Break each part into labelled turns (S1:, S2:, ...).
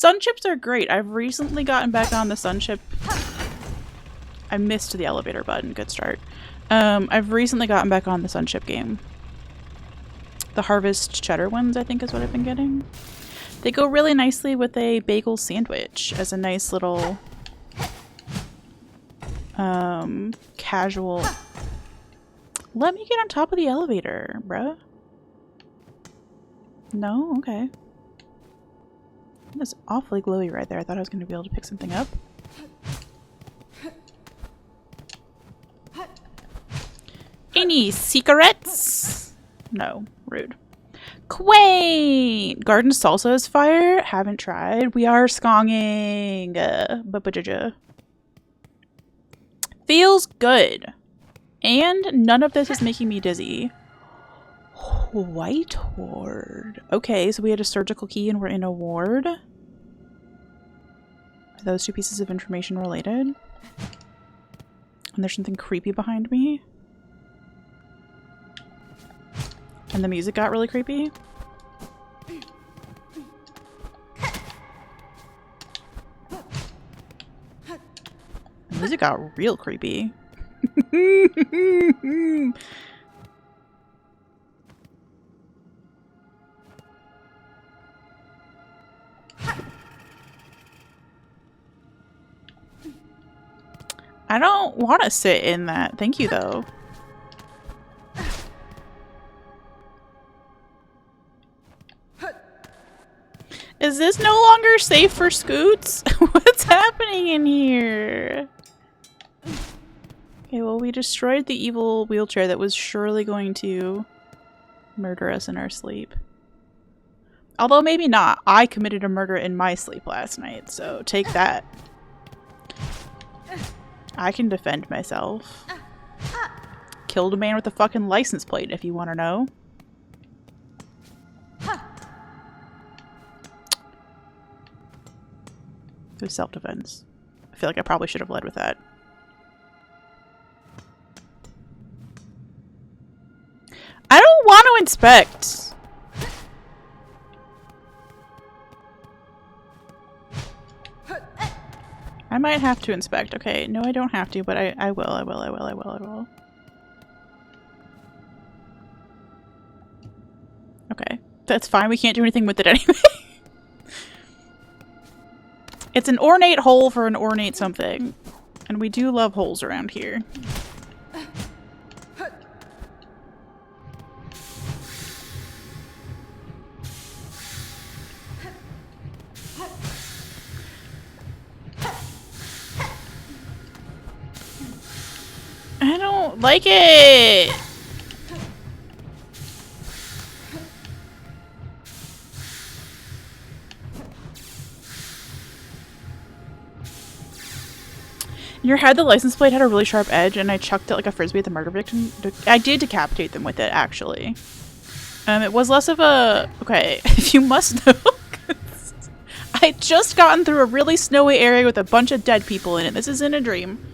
S1: Sun chips are great. I've recently gotten back on the sun chip. I missed the elevator button. Good start. I've recently gotten back on the sun chip game. The Harvest cheddar ones, I think, is what I've been getting. They go really nicely with a bagel sandwich as a nice little casual. Let me get on top of the elevator, bruh. No? Okay. That's awfully glowy right there. I thought I was going to be able to pick something up. Any cigarettes? No. Rude. Quaint! Garden salsa is fire. Haven't tried. We are skonging. Feels good. And none of this is making me dizzy. White ward. Okay, so we had a surgical key and we're in a ward. Are those two pieces of information related? And there's something creepy behind me. And the music got really creepy. The music got real creepy. I don't want to sit in that. Thank you, though. Is this no longer safe for scoots? What's happening in here? Okay, well, we destroyed the evil wheelchair that was surely going to murder us in our sleep. Although maybe not. I committed a murder in my sleep last night, so take that. I can defend myself. Killed a man with a fucking license plate, if you want to know. It was self-defense. I feel like I probably should have led with that. I don't want to inspect. I might have to inspect. Okay, no, I don't have to, but I will. Okay, that's fine. We can't do anything with it anyway. It's an ornate hole for an ornate something. And we do love holes around here. I don't like it! Your head, the license plate had a really sharp edge and I chucked it like a frisbee at the murder victim. I did decapitate them with it, actually. It was less of a... Okay, if you must know. I just gotten through a really snowy area with a bunch of dead people in it. This isn't a dream.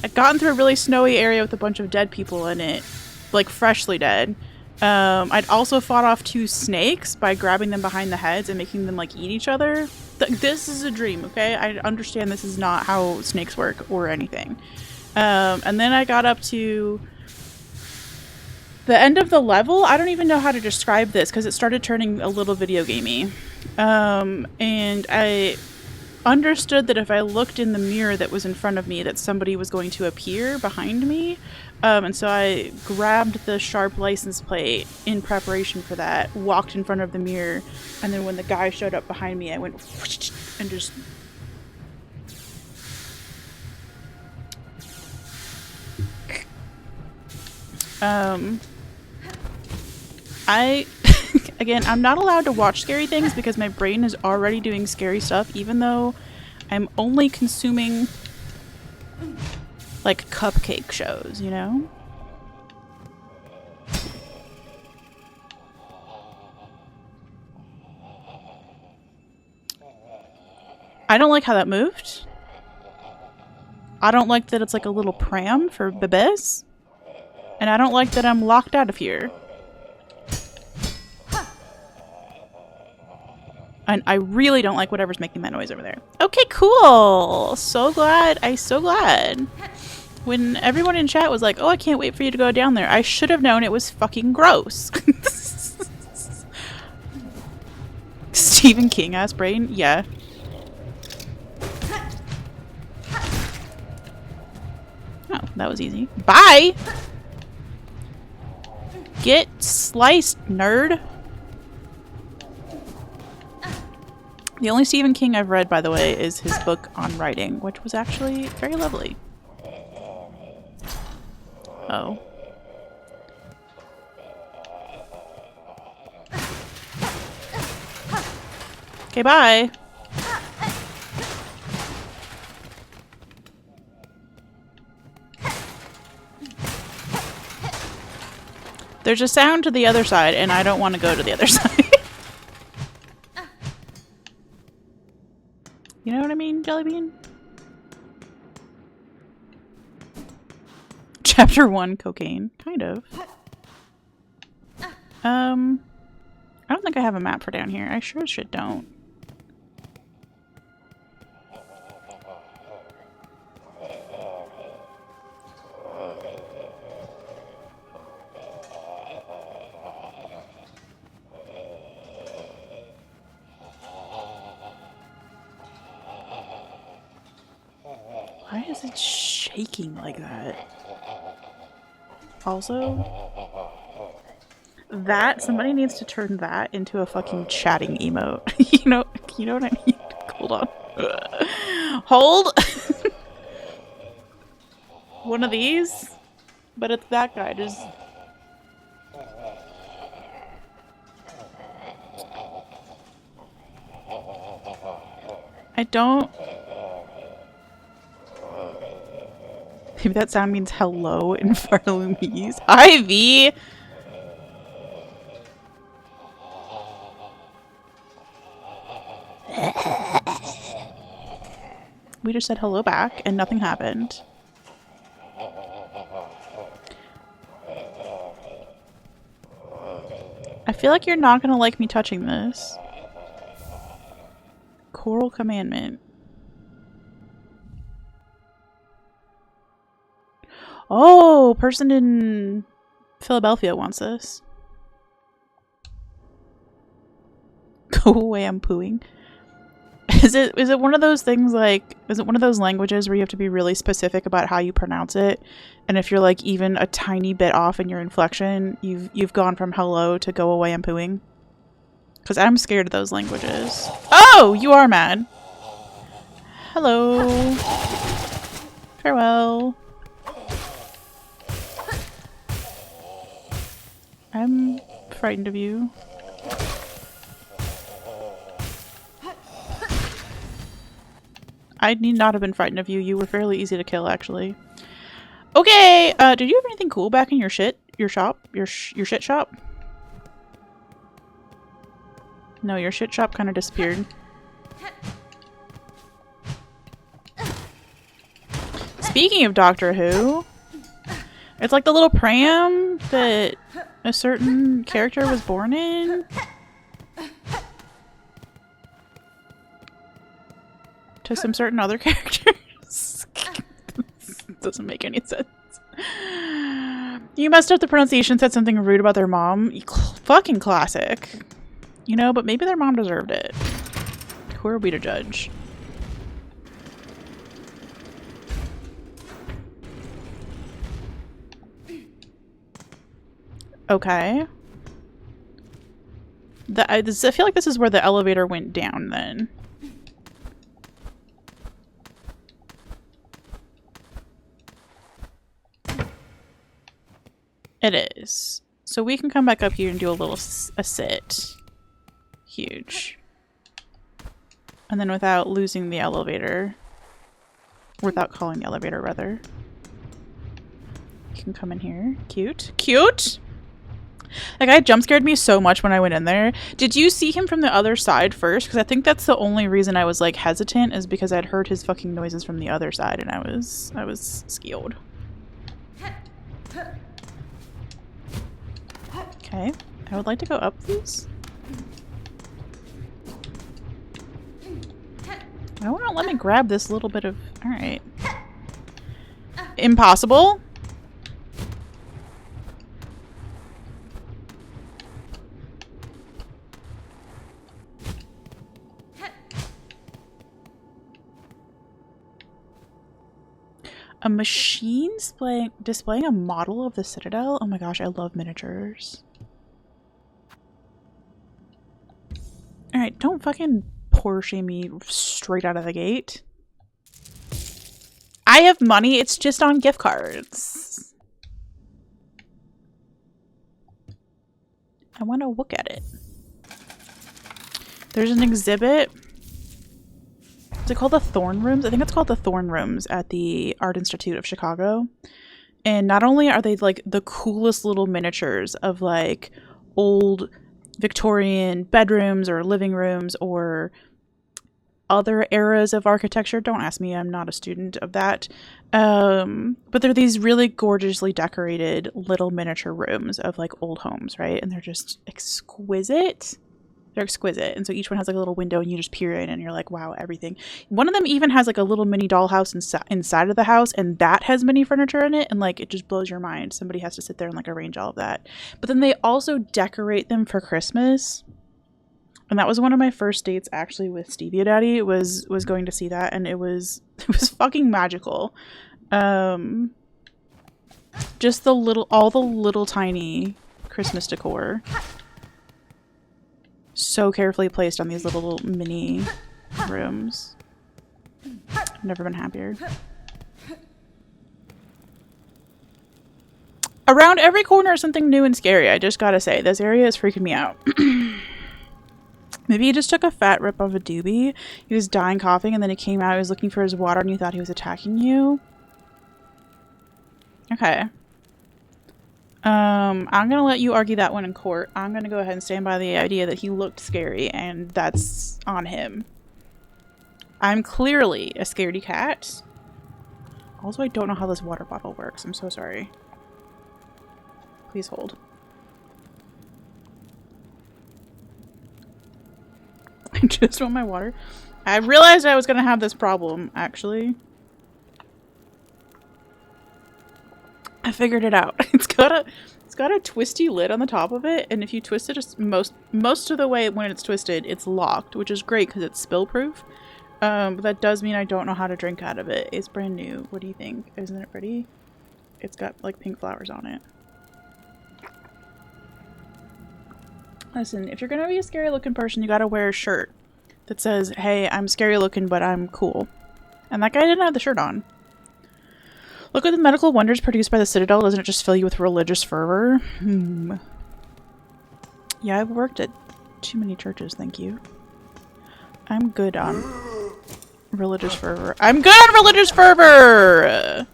S1: I'd gotten through a really snowy area with a bunch of dead people in it. Like, freshly dead. I'd also fought off 2 snakes by grabbing them behind the heads and making them, like, eat each other. This is a dream, okay? I understand this is not how snakes work or anything. And then I got up to the end of the level. I don't even know how to describe this because it started turning a little video gamey. And I understood that if I looked in the mirror that was in front of me that somebody was going to appear behind me. And so I grabbed the sharp license plate in preparation for that, walked in front of the mirror, and then when the guy showed up behind me, I went whoosh, and just... Again, I'm not allowed to watch scary things because my brain is already doing scary stuff, even though I'm only consuming, like, cupcake shows, you know? I don't like how that moved. I don't like that it's like a little pram for bebés. And I don't like that I'm locked out of here. And I really don't like whatever's making that noise over there. Okay, cool. So glad. So glad. When everyone in chat was like, oh, I can't wait for you to go down there, I should have known it was fucking gross. Stephen King ass brain? Yeah. Oh, that was easy. Bye! Get sliced, nerd. The only Stephen King I've read, by the way, is his book on writing, which was actually very lovely. Oh. Okay, bye. There's a sound to the other side, and I don't want to go to the other side. You know what I mean, Jellybean? Chapter 1, cocaine. Kind of. I don't think I have a map for down here. I sure as shit don't. Why is it shaking like that? Also, that somebody needs to turn that into a fucking chatting emote. you know what I mean? Hold on. Hold. One of these, but it's that guy. Just I don't. Maybe that sound means hello in Farloomese. Hi, V! We just said hello back and nothing happened. I feel like you're not gonna like me touching this. Coral commandment. Oh, person in Philadelphia wants this. Go away, I'm pooing. Is it one of those things like, is it one of those languages where you have to be really specific about how you pronounce it? And if you're like even a tiny bit off in your inflection, you've gone from hello to go away, I'm pooing? Because I'm scared of those languages. Oh, you are mad. Hello. Farewell. I'm frightened of you. I need not have been frightened of you. You were fairly easy to kill, actually. Okay, did you have anything cool back in your shit shop? Your shit shop? No, your shit shop kind of disappeared. Speaking of Doctor Who, it's like the little pram that a certain character was born in. To some certain other characters. Doesn't make any sense. You messed up the pronunciation, said something rude about their mom. Fucking classic. You know, but maybe their mom deserved it. Who are we to judge? Okay. I feel like this is where the elevator went down then. It is. So we can come back up here and do a sit. Huge. And then without losing the elevator. Without calling the elevator, rather. You can come in here. Cute. Cute! That guy jump scared me so much when I went in there. Did you see him from the other side first? Because I think that's the only reason I was like hesitant, is because I'd heard his fucking noises from the other side and I was scared. Okay. I would like to go up, please. I won't let me grab this little bit of... Alright. Impossible. A machine displaying a model of the Citadel? Oh my gosh, I love miniatures. Alright, don't fucking Porsche me straight out of the gate. I have money, it's just on gift cards. I want to look at it. There's an exhibit. Is it called the Thorn Rooms? I think it's called the Thorn Rooms at the Art Institute of Chicago. And not only are they like the coolest little miniatures of like old Victorian bedrooms or living rooms or other eras of architecture. Don't ask me, I'm not a student of that. But they're these really gorgeously decorated little miniature rooms of like old homes, right? And they're just exquisite. They're exquisite. And so each one has like a little window and you just peer in and you're like, wow, everything. One of them even has like a little mini dollhouse inside of the house, and that has mini furniture in it, and like it just blows your mind. Somebody has to sit there and like arrange all of that. But then they also decorate them for Christmas. And that was one of my first dates actually with Stevia Daddy, was going to see that, and it was fucking magical. Just all the little tiny Christmas decor. So carefully placed on these little mini rooms. I've never been happier. Around every corner is something new and scary. I just gotta say, this area is freaking me out. Maybe he just took a fat rip of a doobie. He was dying coughing and then he came out, he was looking for his water and you thought he was attacking you. Okay. I'm gonna let you argue that one in court. I'm gonna go ahead and stand by the idea that he looked scary, and that's on him. I'm clearly a scaredy cat. Also, I don't know how this water bottle works. I'm so sorry. Please hold. I just want my water. I realized I was gonna have this problem, actually. I figured it out. It's got a twisty lid on the top of it, and if you twist it just most of the way when it's twisted, it's locked, which is great because it's spill proof. But that does mean I don't know how to drink out of it. It's brand new. What do you think? Isn't it pretty? It's got like pink flowers on it. Listen, if you're gonna be a scary looking person, you gotta wear a shirt that says, hey, I'm scary looking, but I'm cool. And that guy didn't have the shirt on. Look at the medical wonders produced by the Citadel. Doesn't it just fill you with religious fervor? Yeah, I've worked at too many churches, thank you. I'm good on religious fervor. I'm good on religious fervor!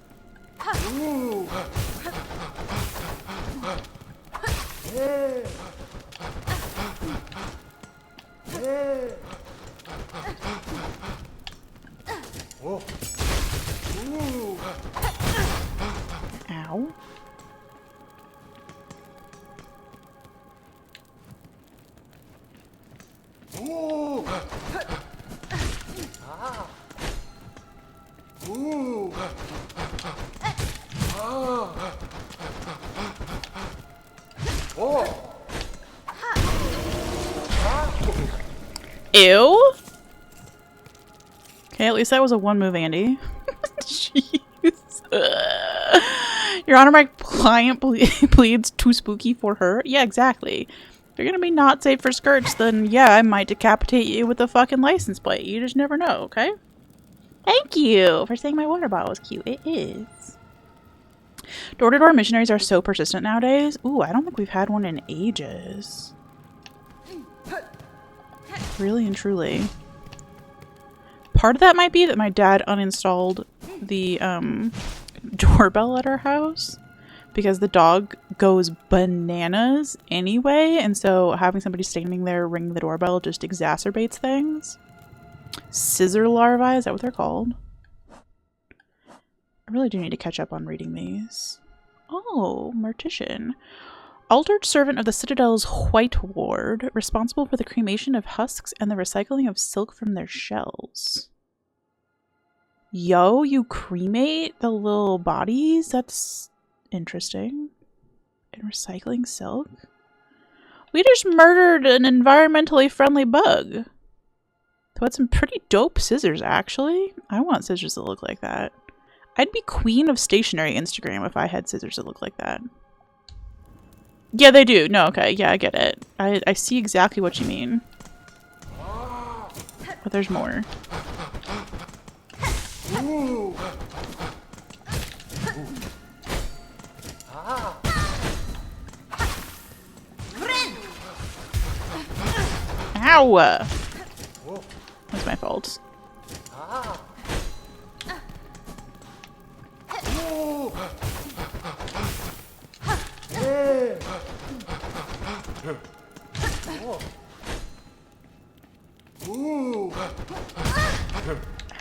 S1: Ow. Ew. Okay, at least that was a one move, Andy. Jeez. Your Honor, my client pleads too spooky for her. Yeah, exactly. If you're gonna be not safe for skirts, then yeah, I might decapitate you with a fucking license plate. You just never know, okay? Thank you for saying my water bottle was cute. It is. Door-to-door missionaries are so persistent nowadays. Ooh, I don't think we've had one in ages. Really and truly. Part of that might be that my dad uninstalled the doorbell at our house because the dog goes bananas anyway, and so having somebody standing there ringing the doorbell just exacerbates things. Scissor larvae, is that what they're called? I really do need to catch up on reading these. Oh, Mortician. Altered servant of the Citadel's White Ward, responsible for the cremation of husks and the recycling of silk from their shells. Yo, you cremate the little bodies? That's interesting. And recycling silk? We just murdered an environmentally friendly bug. But some pretty dope scissors, actually. I want scissors that look like that. I'd be queen of stationary Instagram if I had scissors that look like that. Yeah, they do. No, okay. Yeah, I get it. I see exactly what you mean. But there's more. Ooh. Ow! That's my fault.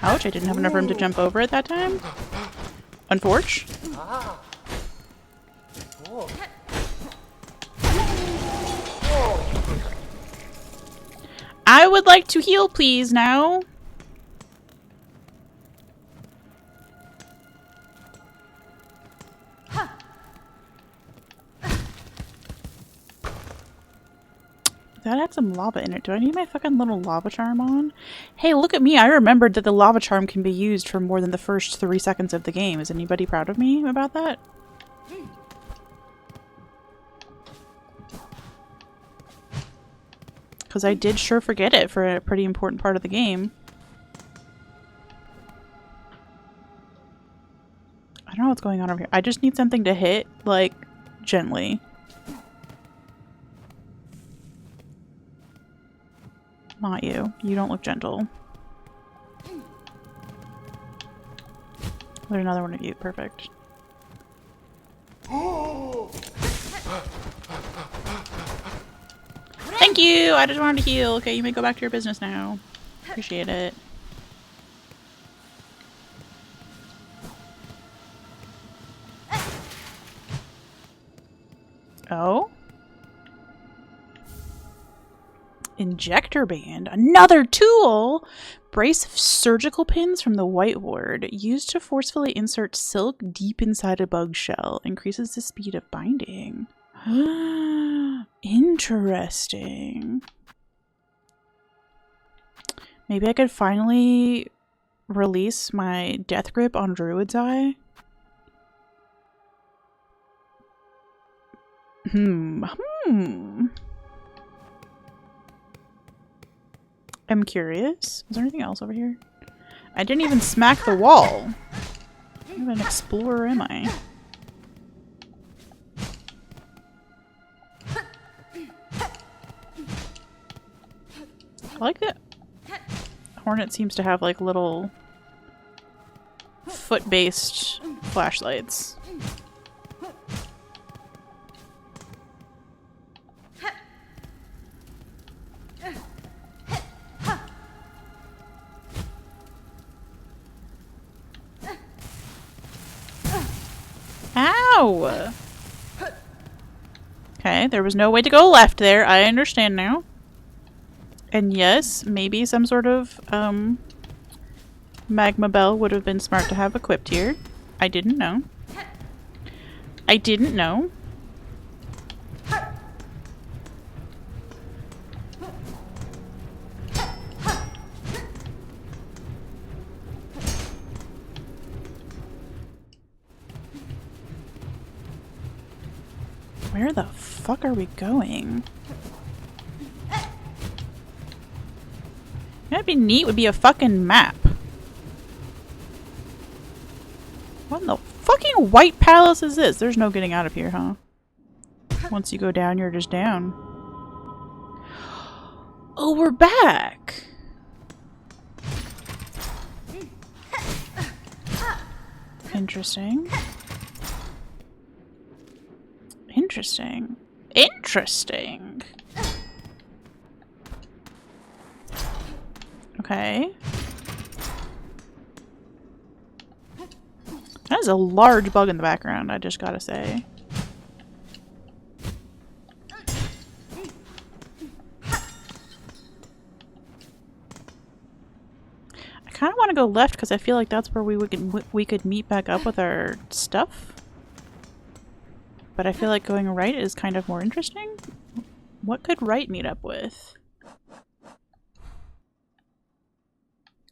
S1: Ouch, I didn't have enough room to jump over at that time. Unforge. I would like to heal, please, now. That had some lava in it. Do I need my fucking little lava charm on? Hey, look at me. I remembered that the lava charm can be used for more than the first 3 seconds of the game. Is anybody proud of me about that? Because I did sure forget it for a pretty important part of the game. I don't know what's going on over here. I just need something to hit, like, gently. Not you. You don't look gentle. There's another one of you. Perfect. Thank you! I just wanted to heal. Okay, you may go back to your business now. Appreciate it. Oh? Injector band. Another tool! Brace of surgical pins from the whiteboard. Used to forcefully insert silk deep inside a bug shell. Increases the speed of binding. Interesting. Maybe I could finally release my death grip on Druid's Eye. I'm curious. Is there anything else over here? I didn't even smack the wall. What kind of an explorer am I? I like that Hornet seems to have like little foot-based flashlights. Ow! Okay, there was no way to go left there. I understand now. And yes, maybe some sort of magma bell would have been smart to have equipped here. I didn't know. I didn't know. Where the fuck are we going? That'd be neat, would be a fucking map. What in the fucking white palace is this? There's no getting out of here, huh? Once you go down, you're just down. Oh, we're back! Interesting. Interesting. Interesting. Okay. That is a large bug in the background, I just gotta say. I kind of want to go left because I feel like that's where we could meet back up with our stuff. But I feel like going right is kind of more interesting. What could right meet up with?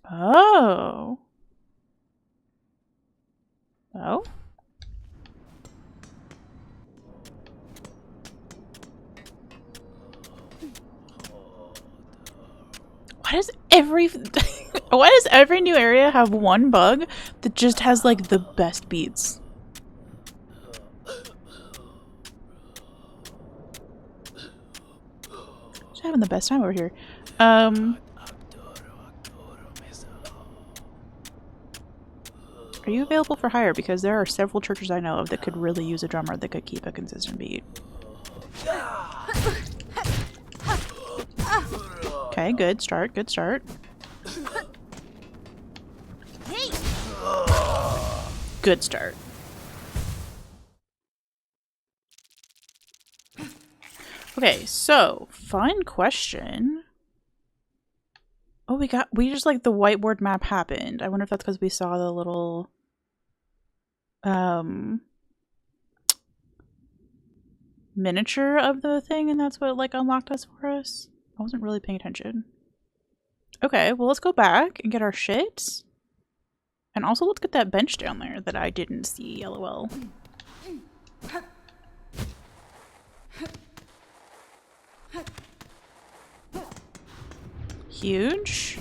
S1: Oh. Oh? Why does why does every new area have one bug that just has like the best beats? Just having the best time over here. Are you available for hire? Because there are several churches I know of that could really use a drummer that could keep a consistent beat. Okay, good start, good start. Good start. Okay, so, fun question. Oh, we just like the whiteboard map happened. I wonder if that's because we saw the little miniature of the thing and that's what like unlocked us for us. I wasn't really paying attention. Okay, well let's go back and get our shit. And also let's get that bench down there that I didn't see, lol. Huge.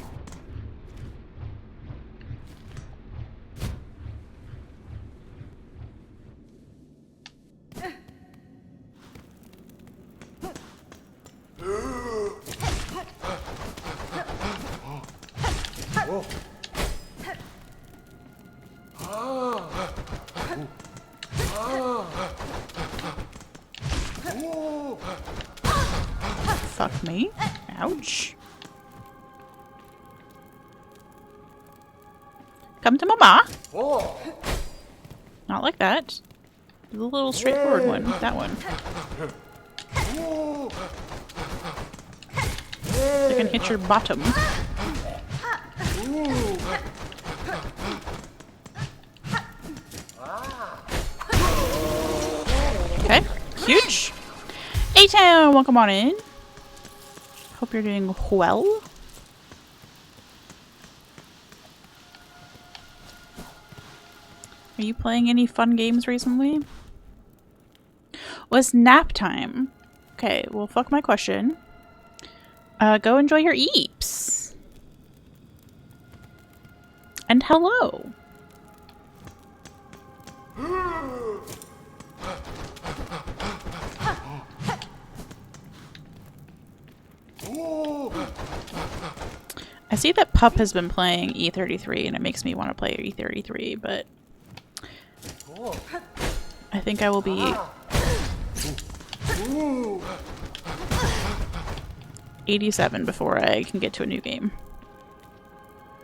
S1: Fuck me. Ouch. Come to mama. Not like that. The little straightforward one. That one. I can hit your bottom. Okay. Huge. A-Town, welcome on in. Hope you're doing well. Are you playing any fun games recently? Was nap time. Okay, well fuck my question. Go enjoy your eeps. And hello. I see that Pup has been playing E33 and it makes me want to play E33, but I think I will be 87 before I can get to a new game.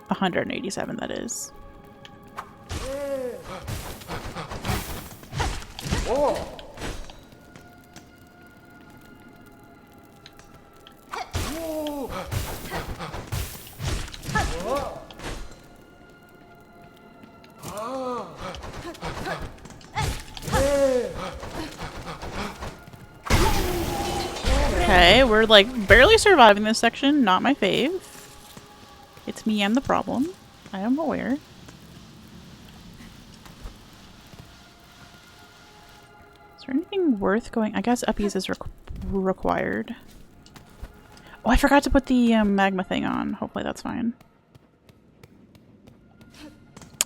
S1: 187, that is. Okay, we're like barely surviving this section. Not my fave. It's me, I'm the problem. I am aware. Is there anything worth going? I guess uppies is required. Oh, I forgot to put the magma thing on. Hopefully that's fine.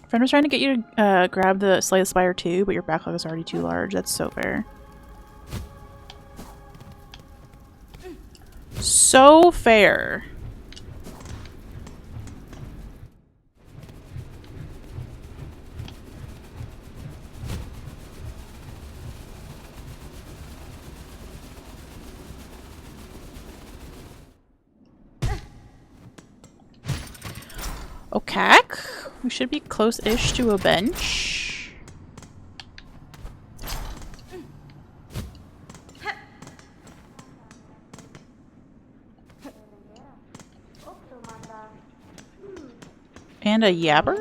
S1: Friend was trying to get you to grab the Slay the Spire too, but your backlog is already too large. That's so fair. So fair. Okay. We should be close-ish to a bench. And a yabber?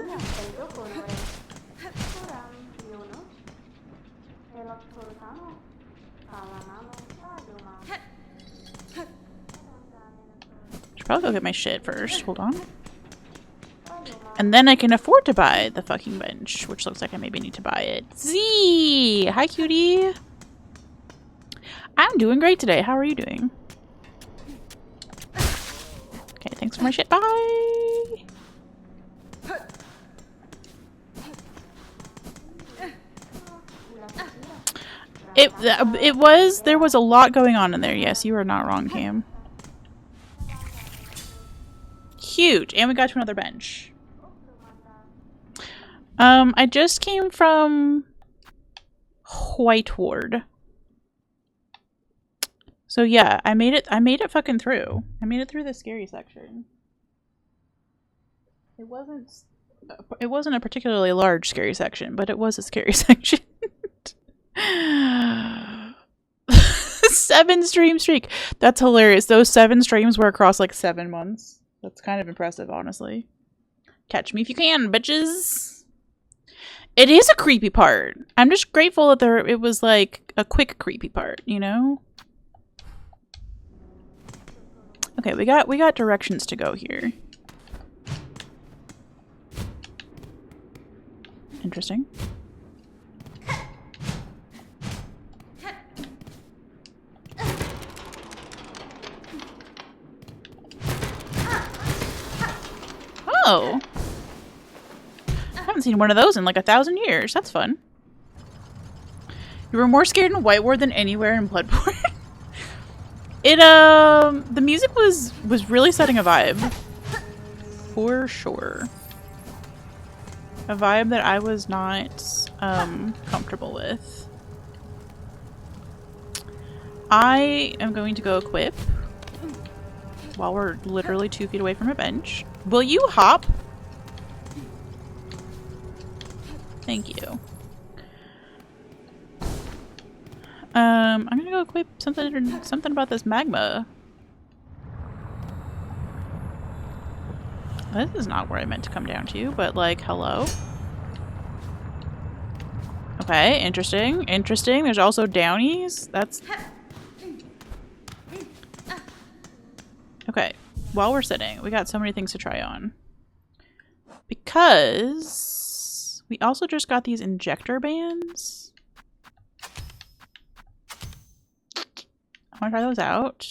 S1: Should probably go get my shit first. Hold on. And then I can afford to buy the fucking bench, which looks like I maybe need to buy it. Z! Hi, cutie! I'm doing great today. How are you doing? Okay, thanks for my shit. Bye! There was a lot going on in there. Yes, you are not wrong, Cam. Huge! And we got to another bench. I just came from White Ward. So yeah, I made it fucking through. I made it through the scary section. It wasn't a particularly large scary section, but it was a scary section. 7 stream streak. That's hilarious. Those 7 streams were across like 7 months. That's kind of impressive, honestly. Catch me if you can, bitches. It is a creepy part. I'm just grateful that it was like a quick creepy part, you know? Okay, we got directions to go here. Interesting. Oh! I haven't seen one of those in like 1,000 years. That's fun. You were more scared in White Ward than anywhere in Bloodborne. The music was really setting a vibe. For sure. A vibe that I was not comfortable with. I am going to go equip while we're literally 2 feet away from a bench. Will you hop? Thank you. I'm gonna go equip something about this magma. This is not where I meant to come down to, but like, hello. Okay, interesting. Interesting. There's also downies. That's... Okay, while we're sitting, we got so many things to try on. Because we also just got these injector bands. I want to try those out.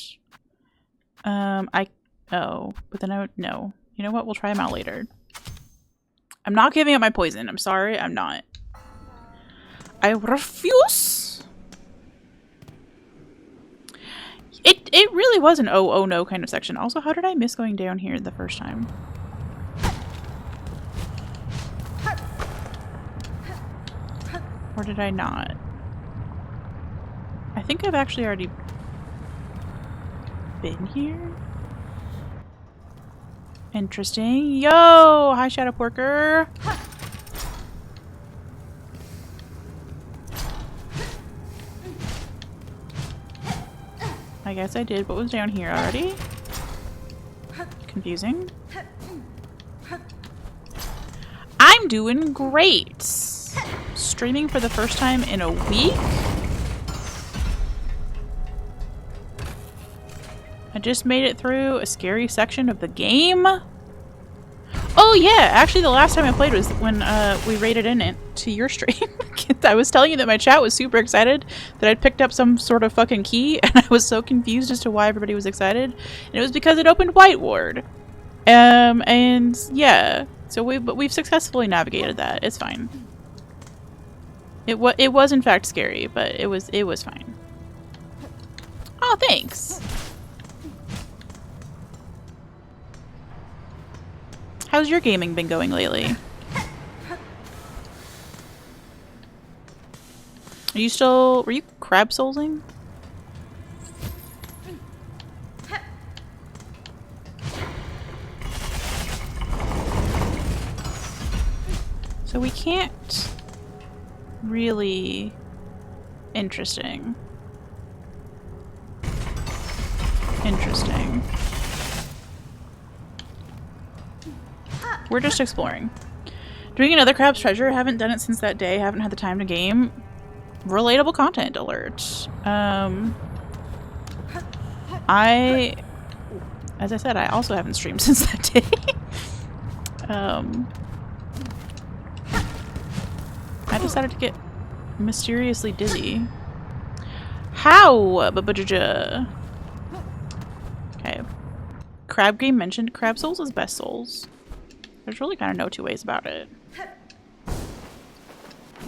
S1: But then no. You know what? We'll try them out later. I'm not giving up my poison. I'm sorry. I'm not. I refuse. It really was an oh no kind of section. Also, how did I miss going down here the first time? Or did I not? I think I've actually already been here. Interesting. Yo! Hi, Shadow Porker. I guess I did what was down here already. Confusing. I'm doing great. Streaming for the first time in a week. I just made it through a scary section of the game. Oh yeah, actually the last time I played was when we raided in it to your stream. I was telling you that my chat was super excited that I'd picked up some sort of fucking key, and I was so confused as to why everybody was excited. And it was because it opened White Ward. And yeah, so we've successfully navigated that. It's fine. It was in fact scary, but it was fine. Oh, thanks. How's your gaming been going lately? Were you crab soulsing? So we can't really... Interesting. We're just exploring. Doing another crab's treasure. Haven't done it since that day. Haven't had the time to game. Relatable content alert. As I said, I also haven't streamed since that day. I decided to get mysteriously dizzy. How? Okay. Crab game mentioned. Crab Souls is best Souls. There's really kind of no two ways about it.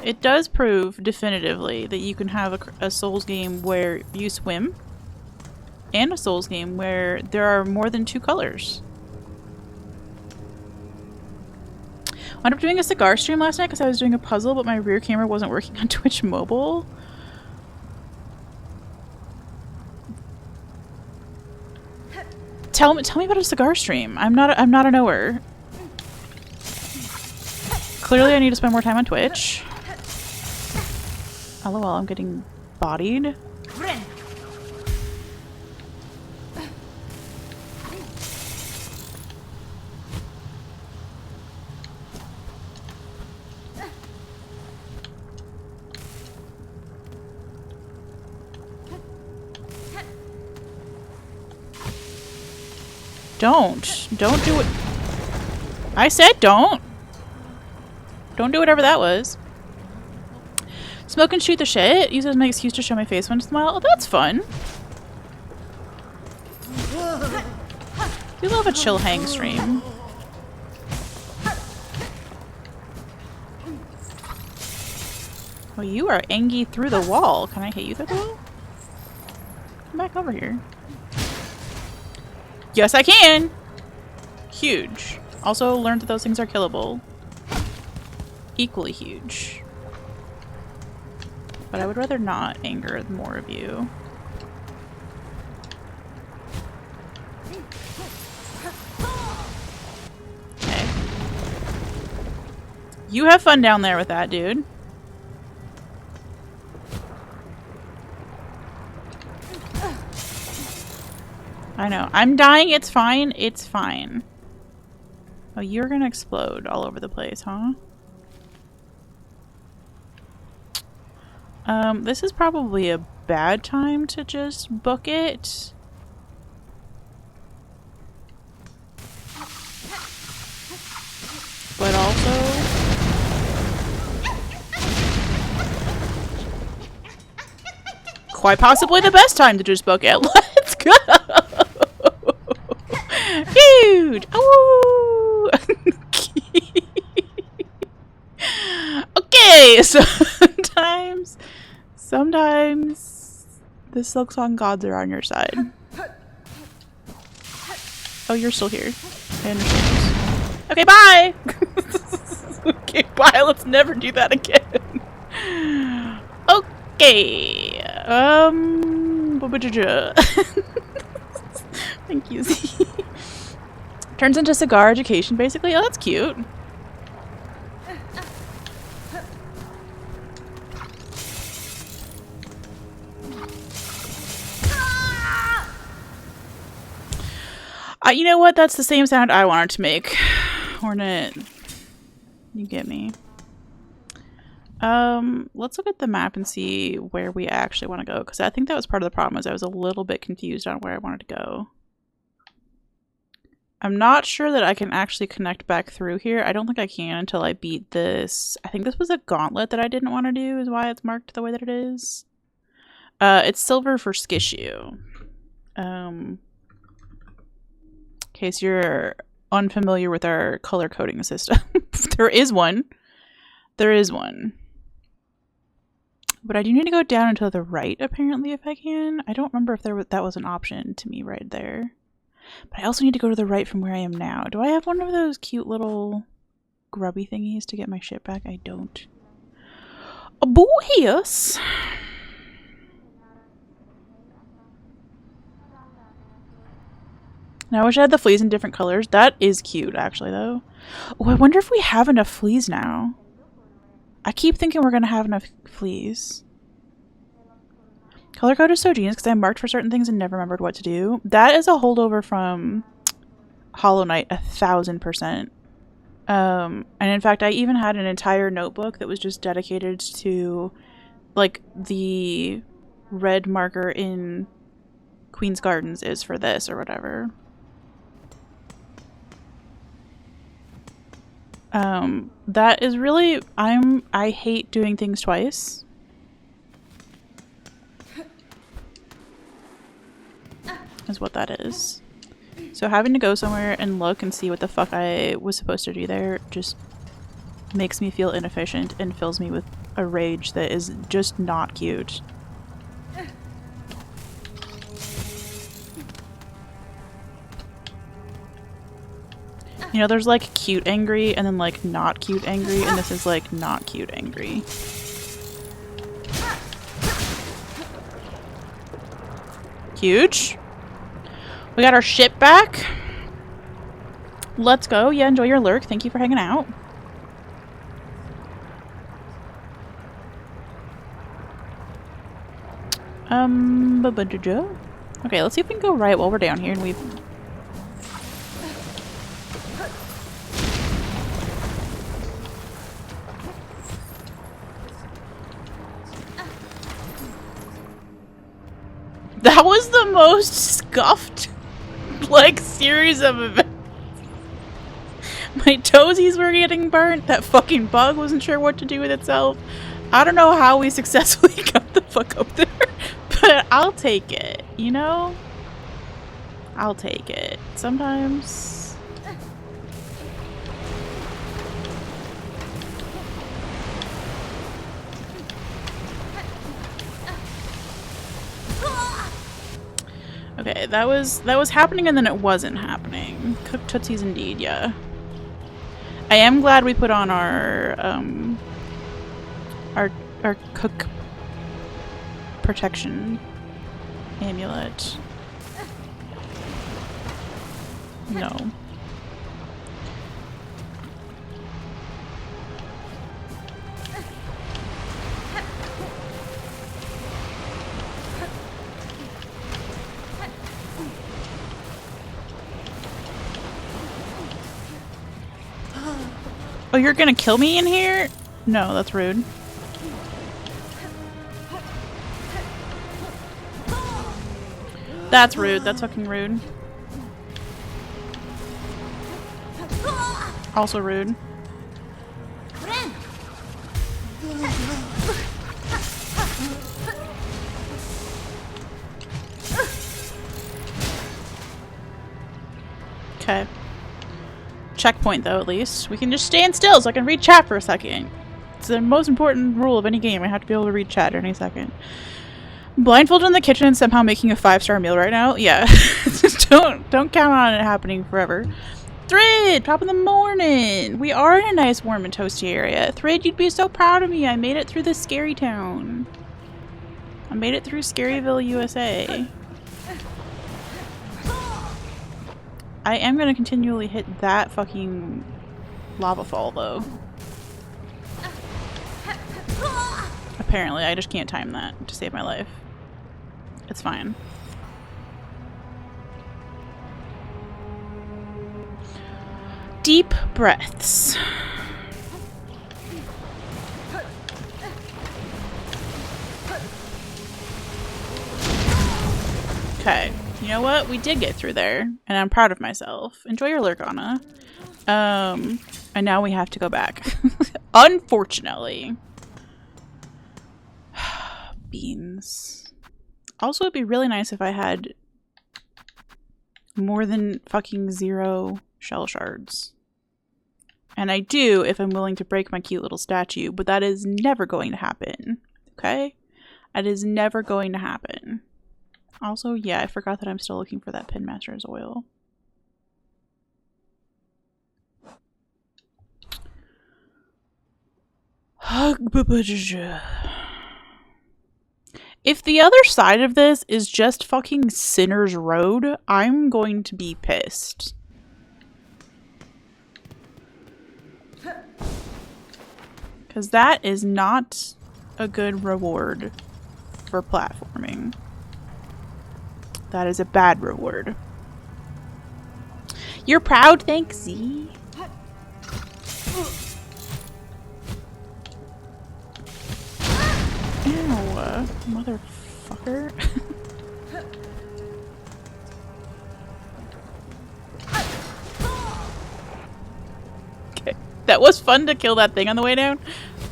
S1: It does prove definitively that you can have a Souls game where you swim and a Souls game where there are more than 2 colors. Wound up doing a cigar stream last night because I was doing a puzzle, but my rear camera wasn't working on Twitch mobile. Tell me about a cigar stream. I'm not a knower. Clearly I need to spend more time on Twitch. LOL, I'm getting bodied. Don't do it. I said don't. Don't do whatever that was. Smoke and shoot the shit. Use it as my excuse to show my face once in a while. Oh, that's fun. We love a chill hang stream. Oh, you are angry through the wall. Can I hit you through the wall? Come back over here. Yes, I can! Huge. Also learned that those things are killable. Equally huge. But I would rather not anger more of you. Okay. You have fun down there with that, dude. I know. I'm dying. It's fine. It's fine. Oh, you're gonna explode all over the place, huh? This is probably a bad time to just book it. But also... quite possibly the best time to just book it. Let's go! Huge! Oh! Okay, sometimes the Silksong gods are on your side. Oh, you're still here. I understand. Okay, bye! Okay, bye. Let's never do that again. Okay. Thank you, Z. Turns into cigar education, basically. Oh, that's cute. You know what? That's the same sound I wanted to make. Hornet. You get me. Let's look at the map and see where we actually want to go, because I think that was part of the problem, is I was a little bit confused on where I wanted to go. I'm not sure that I can actually connect back through here. I don't think I can until I beat this. I think this was a gauntlet that I didn't want to do, is why it's marked the way that it is. It's silver for Skishu. In case you're unfamiliar with our color coding system. There is one. There is one. But I do need to go down and to the right, apparently, if I can. I don't remember if that was an option to me right there. But I also need to go to the right from where I am now. Do I have one of those cute little grubby thingies to get my shit back? I don't. A boo, yes. Now I wish I had the fleas in different colors. That is cute, actually, though. Oh, I wonder if we have enough fleas now. I keep thinking we're going to have enough fleas. Color code is so genius because I marked for certain things and never remembered what to do. That is a holdover from Hollow Knight, 1000%. And in fact, I even had an entire notebook that was just dedicated to, like, the red marker in Queen's Gardens is for this or whatever. That is really, I hate doing things twice. Is what that is. So having to go somewhere and look and see what the fuck I was supposed to do there just makes me feel inefficient and fills me with a rage that is just not cute. You know, there's like cute angry and then like not cute angry, and this is like not cute angry. Huge. We got our ship back. Let's go. Yeah, enjoy your lurk. Thank you for hanging out. Okay, let's see if we can go right while we're down here and we've... That was the most scuffed, like, series of events. My toesies were getting burnt. That fucking bug wasn't sure what to do with itself. I don't know how we successfully got the fuck up there, but I'll take it, you know? I'll take it. Sometimes... Okay, that was happening and then it wasn't happening. Cooked Tootsies indeed, yeah. I am glad we put on our cook protection amulet. No. Oh, you're gonna kill me in here? No, that's rude. That's rude. That's fucking rude. Also rude. Okay. Checkpoint though, at least. We can just stand still so I can read chat for a second. It's the most important rule of any game. I have to be able to read chat any second. Blindfolded in the kitchen and somehow making a 5-star meal right now? Yeah. Just don't count on it happening forever. Thrid! Top of the morning! We are in a nice warm and toasty area. Thrid, you'd be so proud of me. I made it through this scary town. I made it through Scaryville, USA. I am gonna continually hit that fucking lava fall, though. Apparently, I just can't time that to save my life. It's fine. Deep breaths. Okay. You know what? We did get through there, and I'm proud of myself. Enjoy your lurk, Anna. And now we have to go back. Unfortunately. Beans. Also, it'd be really nice if I had more than fucking 0 shell shards. And I do if I'm willing to break my cute little statue, but that is never going to happen. Okay? That is never going to happen. Also, yeah, I forgot that I'm still looking for that Pinmaster's oil. If the other side of this is just fucking Sinner's Road, I'm going to be pissed. Because that is not a good reward for platforming. That is a bad reward. You're proud, thanks, Z. Motherfucker. Okay. That was fun to kill that thing on the way down,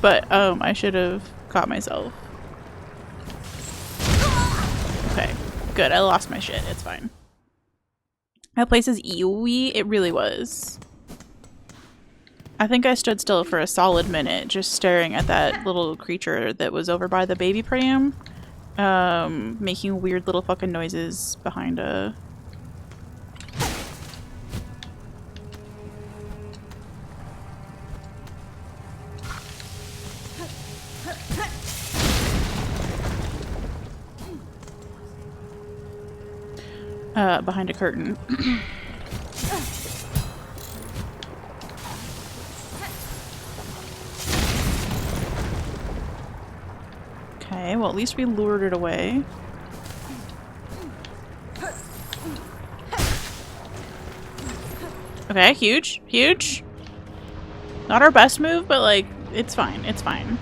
S1: but I should have caught myself. Okay. Good. I lost my shit. It's fine. That place is ewy. It really was. I think I stood still for a solid minute just staring at that little creature that was over by the baby pram. Making weird little fucking noises behind a... behind a curtain. Okay, well at least we lured it away. Okay, huge, huge. Not our best move, but like, it's fine, it's fine.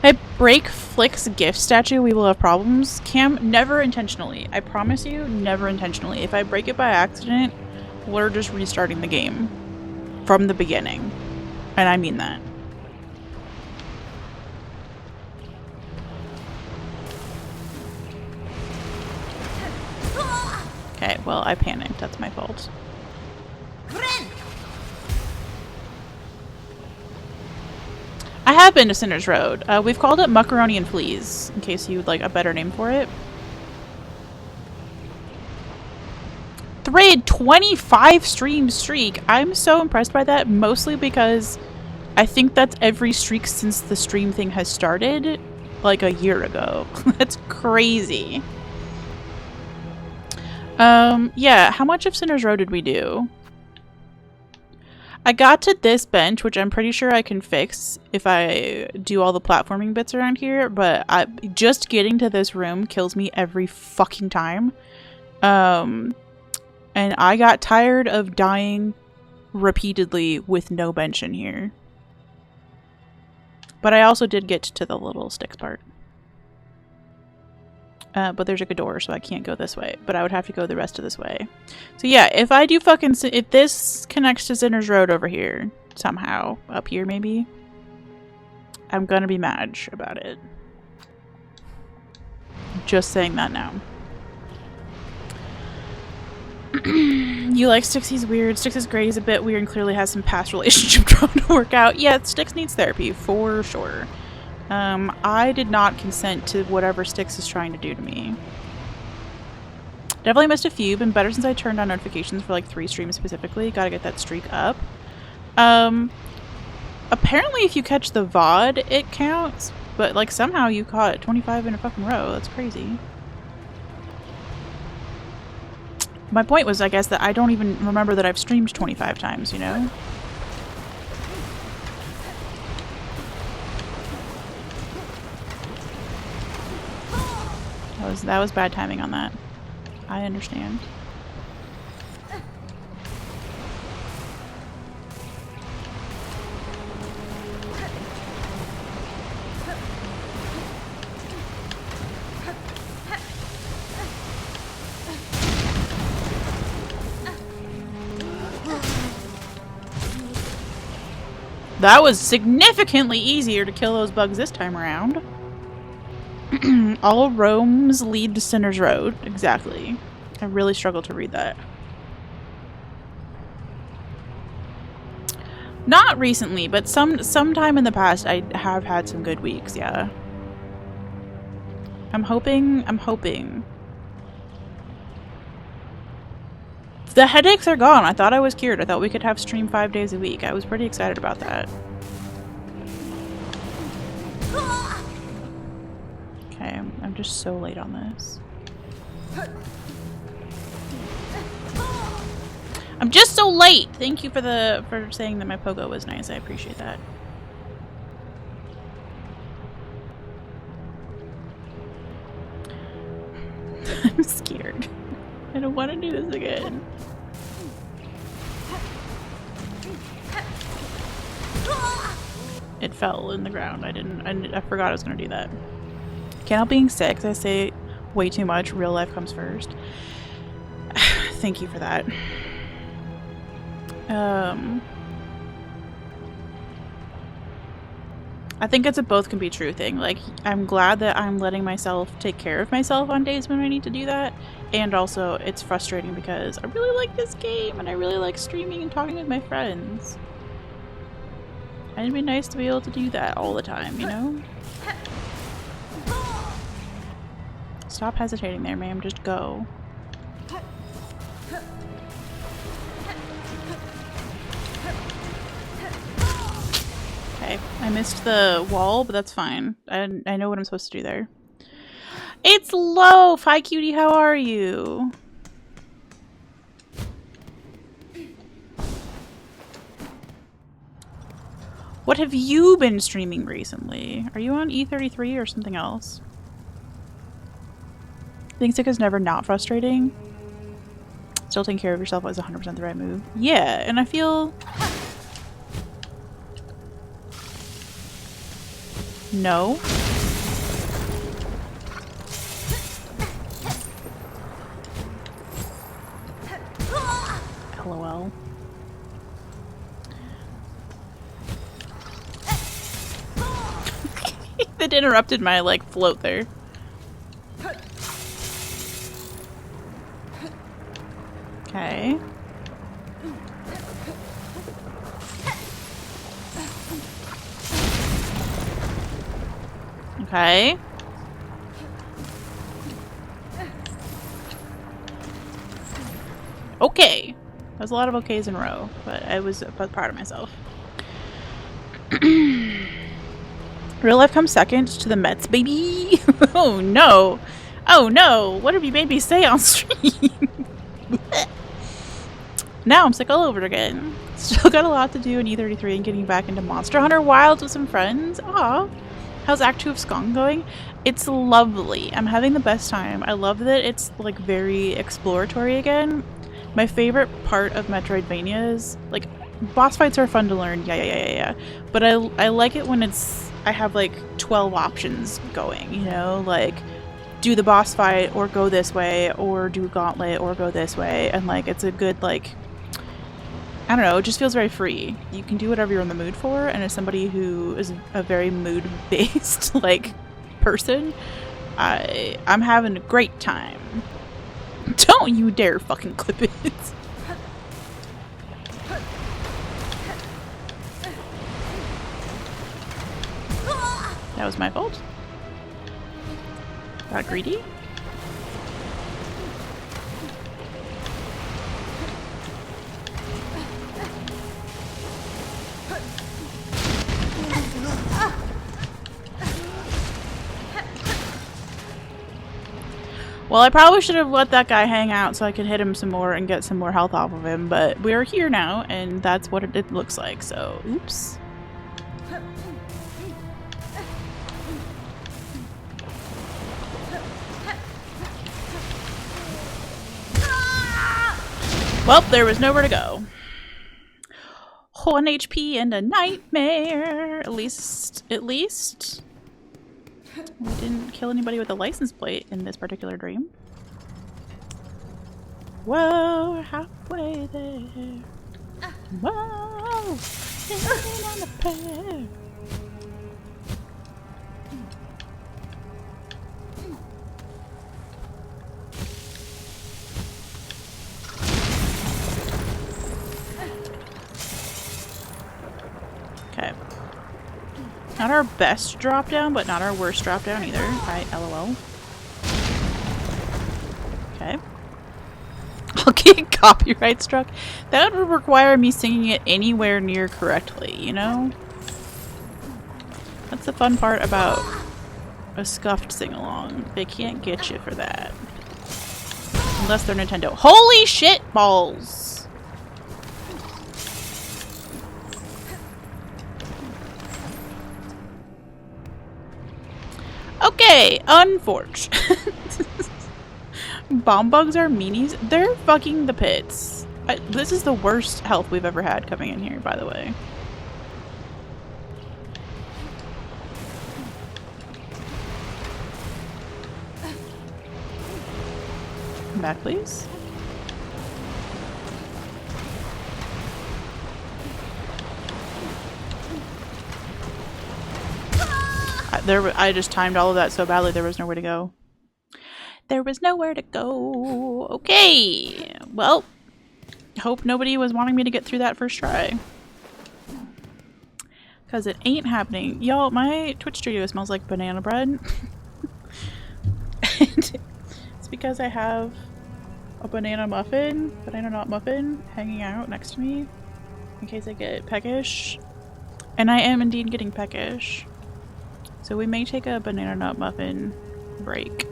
S1: If I break Flick's gift statue, we will have problems. Cam, never intentionally. I promise you, never intentionally. If I break it by accident, we're just restarting the game from the beginning. And I mean that. Okay, well, I panicked. That's my fault. I have been to Sinner's Road. We've called it Macaroni and Fleas, in case you'd like a better name for it. Thread 25 stream streak. I'm so impressed by that, mostly because I think that's every streak since the stream thing has started, like a year ago. That's crazy. Yeah, how much of Sinner's Row did we do? I got to this bench, which I'm pretty sure I can fix if I do all the platforming bits around here, but just getting to this room kills me every fucking time. And I got tired of dying repeatedly with no bench in here. But I also did get to the little sticks part. But there's like a door, so I can't go this way. But I would have to go the rest of this way. So yeah, if I do fucking... If this connects to Sinner's Road over here, somehow, up here maybe, I'm gonna be mad about it. Just saying that now. You like Styx, he's weird. Styx is great, he's a bit weird and clearly has some past relationship drama to work out. Yeah, Styx needs therapy, for sure. I did not consent to whatever Styx is trying to do to me. Definitely missed a few. Been better since I turned on notifications for like 3 streams specifically. Gotta get that streak up. Apparently if you catch the VOD, it counts. But like somehow you caught 25 in a fucking row. That's crazy. My point was, I guess, that I don't even remember that I've streamed 25 times, you know? That was bad timing on that. I understand. That was significantly easier to kill those bugs this time around. All roams lead to Sinner's Road. Exactly. I really struggled to read that. Not recently, but sometime in the past I have had some good weeks, yeah. I'm hoping. The headaches are gone. I thought I was cured. I thought we could have stream 5 days a week. I was pretty excited about that. Okay, I'm just so late on this. I'm just so late! Thank you for saying that my pogo was nice. I appreciate that. I'm scared. I don't want to do this again. It fell in the ground. I forgot I was going to do that. Can't help being sick, 'cause I say way too much. Real life comes first. Thank you for that. I think it's a both can be true thing. Like, I'm glad that I'm letting myself take care of myself on days when I need to do that. And also, it's frustrating because I really like this game and I really like streaming and talking with my friends. And it'd be nice to be able to do that all the time, you know? Stop hesitating there, ma'am. Just go. Okay, I missed the wall, but that's fine. I know what I'm supposed to do there. It's Loaf! Hi, cutie, how are you? What have you been streaming recently? Are you on E33 or something else? Being sick is never not frustrating. Still taking care of yourself is 100% the right move. Yeah, and I feel... No. LOL. It interrupted my, like, float there. Okay. Okay. Okay. That was a lot of okays in a row, but I was proud of myself. Real life comes second to the Mets, baby. Oh no. Oh no. What have you made me say on stream? Now I'm sick all over again. Still got a lot to do in E33 and getting back into Monster Hunter Wilds with some friends. Aw. How's Act 2 of Silksong going? It's lovely. I'm having the best time. I love that it's like very exploratory again. My favorite part of Metroidvanias, like, boss fights are fun to learn, yeah. But I like it when I have like 12 options going, you know, like do the boss fight or go this way or do gauntlet or go this way, and like it's a good, like, I don't know, it just feels very free. You can do whatever you're in the mood for, and as somebody who is a very mood-based like person, I'm having a great time. Don't you dare fucking clip it. That was my fault. Got greedy. Well, I probably should have let that guy hang out so I could hit him some more and get some more health off of him, but we're here now, and that's what it looks like, so oops. Well, there was nowhere to go. 1 HP and a nightmare. At least we didn't kill anybody with a license plate in this particular dream. Whoa, we're halfway there. Whoa, sitting on the pair. Okay. Not our best drop down, but not our worst drop down either. Hi, LOL. Okay. I'll get copyright struck. That would require me singing it anywhere near correctly, you know? That's the fun part about a scuffed sing-along. They can't get you for that. Unless they're Nintendo. Holy shit balls! Okay, unfortunate. Bomb bugs are meanies. They're fucking the pits. This is the worst health we've ever had coming in here, by the way. come back, please? I just timed all of that so badly there was nowhere to go. There was nowhere to go. Okay. Well, hope nobody was wanting me to get through that first try. Because it ain't happening. Y'all, my Twitch studio smells like banana bread. And it's because I have a banana nut muffin, hanging out next to me in case I get peckish. And I am indeed getting peckish. So we may take a banana nut muffin break.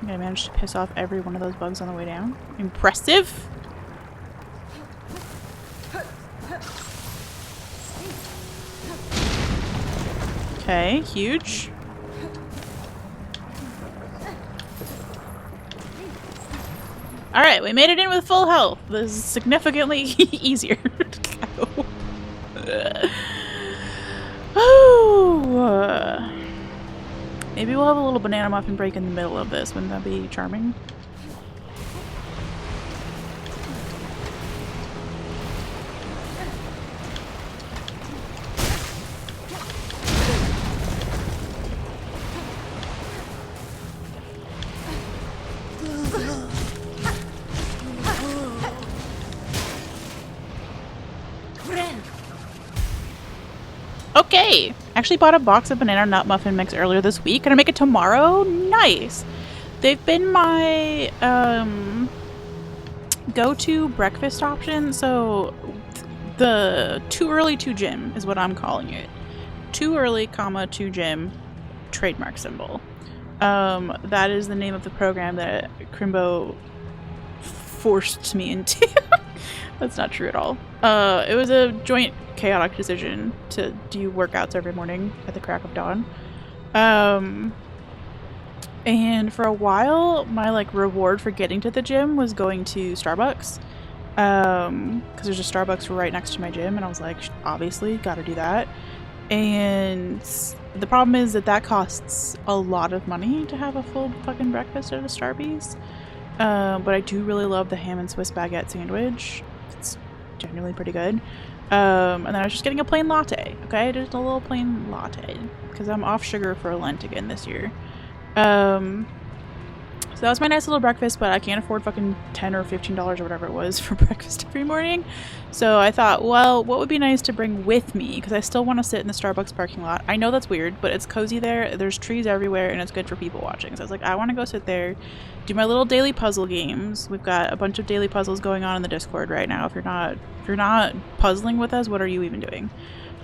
S1: I managed to piss off every one of those bugs on the way down. Impressive! Okay, huge. Alright, we made it in with full health. This is significantly easier to go. Oh, maybe we'll have a little banana muffin break in the middle of this. Wouldn't that be charming? Okay! Actually bought a box of banana nut muffin mix earlier this week. Gonna make it tomorrow? Nice! They've been my go-to breakfast option. So the too early to gym is what I'm calling it. Too early, comma, to gym trademark symbol. That is the name of the program that Crimbo forced me into. That's not true at all. It was a joint chaotic decision to do workouts every morning at the crack of dawn. And for a while, my like reward for getting to the gym was going to Starbucks. Because there's a Starbucks right next to my gym, and I was like, obviously, gotta do that. And the problem is that costs a lot of money to have a full fucking breakfast at a Starbucks. But I do really love the ham and Swiss baguette sandwich. It's genuinely pretty good. And then I was just getting a plain latte, okay? Just a little plain latte. Because I'm off sugar for Lent again this year. So that was my nice little breakfast, but I can't afford fucking $10 or $15 or whatever it was for breakfast every morning. So I thought, well, what would be nice to bring with me? Because I still want to sit in the Starbucks parking lot. I know that's weird, but it's cozy there. There's trees everywhere, and it's good for people watching. So I was like, I want to go sit there, do my little daily puzzle games. We've got a bunch of daily puzzles going on in the Discord right now. If you're not puzzling with us, what are you even doing?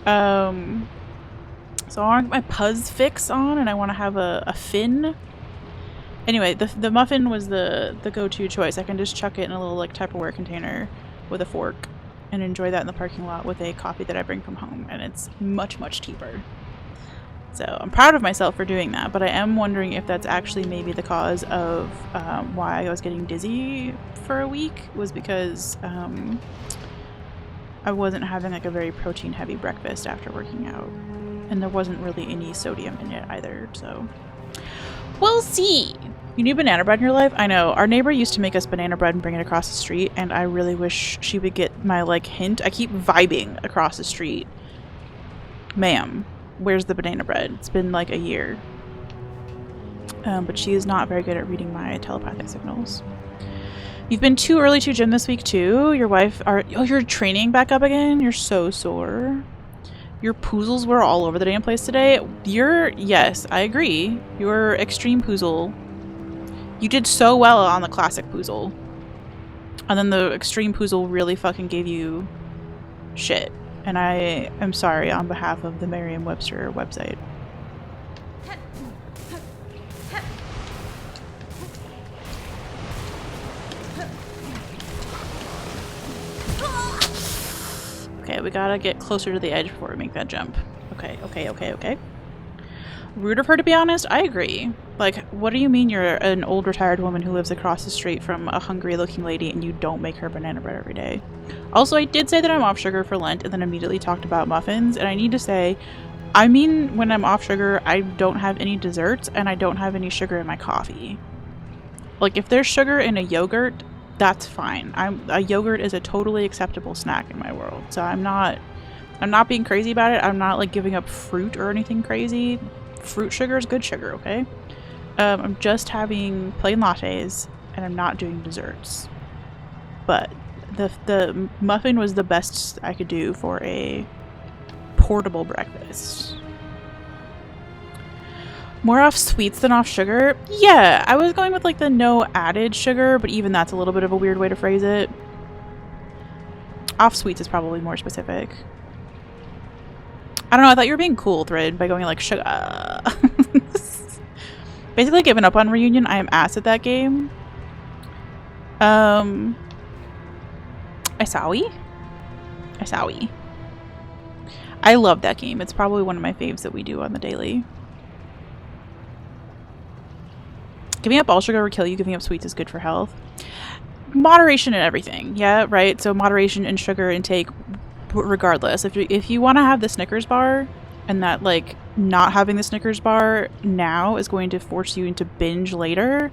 S1: So I want to get my puzz fix on, and I want to have a fin. Anyway, the muffin was the go-to choice. I can just chuck it in a little like Tupperware container with a fork and enjoy that in the parking lot with a coffee that I bring from home, and it's much, much cheaper. So I'm proud of myself for doing that, but I am wondering if that's actually maybe the cause of why I was getting dizzy for a week, was because I wasn't having like a very protein-heavy breakfast after working out, and there wasn't really any sodium in it either, so we'll see. You need banana bread in your life? I know. Our neighbor used to make us banana bread and bring it across the street, and I really wish she would get my, like, hint. I keep vibing across the street. Ma'am, where's the banana bread? It's been, like, a year. But she is not very good at reading my telepathic signals. You've been too early to gym this week, too? Your wife are... Oh, you're training back up again? You're so sore. Your poozles were all over the damn place today. Yes, I agree. Your extreme poozle. You did so well on the classic poozle. And then the extreme poozle really fucking gave you shit. And I am sorry on behalf of the Merriam-Webster website. Okay, we gotta get closer to the edge before we make that jump. Okay. Rude of her, to be honest. I agree. Like, what do you mean you're an old retired woman who lives across the street from a hungry looking lady and you don't make her banana bread every day? Also, I did say that I'm off sugar for Lent and then immediately talked about muffins. And I need to say, I mean, when I'm off sugar, I don't have any desserts and I don't have any sugar in my coffee. Like, if there's sugar in a yogurt, that's fine. A yogurt is a totally acceptable snack in my world. So I'm not being crazy about it. I'm not like giving up fruit or anything crazy. Fruit sugar is good sugar, okay? I'm just having plain lattes and I'm not doing desserts. But the muffin was the best I could do for a portable breakfast. More off sweets than off sugar? Yeah, I was going with like the no added sugar, but even that's a little bit of a weird way to phrase it. Off sweets is probably more specific. I don't know, I thought you were being cool, Thread, by going like sugar. Basically given up on Reunion. I am ass at that game. Isaoi? I love that game. It's probably one of my faves that we do on the daily. Giving up all sugar will kill you. Giving up sweets is good for health. Moderation in everything. Yeah, right? So moderation in sugar intake regardless. If you want to have the Snickers bar and that like not having the Snickers bar now is going to force you into binge later,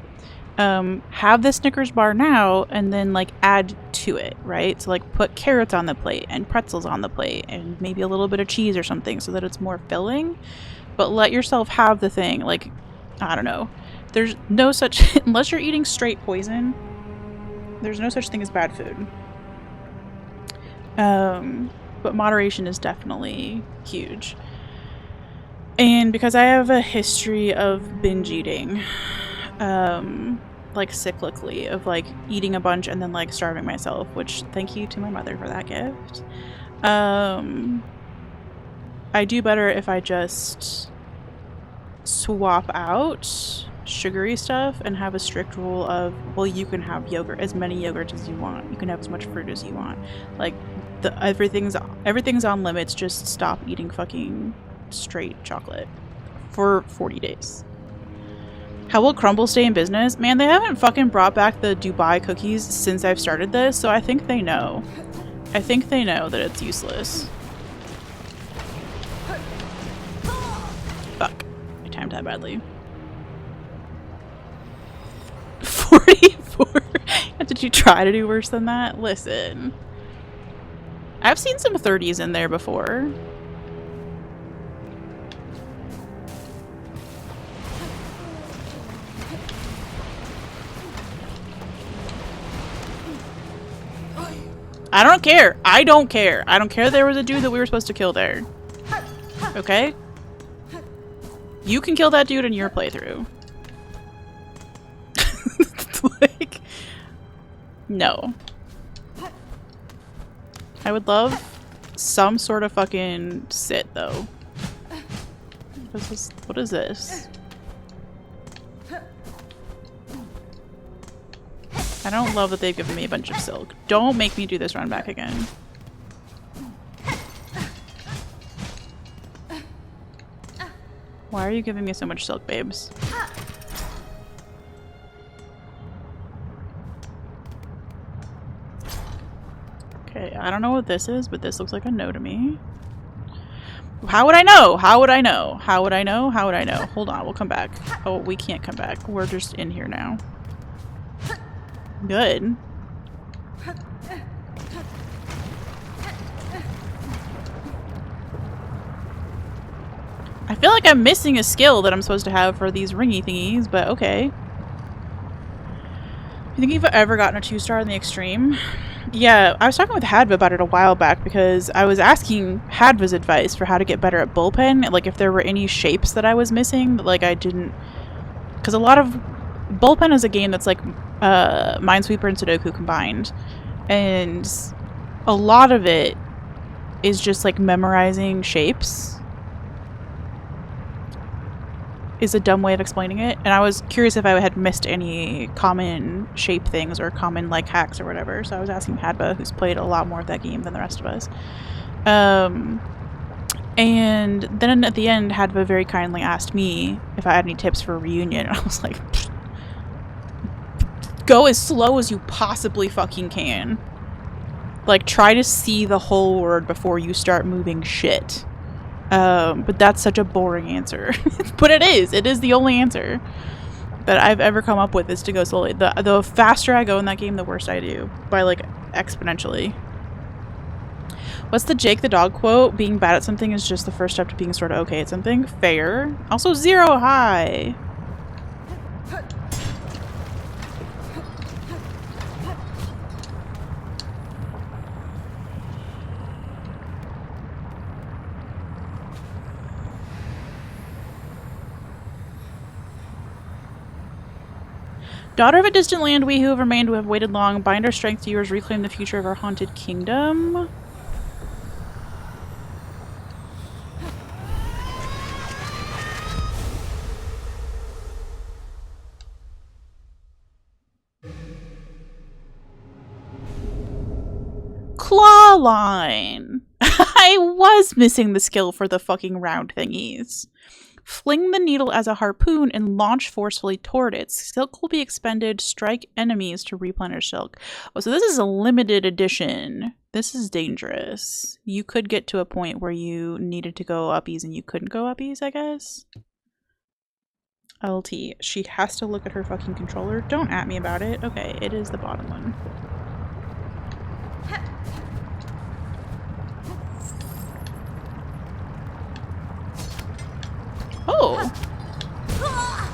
S1: have the Snickers bar now and then like add to it, right? So like put carrots on the plate and pretzels on the plate and maybe a little bit of cheese or something so that it's more filling, but let yourself have the thing. Like, I don't know, there's no such unless you're eating straight poison, there's no such thing as bad food. But moderation is definitely huge. And because I have a history of binge eating, like cyclically, of like eating a bunch and then like starving myself, which thank you to my mother for that gift. I do better if I just swap out sugary stuff and have a strict rule of, well, you can have yogurt, as many yogurts as you want. You can have as much fruit as you want. Like, everything's on limits. Just stop eating fucking straight chocolate for 40 days. How will Crumble stay in business? Man, they haven't fucking brought back the Dubai cookies since I've started this, so I think they know. I think they know that it's useless. Fuck. I timed that badly. 44? Did you try to do worse than that? Listen. I've seen some 30s in there before. I don't care. I don't care. I don't care there was a dude that we were supposed to kill there. Okay? You can kill that dude in your playthrough. Like, no. I would love some sort of fucking sit, though. What is this? I don't love that they've given me a bunch of silk. Don't make me do this run back again. Why are you giving me so much silk, babes? Okay, I don't know what this is, but this looks like a no to me. How would I know? How would I know? How would I know? How would I know? Hold on, we'll come back. Oh, we can't come back. We're just in here now. Good. I feel like I'm missing a skill that I'm supposed to have for these ringy thingies, but okay. You think you've ever gotten a 2-star in the extreme? Yeah, I was talking with Hadva about it a while back because I was asking Hadva's advice for how to get better at bullpen. Like if there were any shapes that I was missing that like I didn't... Because a lot of... Bullpen is a game that's like Minesweeper and Sudoku combined. And a lot of it is just like memorizing shapes. Is a dumb way of explaining it. And I was curious if I had missed any common shape things or common like hacks or whatever. So I was asking Hadba, who's played a lot more of that game than the rest of us. And then at the end, Hadva very kindly asked me if I had any tips for a reunion. And I was like, go as slow as you possibly fucking can. Like, try to see the whole word before you start moving shit. But that's such a boring answer. But it is. It is the only answer that I've ever come up with, is to go slowly. The faster I go in that game, the worse I do. By, like, exponentially. What's the Jake the dog quote? Being bad at something is just the first step to being sort of okay at something. Fair. Also, 0 high. Daughter of a distant land, we who have remained, who have waited long, bind our strength to yours, reclaim the future of our haunted kingdom. Claw line! I was missing the skill for the fucking round thingies. Fling the needle as a harpoon and launch forcefully toward it. Silk will be expended. Strike enemies to replenish silk. Oh, so this is a limited edition. This is dangerous. You could get to a point where you needed to go uppies and you couldn't go uppies, I guess. LT. She has to look at her fucking controller. Don't at me about it. Okay, it is the bottom one. Oh!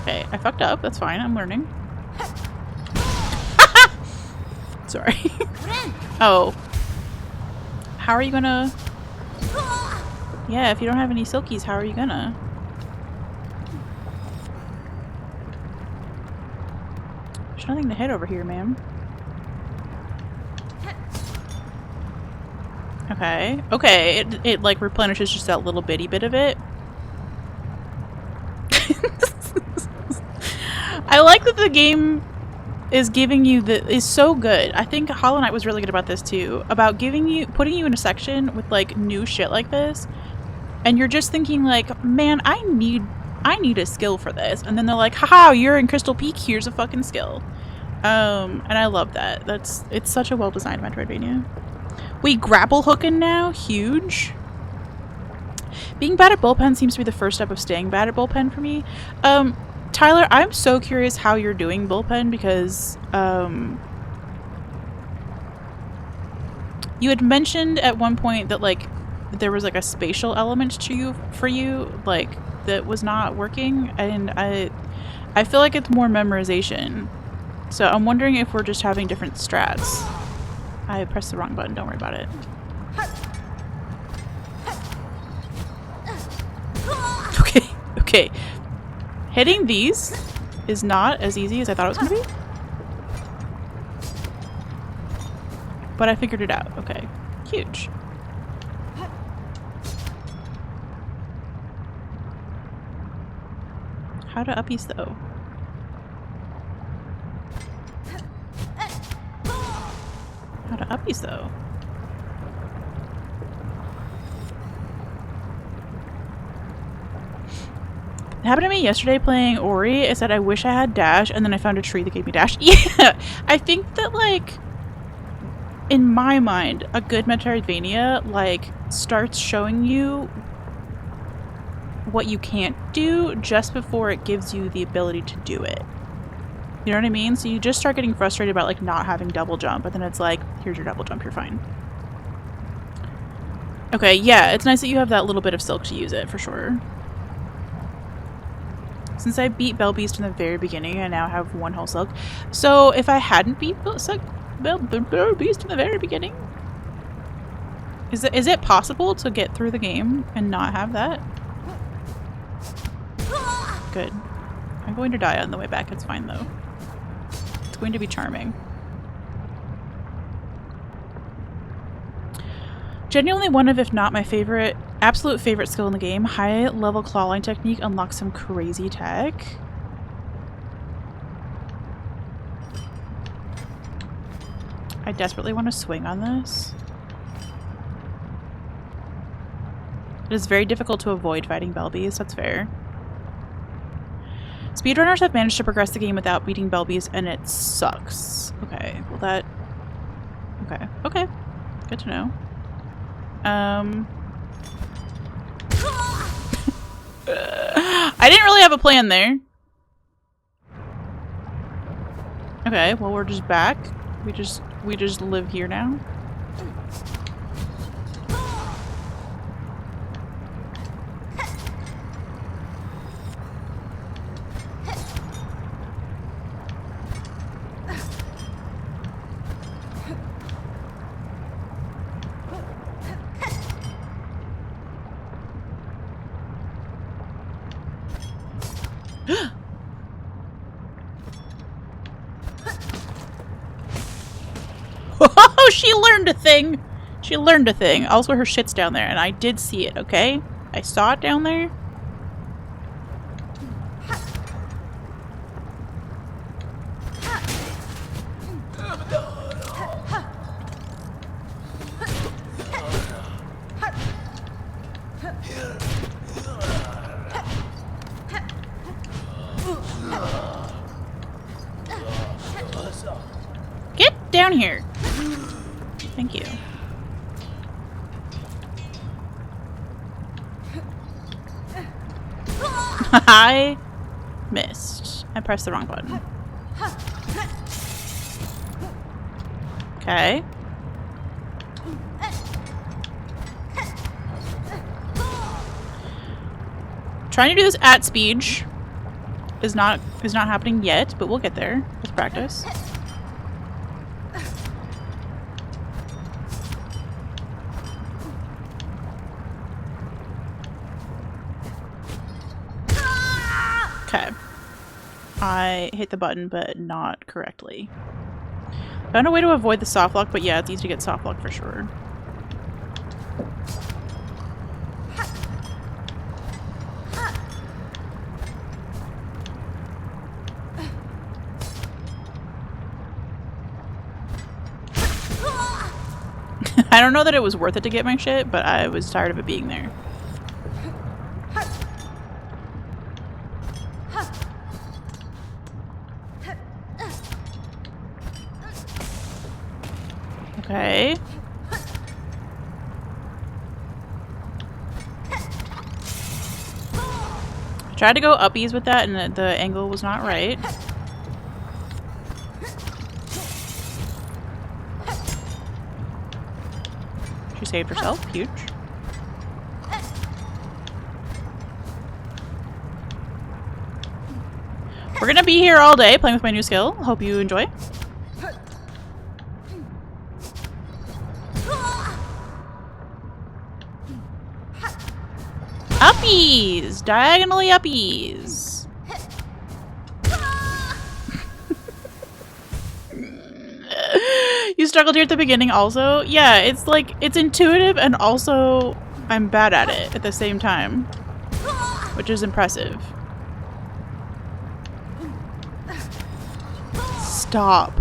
S1: Okay, I fucked up. That's fine. I'm learning. Sorry. Oh. How are you gonna... Yeah, if you don't have any silkies, how are you gonna? There's nothing to hit over here, ma'am. Okay. Okay, it like replenishes just that little bitty bit of it. I like that the game is giving you is so good. I think Hollow Knight was really good about this too. About putting you in a section with like new shit like this. And you're just thinking like, man, I need a skill for this. And then they're like, haha, you're in Crystal Peak, here's a fucking skill. And I love that. It's such a well-designed Metroidvania. We grapple hooking now, huge. Being bad at bullpen seems to be the first step of staying bad at bullpen for me. Tyler, I'm so curious how you're doing bullpen because you had mentioned at one point that like there was like a spatial element to for you like that was not working, and I feel like it's more memorization. So I'm wondering if we're just having different strats. I pressed the wrong button, don't worry about it. Okay. Hitting these is not as easy as I thought it was going to be. But I figured it out. Okay. Huge. How to uppies though? How to uppies though? It happened to me yesterday playing Ori. I said I wish I had dash, and then I found a tree that gave me dash. Yeah! I think that, like, in my mind, a good Metroidvania, like, starts showing you what you can't do just before it gives you the ability to do it. You know what I mean? So you just start getting frustrated about, like, not having double jump, but then it's like, here's your double jump, you're fine. Okay, yeah, it's nice that you have that little bit of silk to use it, for sure. Since I beat Bell Beast in the very beginning, I now have 1 whole silk. So if I hadn't beat Bell Beast in the very beginning, is it possible to get through the game and not have that? Good. I'm going to die on the way back. It's fine though. It's going to be charming. Genuinely one of, if not my favorite, absolute favorite skill in the game. High level clawline technique unlocks some crazy tech. I desperately want to swing on this. It is very difficult to avoid fighting Belbies. That's fair. Speedrunners have managed to progress the game without beating Belbies, and it sucks. Okay, well that... Okay, okay. Good to know. I didn't really have a plan there. Okay, well we're just back. We just live here now. Oh, she learned a thing! She learned a thing. Also, her shit's down there, and I did see it, okay? I saw it down there. Get down here. Thank you. I missed. I pressed the wrong button. Okay. Trying to do this at speed is not happening yet, but we'll get there with practice. Okay. I hit the button, but not correctly. Found a way to avoid the soft lock, but yeah, it's easy to get soft lock for sure. I don't know that it was worth it to get my shit, but I was tired of it being there. Okay. I tried to go uppies with that and the angle was not right. She saved herself. Huge. We're gonna be here all day playing with my new skill. Hope you enjoy. Uppies! Diagonally uppies! You struggled here at the beginning also? Yeah, it's like, it's intuitive and also I'm bad at it at the same time. Which is impressive. Stop.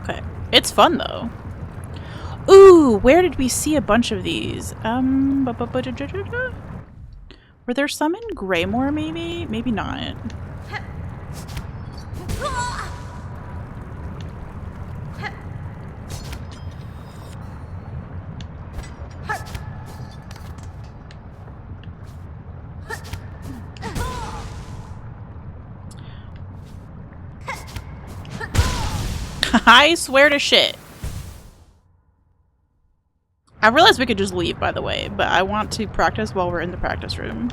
S1: Okay. It's fun though. Ooh, where did we see a bunch of these? Were there some in Greymore maybe? Maybe not. I swear to shit. I realized we could just leave, by the way, but I want to practice while we're in the practice room.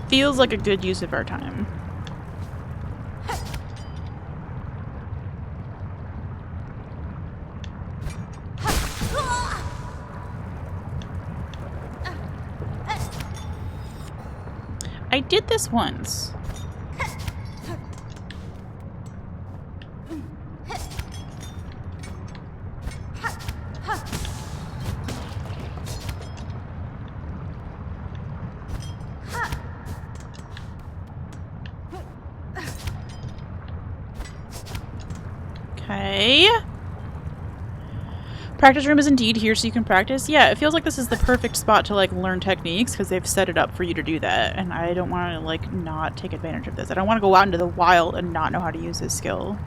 S1: Feels like a good use of our time. I did this once. Okay. Practice room is indeed here so you can practice. Yeah, it feels like this is the perfect spot to like learn techniques because they've set it up for you to do that. And I don't want to like not take advantage of this. I don't want to go out into the wild and not know how to use this skill.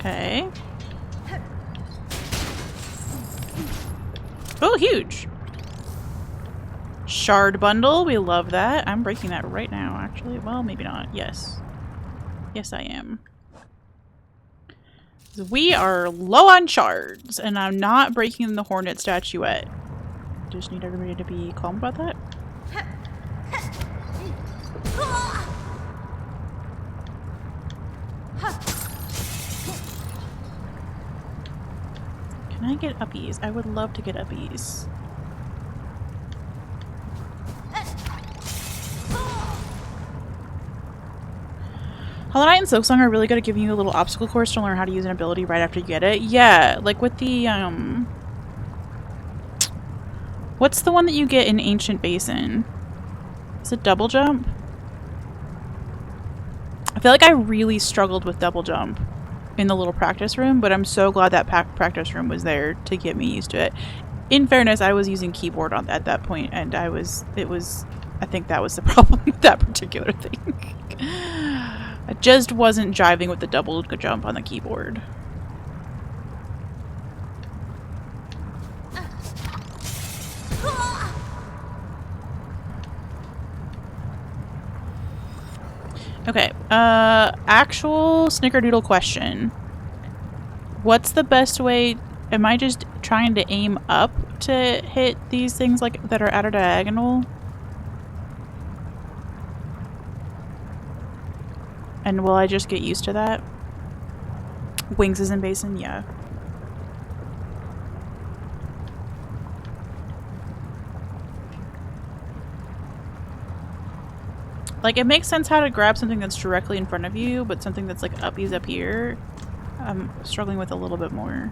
S1: Okay. Oh, huge! Shard bundle, we love that. I'm breaking that right now, actually. Well, maybe not. Yes. Yes, I am. We are low on shards, and I'm not breaking the Hornet statuette. Just need everybody to be calm about that. Can I get uppies? I would love to get uppies. Hollow Knight and Silksong are really good at giving you a little obstacle course to learn how to use an ability right after you get it. Yeah, like with the, what's the one that you get in Ancient Basin? Is it double jump? I feel like I really struggled with double jump in the little practice room, but I'm so glad that practice room was there to get me used to it. In fairness, I was using keyboard at that point, and I think that was the problem with that particular thing. I just wasn't jiving with the double jump on the keyboard. Okay, actual snickerdoodle question. What's the best way? Am I just trying to aim up to hit these things like that are at a diagonal? And will I just get used to that? Wings is in Basin, yeah. Like, it makes sense how to grab something that's directly in front of you, but something that's like uppies up here, I'm struggling with a little bit more.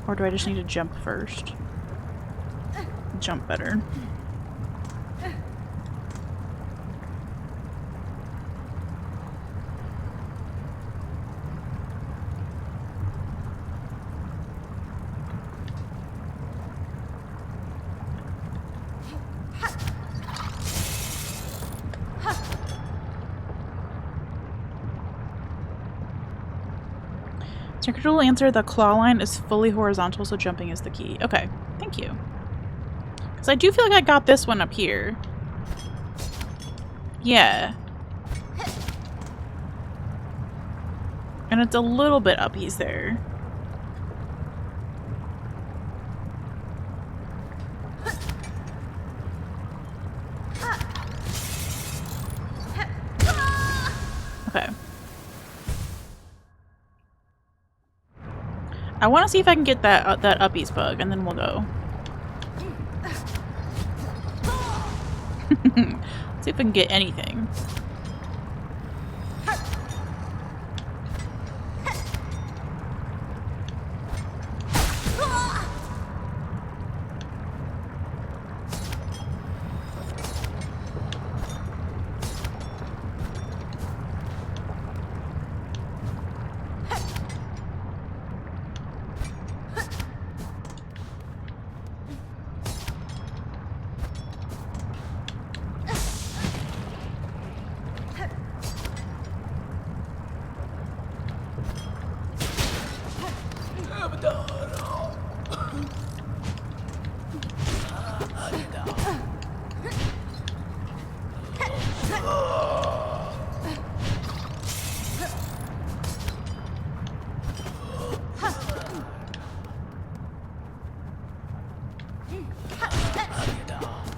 S1: Or do I just need to jump first? Jump better. Snickerdoodle answer, the claw line is fully horizontal, so jumping is the key. Okay, thank you. Because I do feel like I got this one up here. Yeah. And it's a little bit uppies there. Okay. I want to see if I can get that that uppies bug, and then we'll go. See if we can get anything.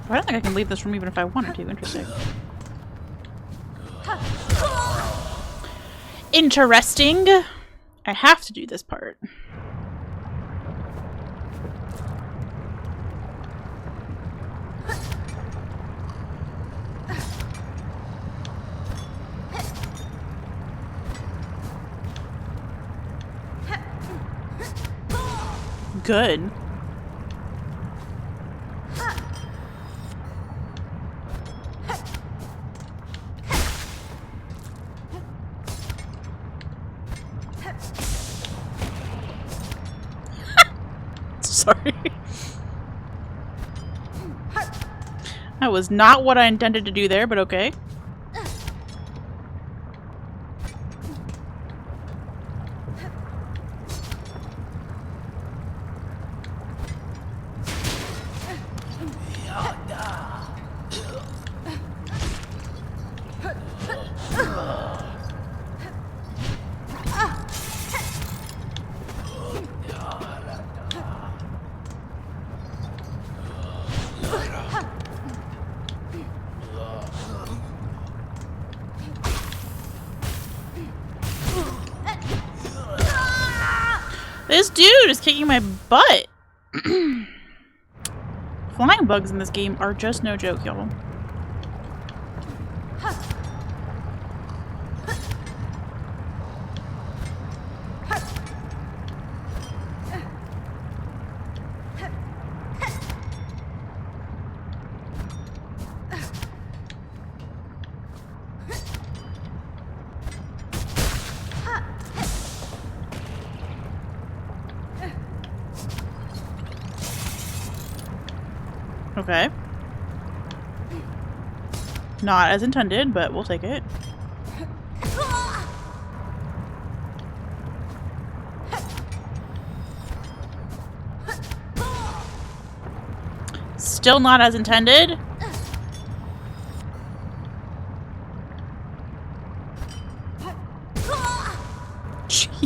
S1: I don't think I can leave this room even if I wanted to. Interesting. Interesting. I have to do this part. good. Sorry. That was not what I intended to do there, but okay. This dude is kicking my butt. Flying bugs in this game are just no joke, y'all. Okay. Not as intended, but we'll take it. Still not as intended. Jeez.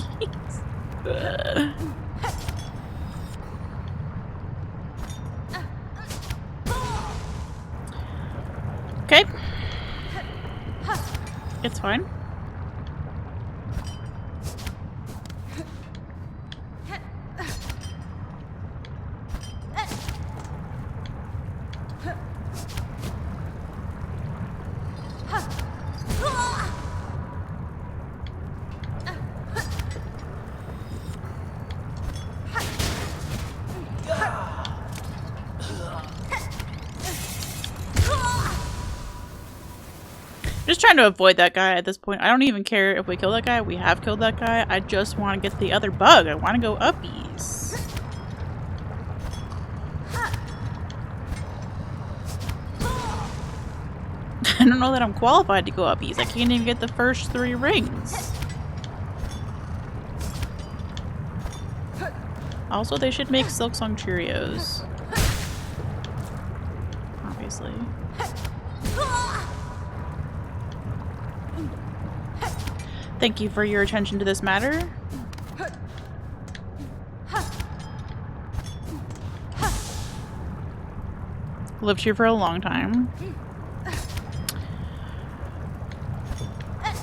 S1: Okay. It's fine. Just trying to avoid that guy at this point. I don't even care if we kill that guy. We have killed that guy. I just want to get the other bug. I want to go uppies. I don't know that I'm qualified to go uppies. I can't even get the first 3 rings. Also, they should make Silksong Cheerios. Obviously. Thank you for your attention to this matter. Lived here for a long time.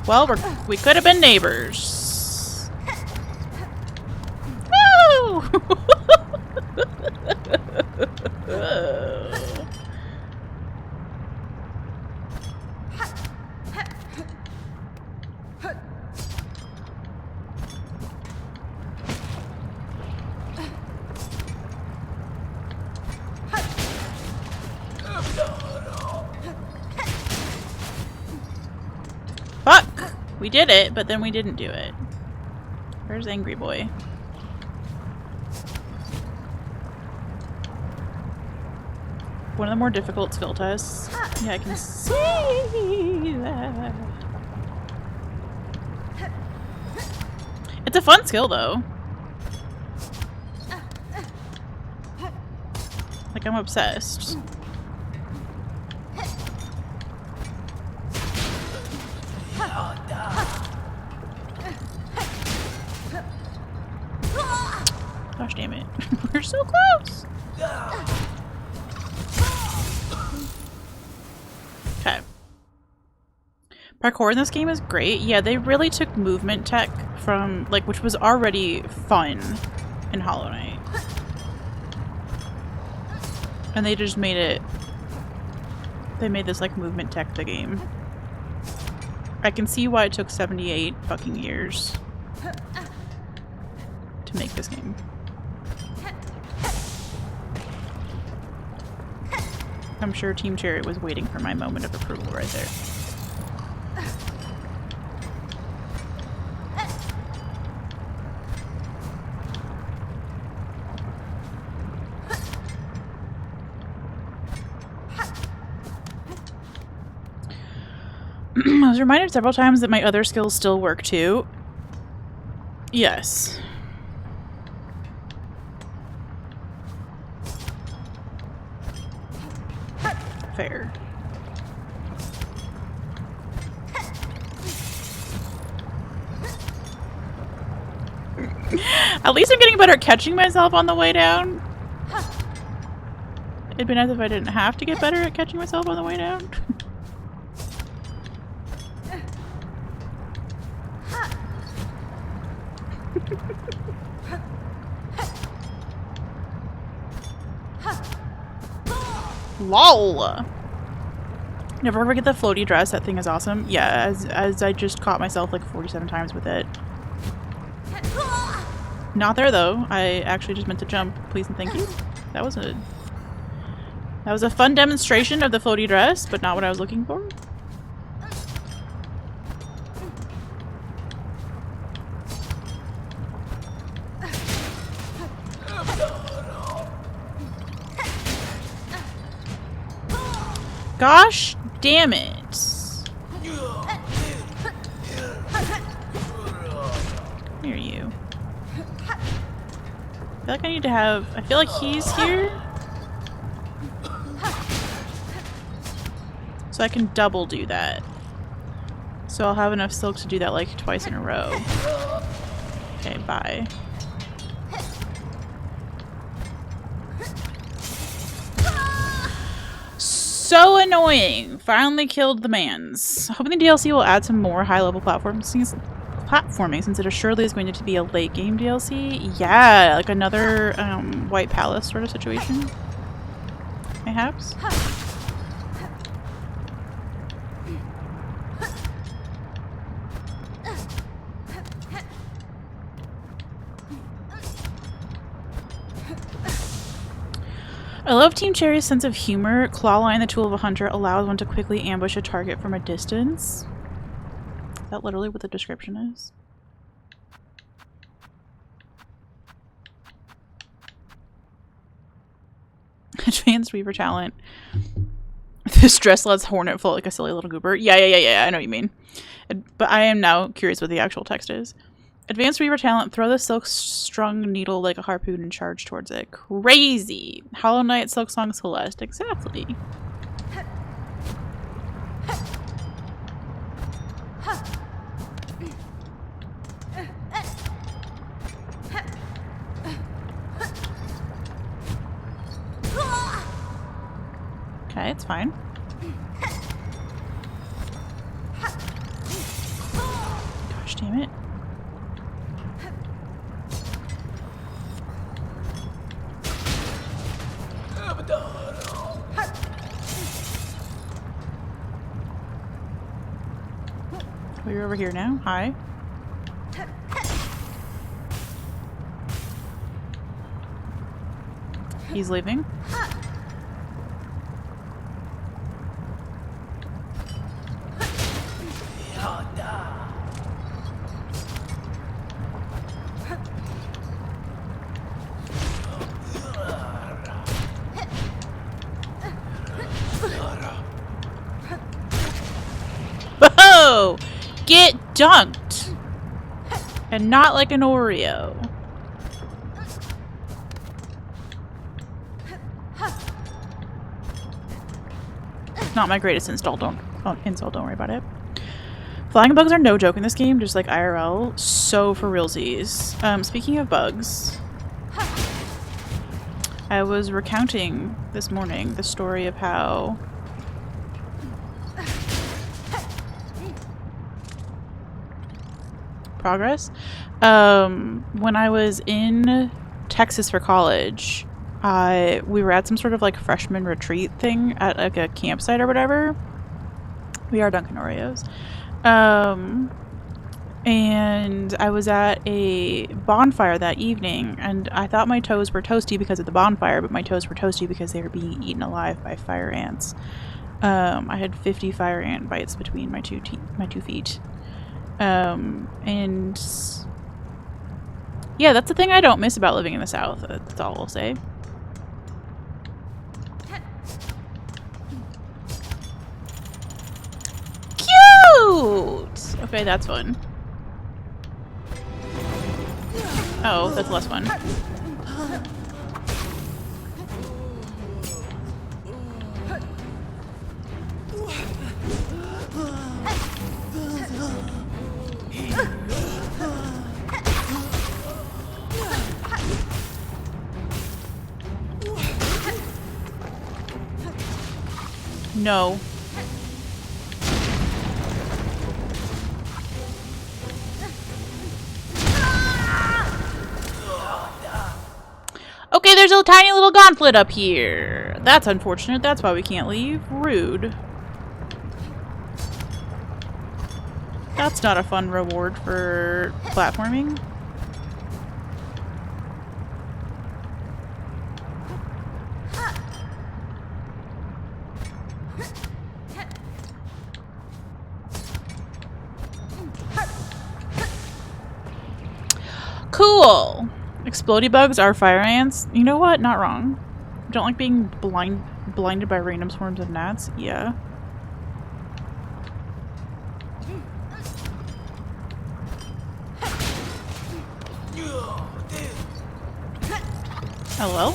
S1: Well, we could have been neighbors. Woo! Fuck! We did it, but then we didn't do it. Where's Angry Boy? One of the more difficult skill tests. Yeah, I can see that. It's a fun skill, though. Like, I'm obsessed. Gosh damn it. We're so close! Okay. Parkour in this game is great. Yeah, they really took movement tech from, like, which was already fun in Hollow Knight. And they just made it... They made this, like, movement tech the game. I can see why it took 78 fucking years to make this game. I'm sure Team Cherry was waiting for my moment of approval right there. I was reminded several times that my other skills still work too. Yes. Fair. At least I'm getting better at catching myself on the way down. It'd be nice if I didn't have to get better at catching myself on the way down. LOL! Never forget the floaty dress. That thing is awesome. Yeah, as I just caught myself like 47 times with it. Not there though. I actually just meant to jump. Please and thank you. That was a fun demonstration of the floaty dress, but not what I was looking for. Gosh damn it. Here you. I feel like I need to have... I feel like he's here. So I can double do that. So I'll have enough silk to do that like twice in a row. Okay, bye. So annoying! Finally killed the mans. Hoping the DLC will add some more high-level platforming since it assuredly is going to be a late-game DLC. Yeah, like another White Palace sort of situation. Perhaps? I love Team Cherry's sense of humor. Clawline, the tool of a hunter, allows one to quickly ambush a target from a distance. Is that literally what the description is? Advanced Weaver talent. This dress lets Hornet float like a silly little goober. Yeah, I know what you mean. But I am now curious what the actual text is. Advanced Weaver talent, throw the silk-strung needle like a harpoon and charge towards it. Crazy! Hollow Knight, Silksong, Celeste. Exactly. Okay, it's fine. Gosh damn it. Oh, you're over here now? Hi. He's leaving. Whoa! Get dunked! And not like an Oreo. Not my greatest insult, don't worry about it. Flying bugs are no joke in this game, just like IRL. So for realsies. Speaking of bugs, I was recounting this morning the story of how progress. When I was in Texas for college, we were at some sort of like freshman retreat thing at like a campsite or whatever. We are Dunkin' Oreos. And I was at a bonfire that evening, and I thought my toes were toasty because of the bonfire, but my toes were toasty because they were being eaten alive by fire ants. I had 50 fire ant bites between my two feet. And yeah, that's the thing I don't miss about living in the South. That's all I'll say. Cute! Okay, that's fun. Oh, that's less fun. No. Okay, there's a tiny little gauntlet up here. That's unfortunate. That's why we can't leave. Rude. That's not a fun reward for platforming. Cool. Explodey bugs are fire ants. You know what? Not wrong. Don't like being blinded by random swarms of gnats. Yeah. Hello?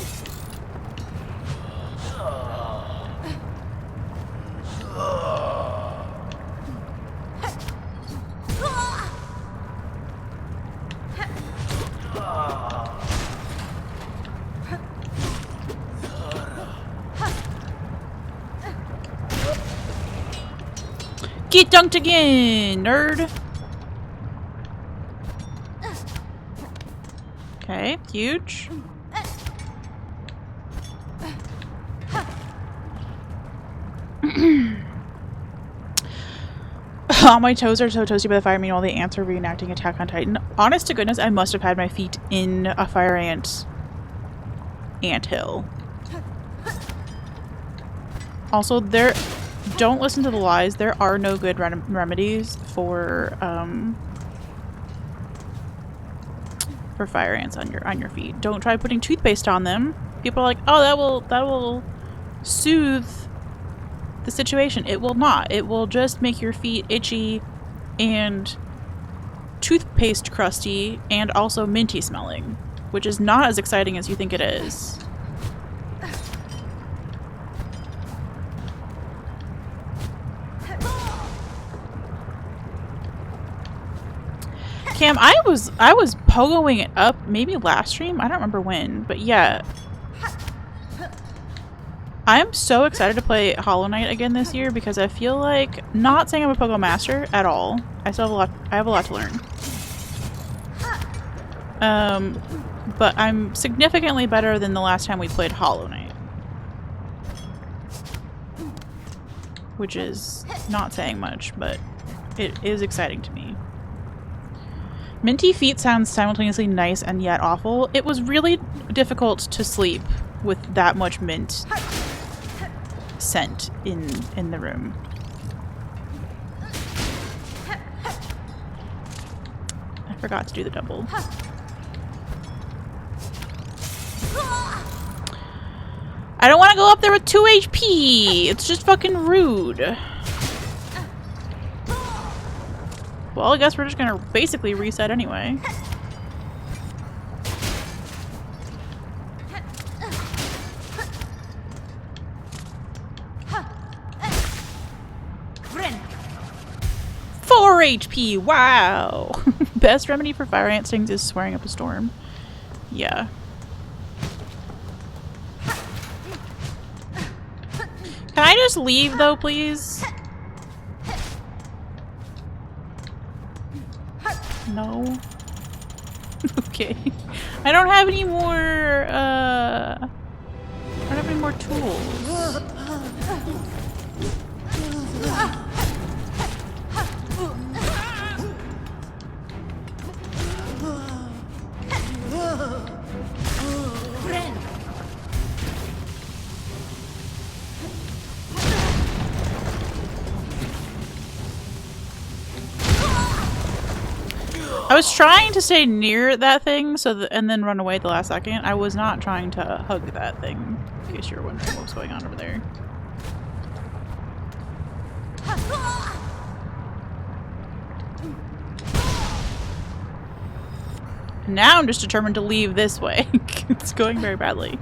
S1: Get dunked again, nerd! Okay, huge. All my toes are so toasty by the fire, meanwhile the ants are reenacting Attack on Titan. Honest to goodness, I must have had my feet in a fire anthill. Also, don't listen to the lies. There are no good remedies for fire ants on your feet. Don't try putting toothpaste on them. People are like, oh, that will soothe the situation. It will not. It will just make your feet itchy and toothpaste crusty and also minty smelling, which is not as exciting as you think it is. Cam, I was pogoing it up maybe last stream. I don't remember when, but yeah. I'm so excited to play Hollow Knight again this year because I feel like, not saying I'm a pogo master at all. I have a lot to learn. But I'm significantly better than the last time we played Hollow Knight. Which is not saying much, but it is exciting to me. Minty feet sounds simultaneously nice and yet awful. It was really difficult to sleep with that much mint scent in the room. I forgot to do the double. I don't want to go up there with 2 HP! It's just fucking rude. Well, I guess we're just gonna basically reset anyway. Four HP! Wow! Best remedy for fire ant stings is swearing up a storm. Yeah. Can I just leave though, please? No. Okay. I don't have any more, I don't have any more tools. I was trying to stay near that thing and then run away at the last second. I was not trying to hug that thing, in case you were wondering what was going on over there. Now I'm just determined to leave this way. It's going very badly.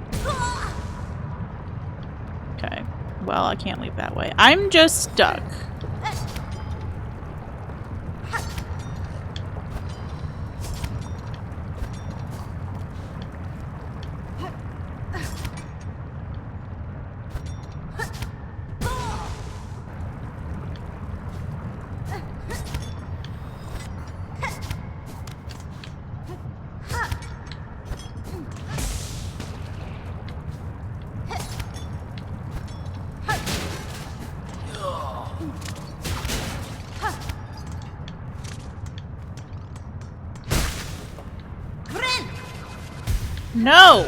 S1: Okay. Well, I can't leave that way. I'm just stuck. No!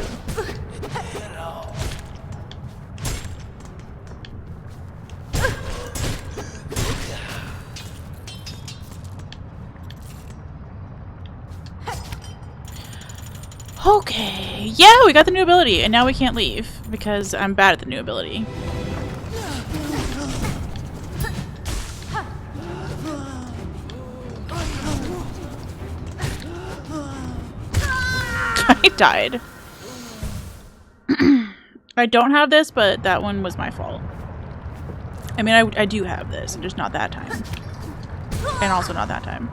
S1: Okay, yeah, we got the new ability, and now we can't leave because I'm bad at the new ability. I died. I don't have this, but that one was my fault. I mean, I do have this, just not that time. And also not that time.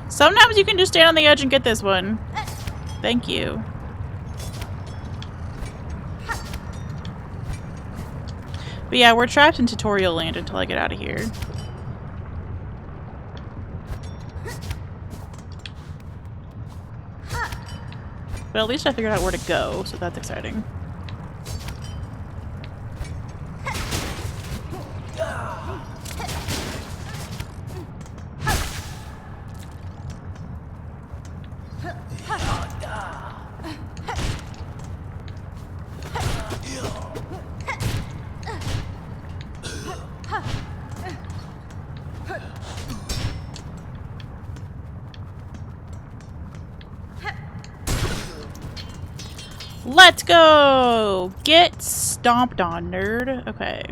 S1: Sometimes you can just stand on the edge and get this one. Thank you. But yeah, we're trapped in tutorial land until I get out of here. But at least I figured out where to go, so that's exciting. Let's go! Get stomped on, nerd. Okay.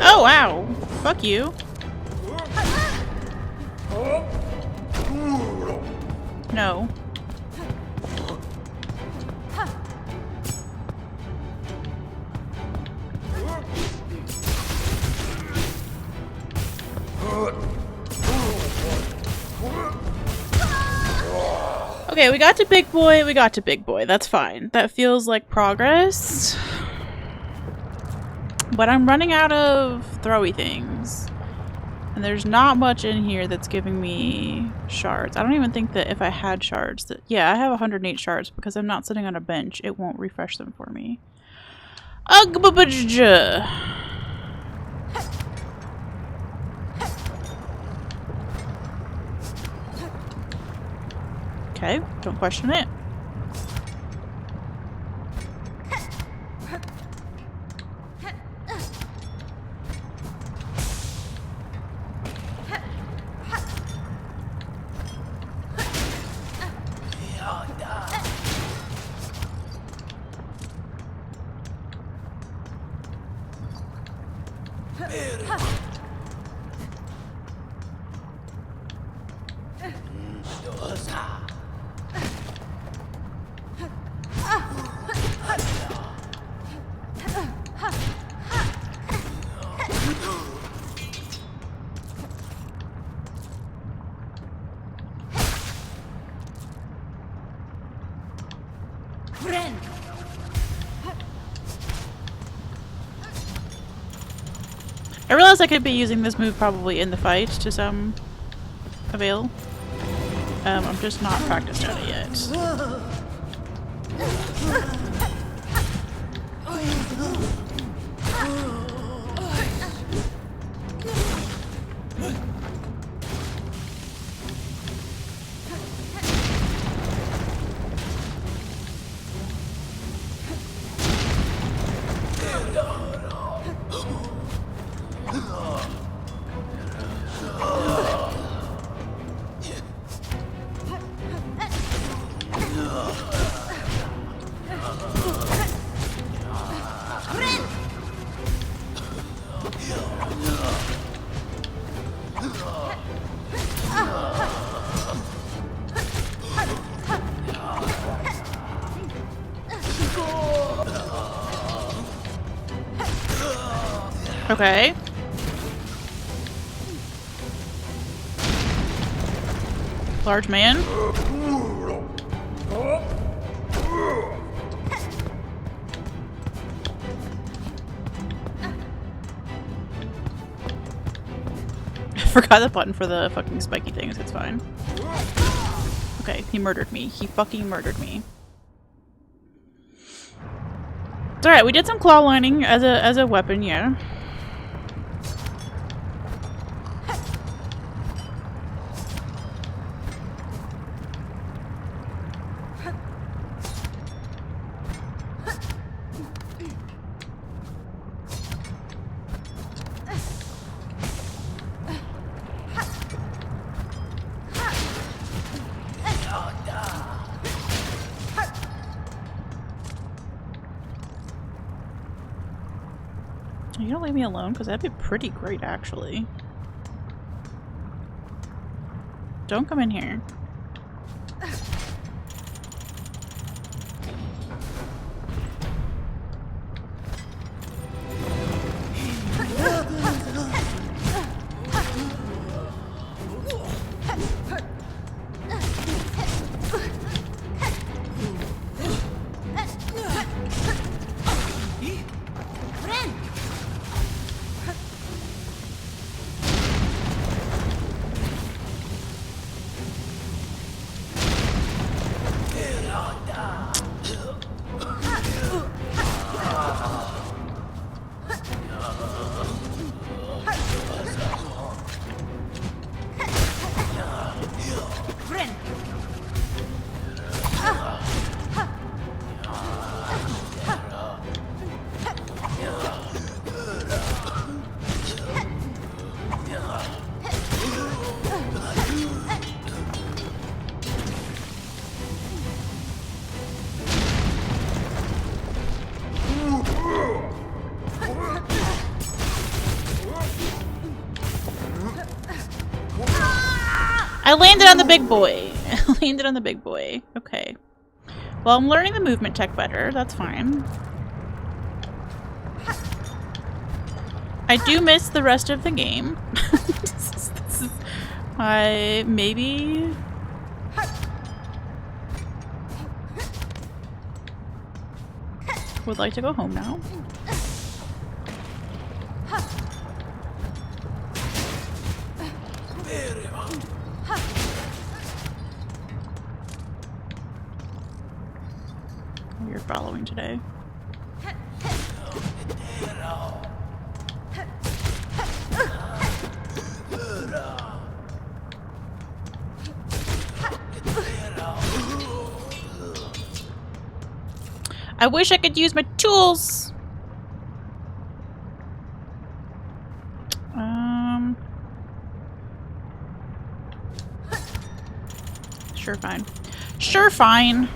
S1: Oh, wow. Fuck you. No. Okay, we got to big boy, we got to big boy. That's fine. That feels like progress. But I'm running out of throwy things. And there's not much in here that's giving me shards. I don't even think that if I had shards that... Yeah, I have 108 shards. Because I'm not sitting on a bench, it won't refresh them for me. Okay, don't question it. I realize I could be using this move probably in the fight to some avail. I'm just not practiced at it yet. Okay. Large man. I forgot the button for the fucking spiky things. It's fine. Okay, he murdered me. He fucking murdered me. It's alright, we did some claw lining as a weapon, yeah. You don't leave me alone, because that'd be pretty great, actually. Don't come in here. I landed on the big boy. I landed on the big boy. Okay. Well, I'm learning the movement tech better. That's fine. I do miss the rest of the game. I maybe... would like to go home now. You're following today. I wish I could use my tools. Sure, fine. Sure, fine.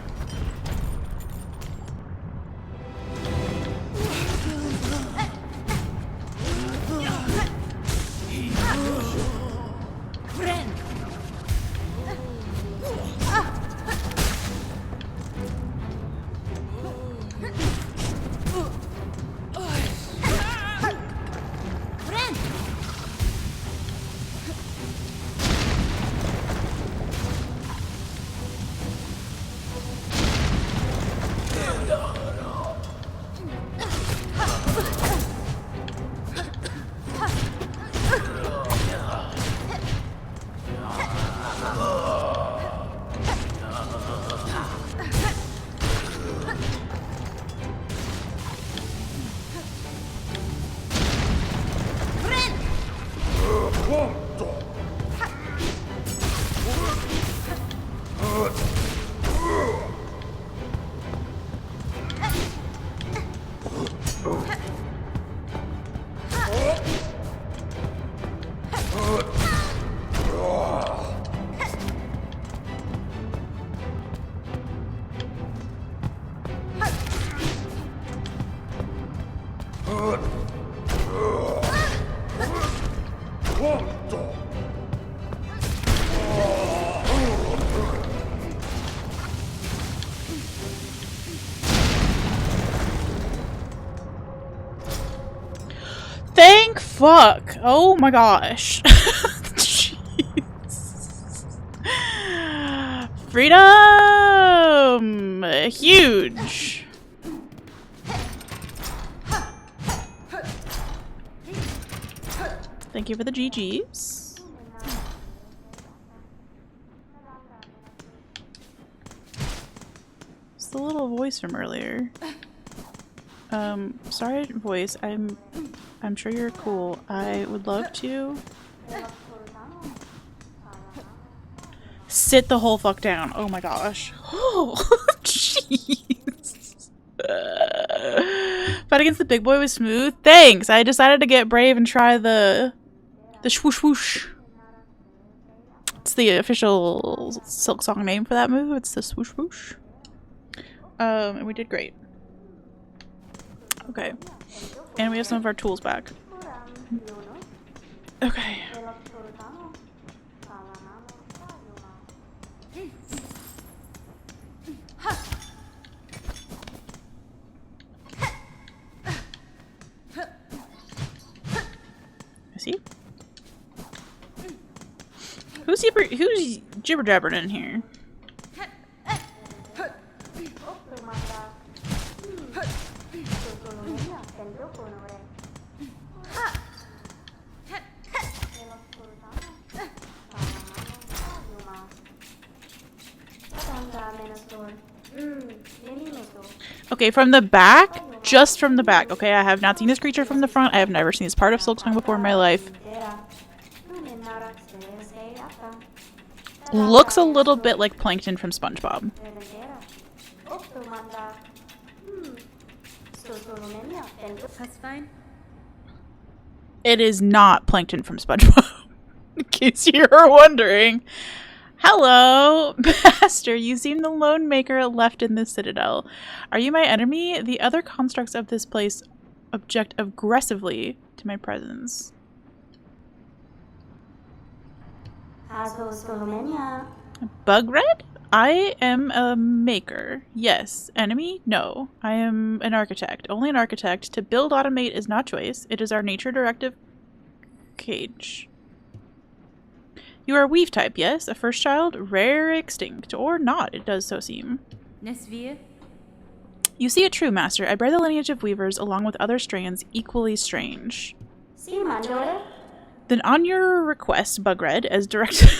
S1: Thank fuck! Oh my gosh. Jeez. Freedom! Huge! Thank you for the GGs. It's the little voice from earlier. Sorry voice, I'm sure you're cool. I would love to sit the whole fuck down. Oh my gosh. Oh, jeez. Fight against the big boy was smooth. Thanks. I decided to get brave and try the swoosh whoosh. It's the official Silksong name for that move. It's the swoosh whoosh. And we did great. Okay. And we have some of our tools back. Okay. I see. Who's jibber jabbering in here? Okay, from the back, just from the back. Okay, I have not seen this creature from the front. I have never seen this part of Silksong before in my life. Looks a little bit like Plankton from SpongeBob.
S2: That's fine.
S1: It is not Plankton from SpongeBob, in case you were wondering. Hello, Master. You seem the lone maker left in this citadel. Are you my enemy? The other constructs of this place object aggressively to my presence. Bugred? I am a maker. Yes. Enemy? No. I am an architect. Only an architect. To build automate is not choice. It is our nature directive. Cage. You are a weave type, yes? A first child? Rare, extinct. Or not, it does so seem.
S2: Nesvia?
S1: You see it true, Master. I bear the lineage of weavers along with other strands equally strange. Then on your request, Bugred, as directed...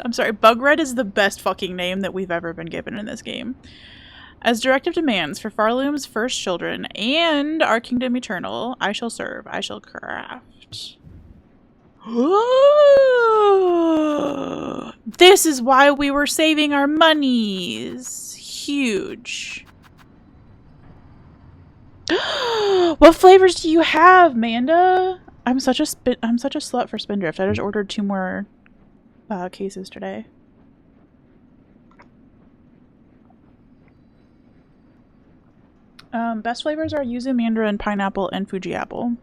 S1: I'm sorry, Bugred is the best fucking name that we've ever been given in this game. As directive demands for Farloom's first children and our kingdom eternal, I shall serve, I shall craft. This is why we were saving our monies. Huge. What flavors do you have, Manda? I'm such a slut for Spindrift. I just ordered 2 more cases today. Best flavors are yuzu, mandarin, pineapple, and Fuji apple.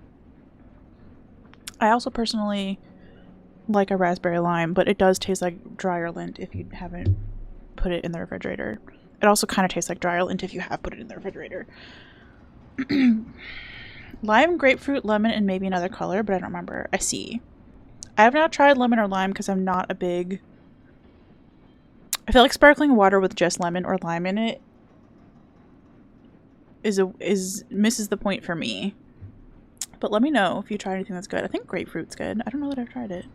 S1: I also personally like a raspberry lime, but it does taste like dryer lint if you haven't put it in the refrigerator. It also kind of tastes like dryer lint if you have put it in the refrigerator. Lime, grapefruit, lemon, and maybe another color, but I don't remember. I see. I have not tried lemon or lime because I'm not a big... I feel like sparkling water with just lemon or lime in it misses the point for me. But let me know if you try anything that's good. I think grapefruit's good. I don't know that I've tried it.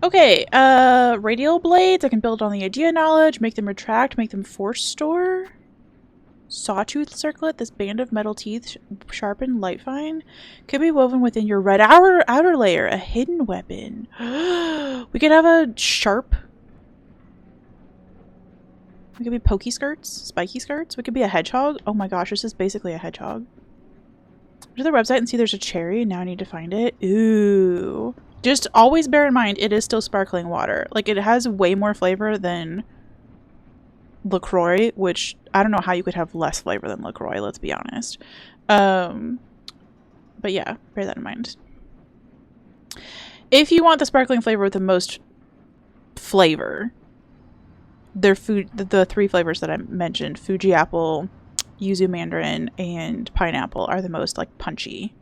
S1: Okay, radial blades. I can build on the idea knowledge, make them retract, make them force store. Sawtooth circlet. This band of metal teeth, sharpened, light fine, could be woven within your red outer layer. A hidden weapon. We could have a sharp. We could be pokey skirts, spiky skirts. We could be a hedgehog. Oh my gosh, this is basically a hedgehog. to their website and see there's a cherry. Now I need to find it. Ooh. Just always bear in mind, it is still sparkling water. Like, it has way more flavor than LaCroix, which I don't know how you could have less flavor than LaCroix, let's be honest. But yeah, bear that in mind. If you want the sparkling flavor with the most flavor, the three flavors that I mentioned, Fuji apple, yuzu mandarin, and pineapple, are the most like punchy.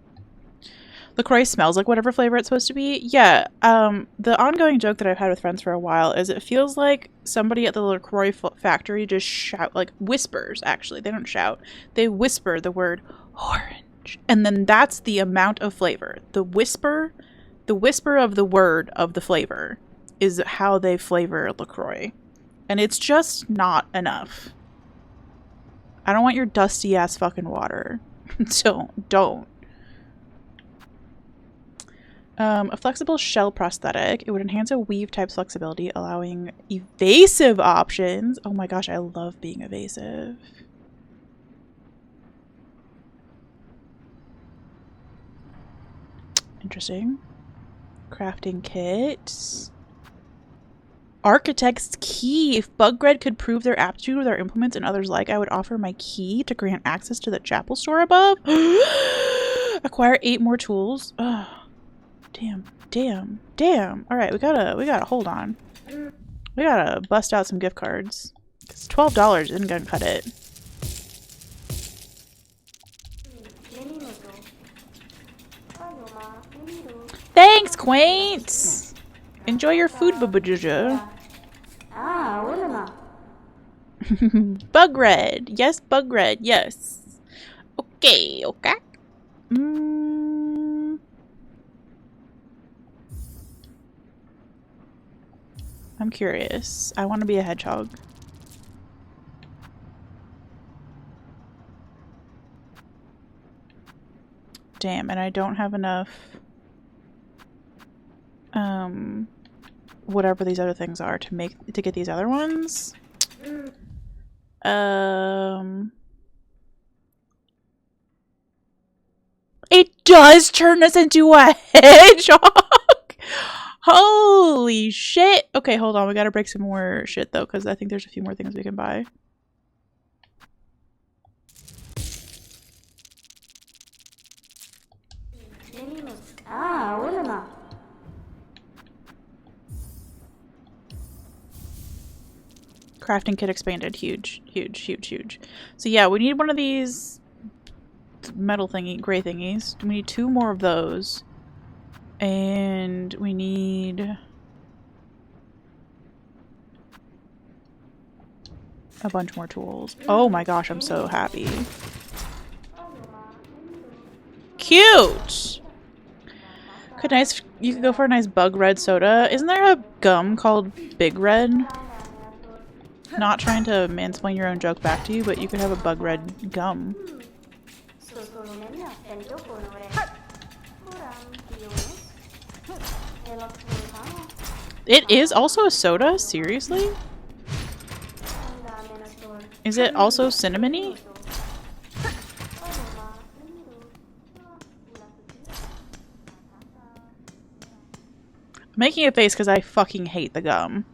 S1: LaCroix smells like whatever flavor it's supposed to be. Yeah, the ongoing joke that I've had with friends for a while is it feels like somebody at the LaCroix factory just whispers, actually. They don't shout. They whisper the word orange. And then that's the amount of flavor. The whisper of the word of the flavor is how they flavor LaCroix. And it's just not enough. I don't want your dusty ass fucking water. So don't. A flexible shell prosthetic. It would enhance a weave type's flexibility, allowing evasive options. Oh my gosh, I love being evasive. Interesting. Crafting kit. Architect's key. If Bugred could prove their aptitude with our implements and others like, I would offer my key to grant access to the chapel store above. Acquire 8 more tools. Oh. Damn. Alright, we gotta hold on. We gotta bust out some gift cards. Because $12 isn't gonna cut it. Thanks, Quaint! Enjoy your food, babujuja. Bug red. Yes, bug red. Yes. Okay. I'm curious. I want to be a hedgehog. Damn, and I don't have enough whatever these other things are to get these other ones. It does turn us into a hedgehog. Holy shit. Okay, hold on. We gotta break some more shit though, because I think there's a few more things we can buy. Crafting kit expanded. Huge. So yeah, we need one of these metal thingy, gray thingies. We need 2 more of those. And we need a bunch more tools. Oh my gosh, I'm so happy. Cute! You could go for a nice bug red soda. Isn't there a gum called Big Red? Not trying to mansplain your own joke back to you, but you could have a bug red gum. It is also a soda? Seriously? Is it also cinnamony? I'm making a face because I fucking hate the gum.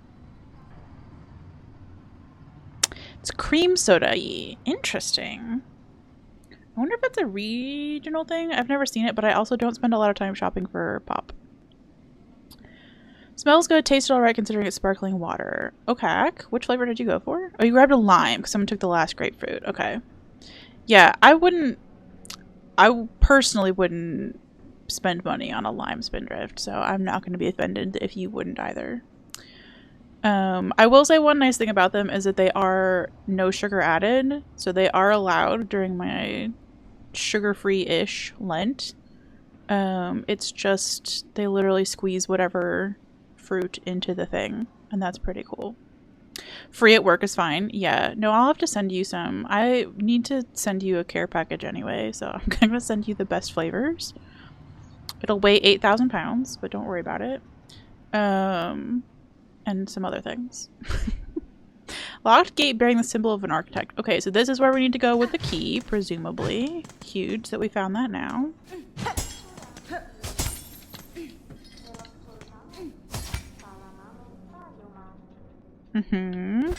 S1: It's cream soda-y. Interesting. I wonder if it's a regional thing. I've never seen it, but I also don't spend a lot of time shopping for pop. Smells good, tasted alright considering it's sparkling water. Okay. Which flavor did you go for? Oh, you grabbed a lime because someone took the last grapefruit. Okay. Yeah, I personally wouldn't spend money on a lime spindrift, so I'm not going to be offended if you wouldn't either. I will say one nice thing about them is that they are no sugar added, so they are allowed during my sugar-free-ish Lent. It's just, they literally squeeze whatever fruit into the thing, and that's pretty cool. Free at work is fine. Yeah, no, I'll have to send you some. I need to send you a care package anyway, so I'm gonna send you the best flavors. It'll weigh 8,000 pounds, but don't worry about it. And some other things. Locked gate bearing the symbol of an architect. Okay, so this is where we need to go with the key, presumably. Huge that we found that now. Mm-hmm.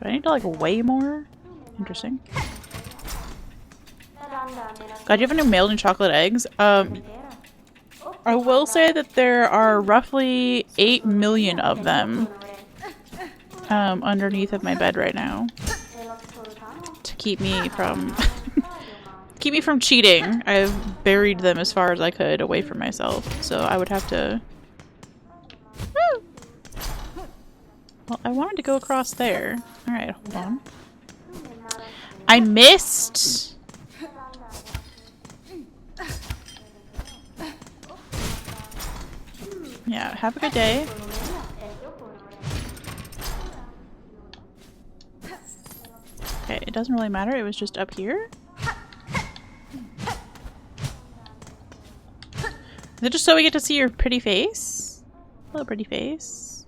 S1: Do I need to like weigh more? Interesting. God, you have a new mailed in chocolate eggs? I will say that there are roughly 8 million of them underneath of my bed right now to keep me from keep me from cheating. I've buried them as far as I could away from myself, so I would have to. Woo! Well, I wanted to go across there. All right, hold on. I missed. Yeah, have a good day. Okay, it doesn't really matter. It was just up here. Is it just so we get to see your pretty face? Hello, pretty face.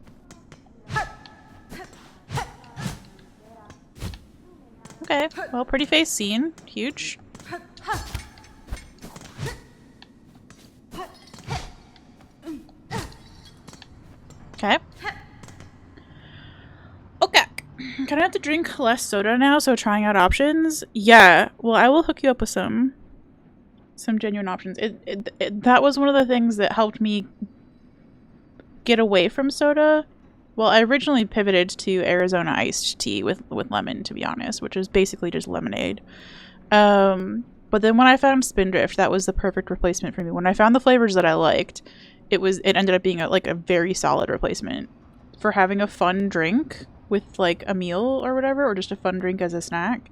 S1: Okay, well, pretty face seen. Huge. Okay. Okay. Can I have to drink less soda now? So trying out options? Yeah. Well, I will hook you up with some genuine options. That was one of the things that helped me get away from soda. Well, I originally pivoted to Arizona iced tea with lemon, to be honest, which is basically just lemonade. But then when I found Spindrift, that was the perfect replacement for me. When I found the flavors that I liked, it ended up being a very solid replacement for having a fun drink with like a meal or whatever, or just a fun drink as a snack,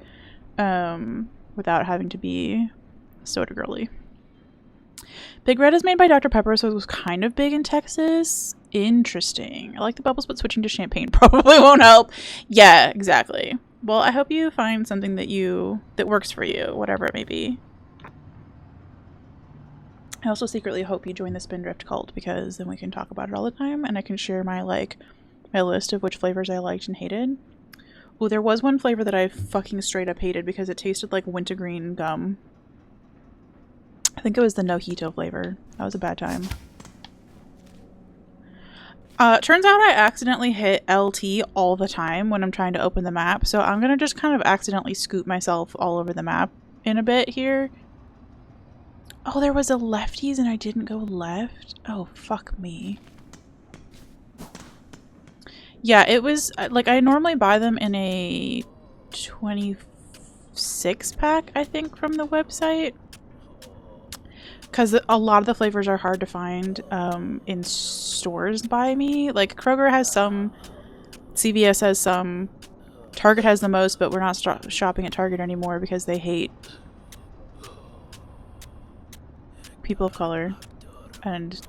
S1: without having to be soda girly. Big Red is made by Dr. Pepper, so it was kind of big in Texas. Interesting. I like the bubbles, but switching to champagne probably won't help. Yeah, exactly. Well, I hope you find something that works for you, whatever it may be. I also secretly hope you join the Spindrift cult, because then we can talk about it all the time, and I can share my list of which flavors I liked and hated. Oh, there was one flavor that I fucking straight up hated because it tasted like wintergreen gum. I think it was the Nojito flavor. That was a bad time. Turns out I accidentally hit LT all the time when I'm trying to open the map, so I'm gonna just kind of accidentally scoot myself all over the map in a bit here. Oh, there was a lefties and I didn't go left? Oh, fuck me. Yeah, it was, like, I normally buy them in a 26 pack, I think, from the website. Because a lot of the flavors are hard to find in stores by me. Like, Kroger has some, CVS has some, Target has the most, but we're not shopping at Target anymore because they hate people of color, and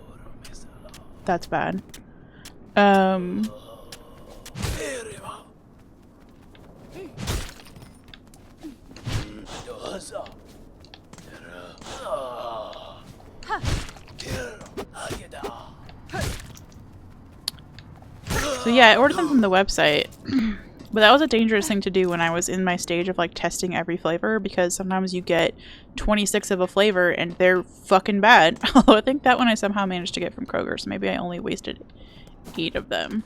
S1: that's bad. So yeah, I ordered them from the website. But that was a dangerous thing to do when I was in my stage of like testing every flavor, because sometimes you get 26 of a flavor and they're fucking bad. Although I think that one I somehow managed to get from Kroger, so maybe I only wasted 8 of them.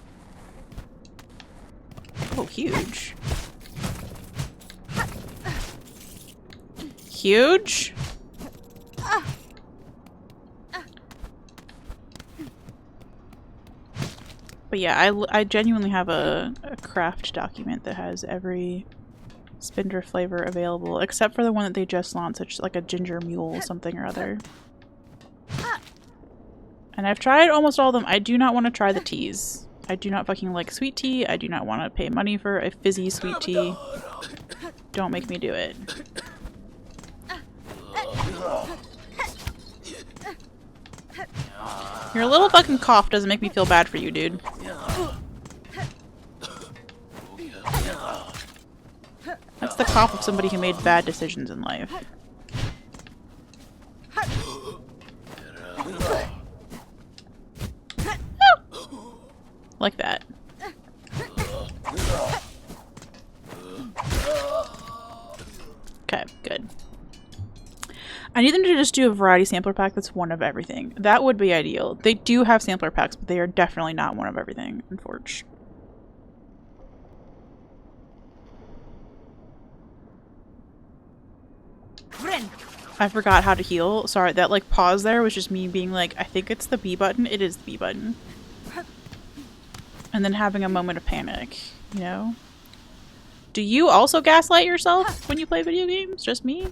S1: Oh, huge. Huge? But yeah, I genuinely have a craft document that has every Spindrift flavor available, except for the one that they just launched, such like a ginger mule something or other. And I've tried almost all of them. I do not want to try the teas. I do not fucking like sweet tea. I do not want to pay money for a fizzy sweet tea. Don't make me do it. Your little fucking cough doesn't make me feel bad for you, dude. That's the cough of somebody who made bad decisions in life. Like that. Okay, good. I need them to just do a variety sampler pack that's one of everything. That would be ideal. They do have sampler packs, but they are definitely not one of everything, unfortunately. I forgot how to heal. Sorry, that like pause there was just me being like, I think it's the B button. It is the B button. And then having a moment of panic, you know? Do you also gaslight yourself when you play video games? Just me?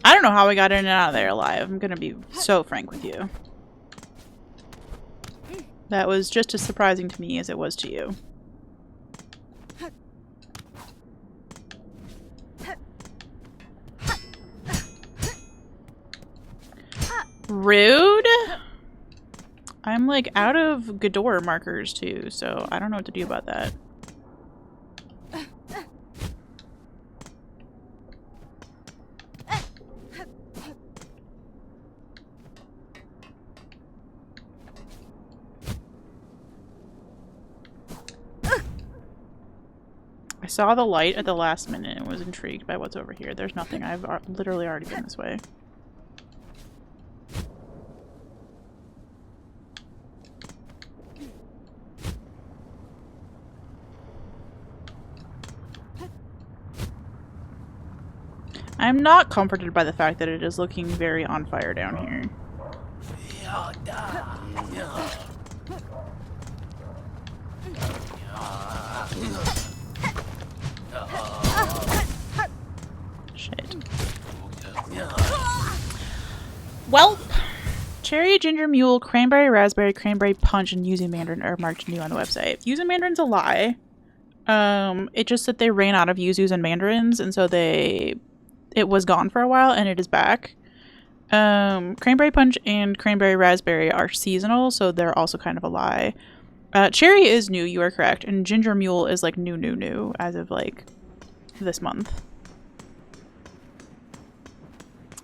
S1: I don't know how I got in and out of there alive. I'm gonna be so frank with you. That was just as surprising to me as it was to you. Rude? I'm like out of Godor markers too, so I don't know what to do about that. I saw the light at the last minute and was intrigued by what's over here. There's nothing. I've literally already been this way. I'm not comforted by the fact that it is looking very on fire down here. Shit. Welp! Cherry, ginger mule, cranberry, raspberry, cranberry punch, and yuzu mandarin are marked new on the website. Yuzu mandarin's a lie. It just that they ran out of yuzus and mandarins, and so it was gone for a while, and it is back. Cranberry punch and cranberry raspberry are seasonal, so they're also kind of a lie. Cherry is new, you are correct, and ginger mule is like new as of like this month.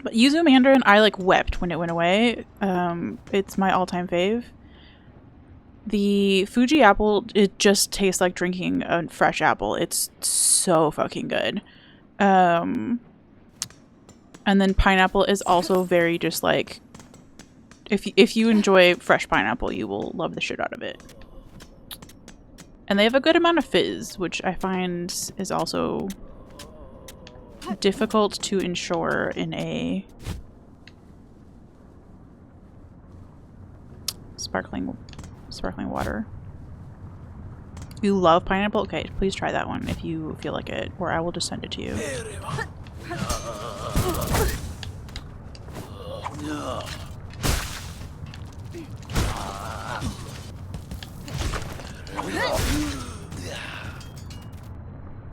S1: But yuzu mandarin, I like wept when it went away. It's my all-time fave. The Fuji apple, it just tastes like drinking a fresh apple. It's so fucking good. And then pineapple is also very just like, if you enjoy fresh pineapple, you will love the shit out of it. And they have a good amount of fizz, which I find is also difficult to ensure in a sparkling water. You love pineapple? Okay, please try that one if you feel like it, or I will just send it to you.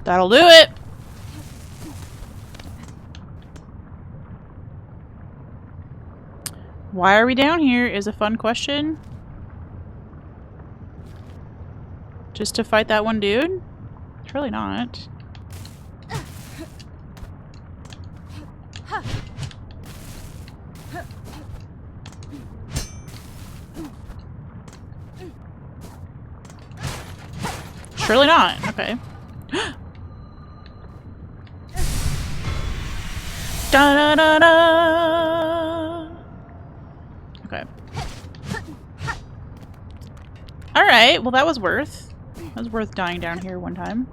S1: That'll do it! Why are we down here is a fun question. Just to fight that one dude? It's really not. Surely not. Okay. Da da da da. Okay. All right. Well, that was worth. That was worth dying down here one time.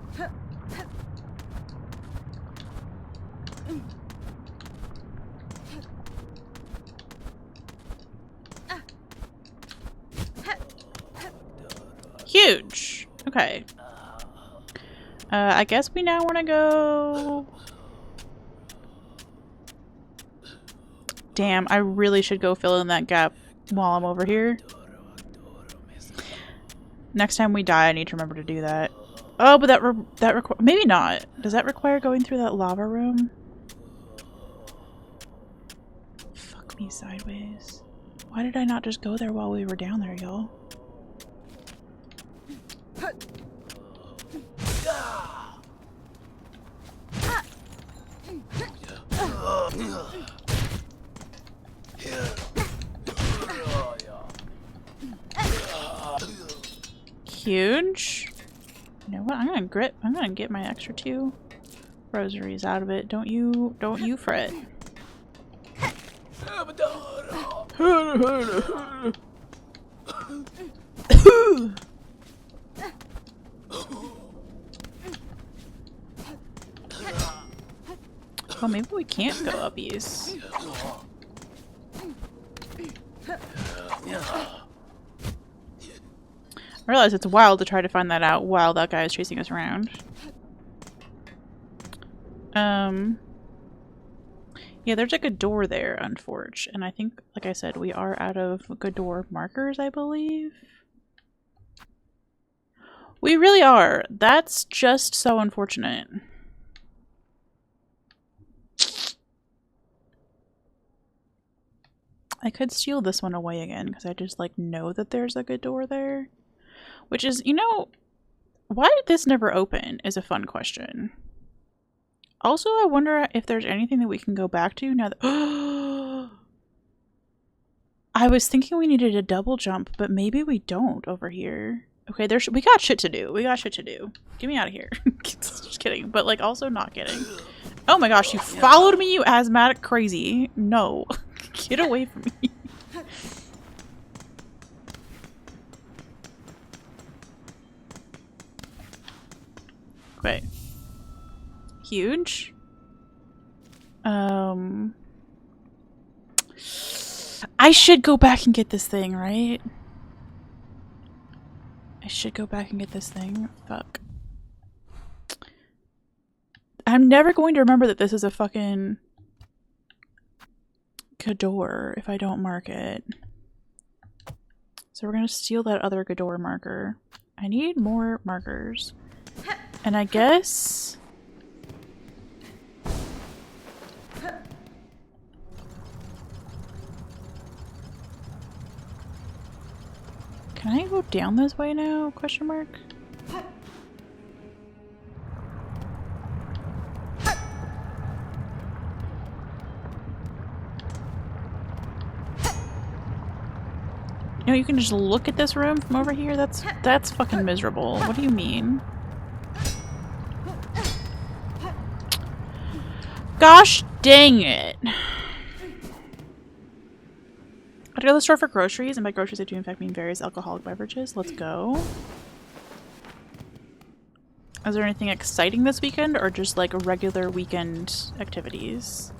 S1: Huge. Okay. I guess we now want to go... Damn, I really should go fill in that gap while I'm over here. Next time we die, I need to remember to do that. Oh, but that require maybe not. Does that require going through that lava room? Fuck me sideways. Why did I not just go there while we were down there, y'all? Huge. You know what? I'm gonna get my extra 2 rosaries out of it. Don't you fret. Well, maybe we can't go up east. I realize it's wild to try to find that out while that guy is chasing us around. Yeah, there's like a door there, unfortunately. And I think, like I said, we are out of good door markers, I believe. We really are. That's just so unfortunate. I could steal this one away again because I just like know that there's a good door there. Which is, you know, why did this never open is a fun question. Also, I wonder if there's anything that we can go back to now that I was thinking we needed a double jump, but maybe we don't over here. Okay, we got shit to do. We got shit to do. Get me out of here. Just kidding, but like also not kidding. Oh my gosh, you followed me, you asthmatic crazy. No. Get away from me. Okay. Huge. I should go back and get this thing, right? I should go back and get this thing. Fuck. I'm never going to remember that this is a fucking Gador if I don't mark it. So we're gonna steal that other Gador marker. I need more markers. And I guess... Can I go down this way now? Question mark? You know, you can just look at this room from over here? That's fucking miserable. What do you mean? Gosh dang it. I'd go to the store for groceries, and by groceries I do in fact mean various alcoholic beverages. Let's go. Is there anything exciting this weekend, or just like regular weekend activities?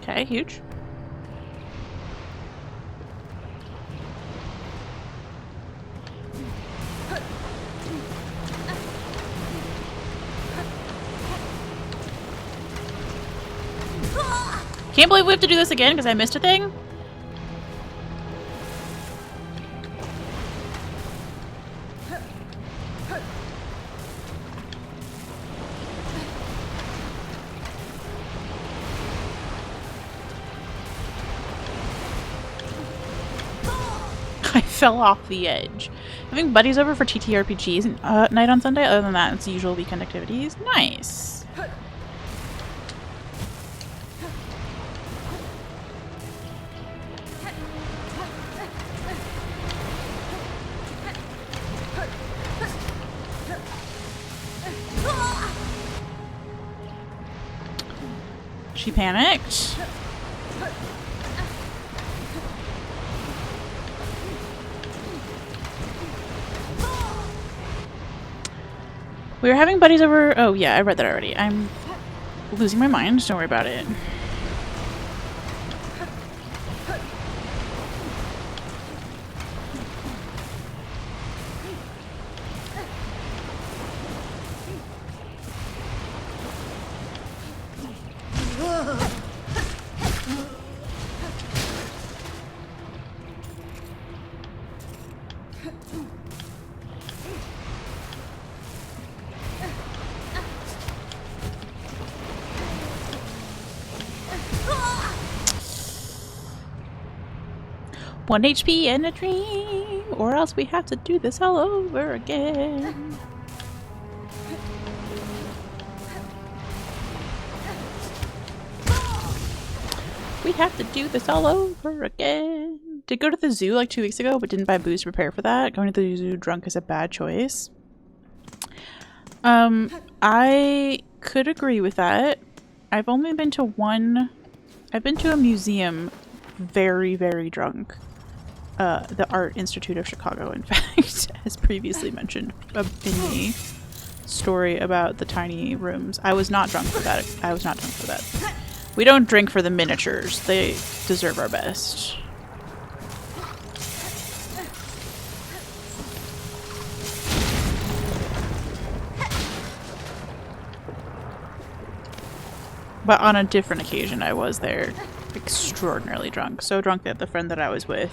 S1: Okay, huge. Can't believe we have to do this again because I missed a thing. I fell off the edge. Having buddies over for TTRPGs night on Sunday. Other than that, it's the usual weekend activities. Nice. She panicked. We were having buddies over. Oh, yeah, I read that already. I'm losing my mind. Don't worry about it. One HP and a dream, or else we have to do this all over again. We have to do this all over again. Did go to the zoo like 2 weeks ago, but didn't buy booze to prepare for that. Going to the zoo drunk is a bad choice. I could agree with that. I've only been to one. I've been to a museum very, very drunk. The Art Institute of Chicago, in fact, as previously mentioned in the story about the tiny rooms. I was not drunk for that. I was not drunk for that. We don't drink for the miniatures. They deserve our best. But on a different occasion, I was there extraordinarily drunk. So drunk that the friend that I was with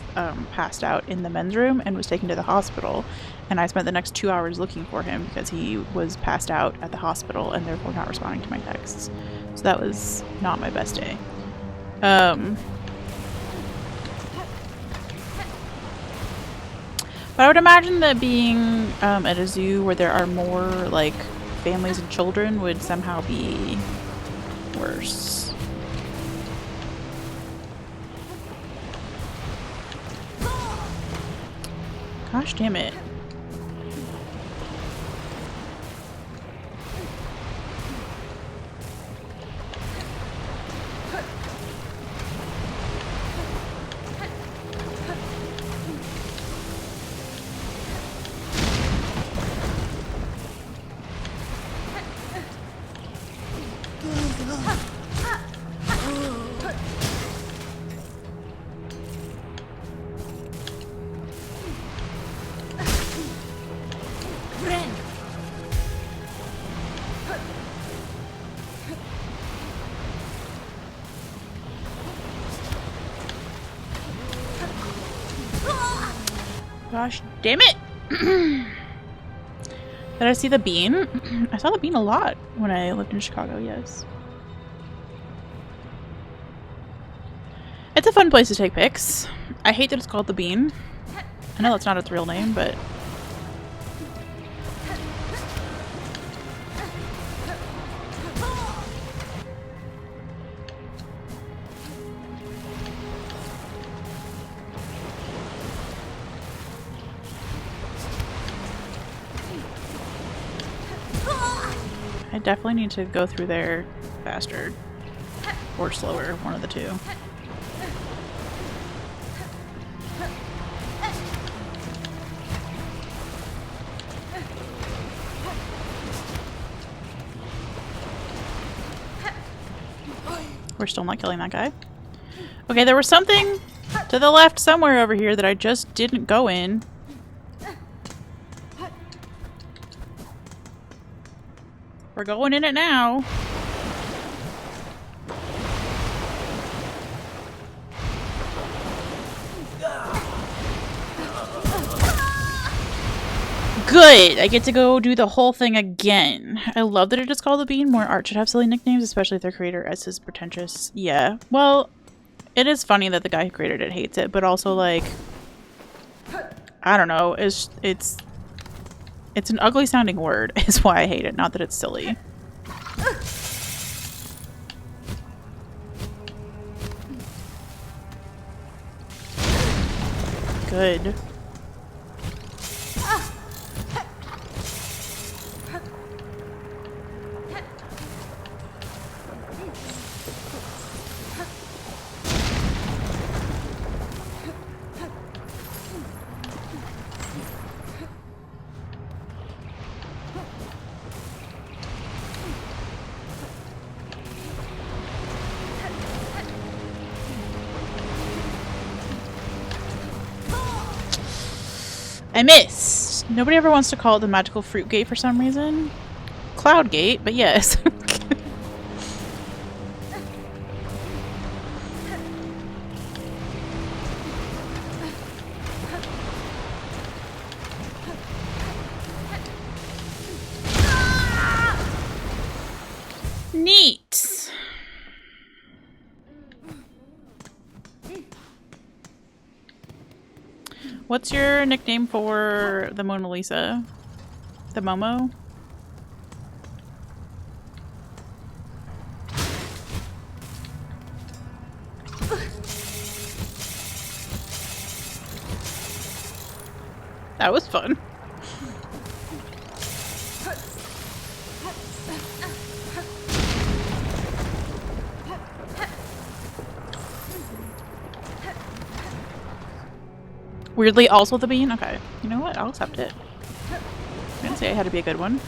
S1: passed out in the men's room and was taken to the hospital. And I spent the next 2 hours looking for him because he was passed out at the hospital and therefore not responding to my texts. So that was not my best day. But I would imagine that being at a zoo where there are more like families and children would somehow be worse. Gosh damn it. Gosh damn it! Did I see the bean? I saw the bean a lot when I lived in Chicago, yes. It's a fun place to take pics. I hate that it's called the bean. I know that's not its real name, but... I definitely need to go through there faster. Or slower, one of the two. We're still not killing that guy. Okay, there was something to the left somewhere over here that I just didn't go in. We're going in it now. Good! I get to go do the whole thing again. I love that it is called the Bean. More art should have silly nicknames, especially if their creator is pretentious. Yeah. Well, it is funny that the guy who created it hates it, but also, like, I don't know. It's an ugly sounding word is why I hate it, not that it's silly. Good. I missed! Nobody ever wants to call it the magical fruit gate for some reason. Cloud gate, but yes. Neat! What's your nickname for the Mona Lisa? The Momo? That was fun. Weirdly, also the bean? Okay. You know what? I'll accept it. I didn't say I had to be a good one.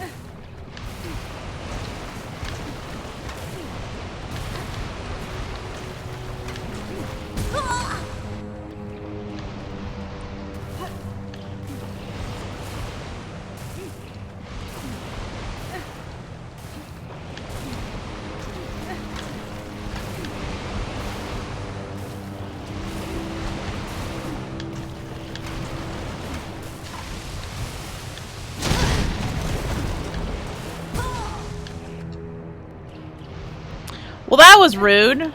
S1: Well, that was rude.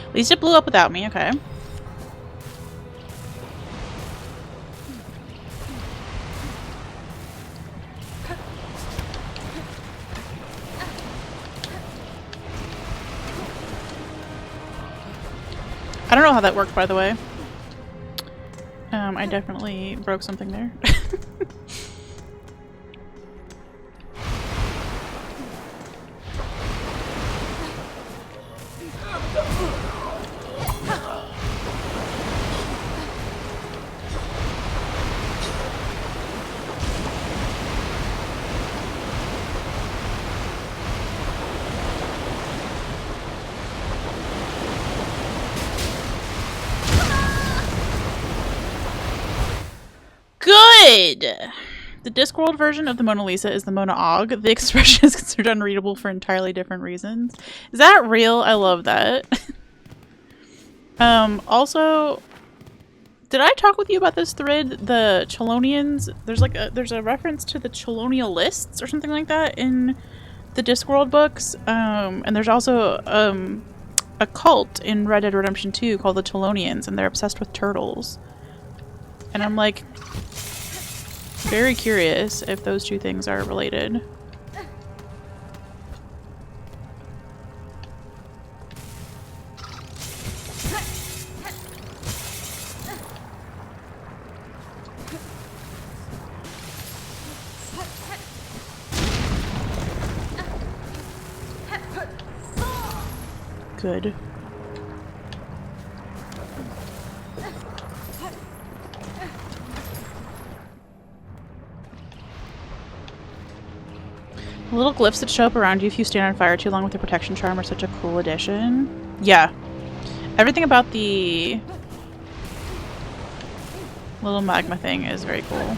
S1: At least it blew up without me, okay. I don't know how that worked, by the way. I definitely broke something there. Good! The Discworld version of the Mona Lisa is the Mona Og. The expression is considered unreadable for entirely different reasons. Is that real? I love that. Also, did I talk with you about this thread? The Chelonians? There's a reference to the Chelonial lists or something like that in the Discworld books. And there's also a cult in Red Dead Redemption 2 called the Chelonians, and they're obsessed with turtles. And I'm like, very curious if those two things are related. Good. The little glyphs that show up around you if you stand on fire too long with the protection charm are such a cool addition. Yeah. Everything about the little magma thing is very cool.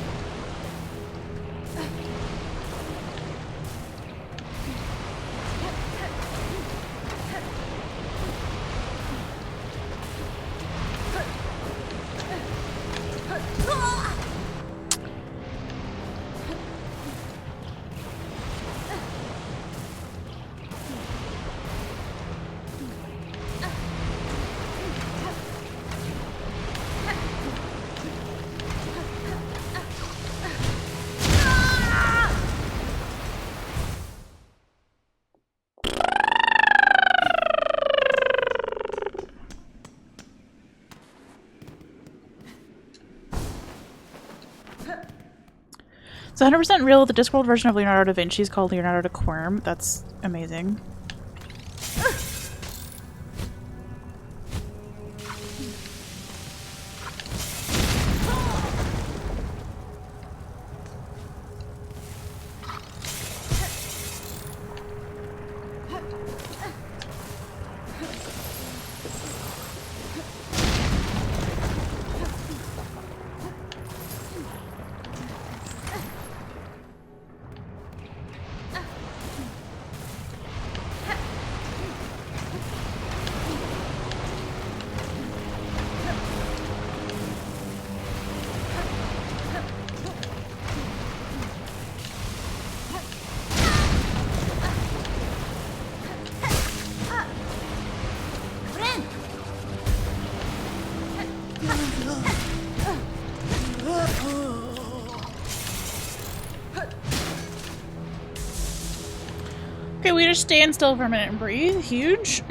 S1: It's 100% real. The Discworld version of Leonardo da Vinci is called Leonardo da Quirm. That's amazing. Okay, we just stand still for a minute and breathe. Huge.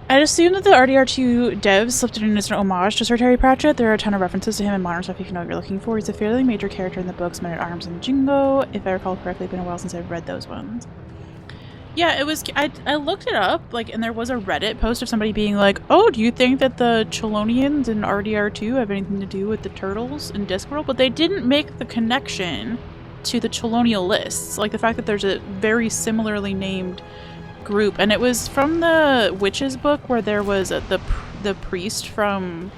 S1: I'd assume that the RDR2 devs slipped it in as an homage to Sir Terry Pratchett. There are a ton of references to him in modern stuff if you know what you're looking for. He's a fairly major character in the books Men-at-Arms and Jingo. If I recall correctly, it's been a while since I've read those ones. Yeah, it was. I looked it up, like, and there was a Reddit post of somebody being like, "Oh, do you think that the Chelonians in RDR2 have anything to do with the turtles in Discworld?" But they didn't make the connection to the Chelonial lists, like the fact that there's a very similarly named group, and it was from the witches book where there was the priest from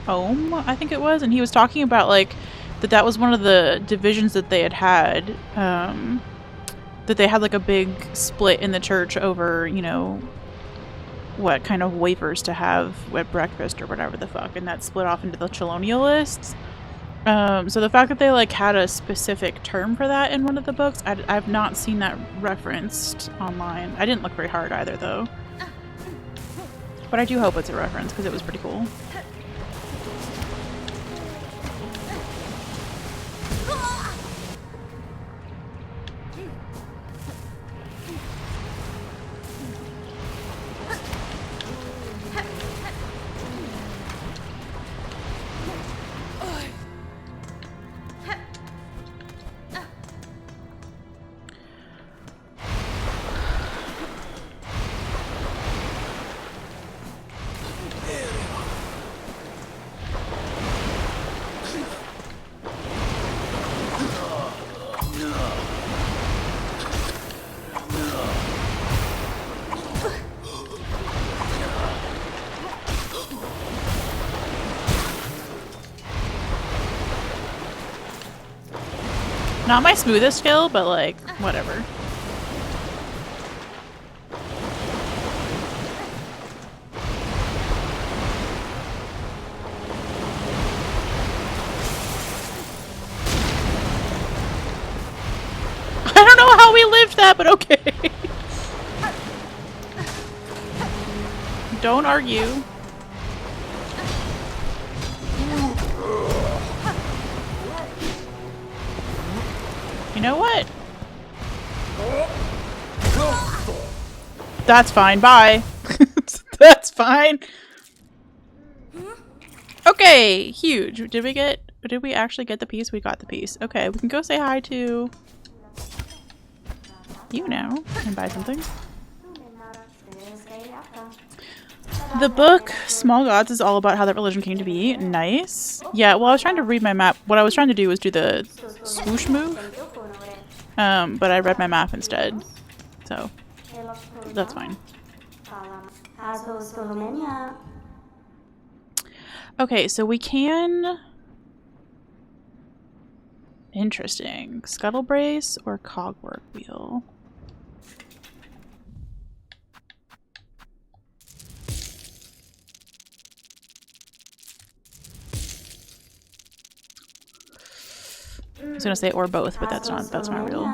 S1: Home, I think it was, and he was talking about like that was one of the divisions that they had. That they had like a big split in the church over, you know, what kind of wafers to have at breakfast or whatever the fuck, and that split off into the Chelonial lists. So the fact that they like had a specific term for that in one of the books, I've not seen that referenced online. I didn't look very hard either though, but I do hope it's a reference because it was pretty cool. Not my smoothest skill, but like, whatever. I don't know how we lived that, but okay. Don't argue. You know what? That's fine. Bye. That's fine. Okay, huge. Did we actually get the piece? We got the piece. Okay, we can go say hi to you now and buy something. The book Small Gods is all about how that religion came to be. Nice. Yeah, well, I was trying to read my map. What I was trying to do was do the swoosh move. But I read my map instead. So that's fine. Okay, so we can... Interesting. Scuttle brace or cogwork wheel? I was gonna say or both, but that's not real.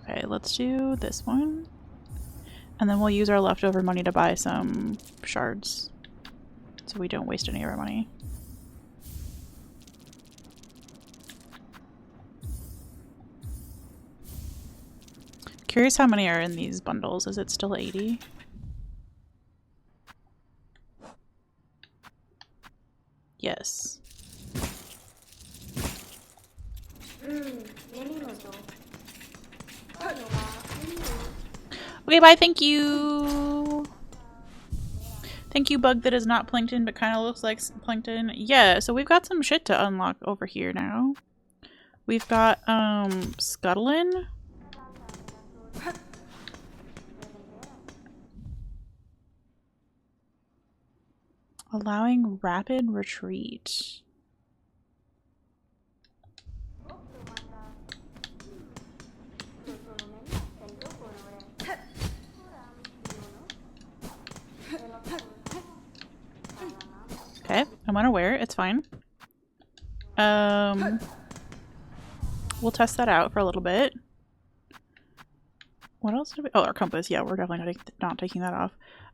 S1: Okay, let's do this one. And then we'll use our leftover money to buy some shards. So we don't waste any of our money. Curious how many are in these bundles. Is it still 80? Yes. Okay, bye, thank you! Thank you, bug that is not plankton but kind of looks like plankton. Yeah, so we've got some shit to unlock over here now. We've got, scuttling. Allowing rapid retreat. Okay, I'm unaware. It's fine. We'll test that out for a little bit. What else did we... Oh, our compass. Yeah, we're definitely not taking that off.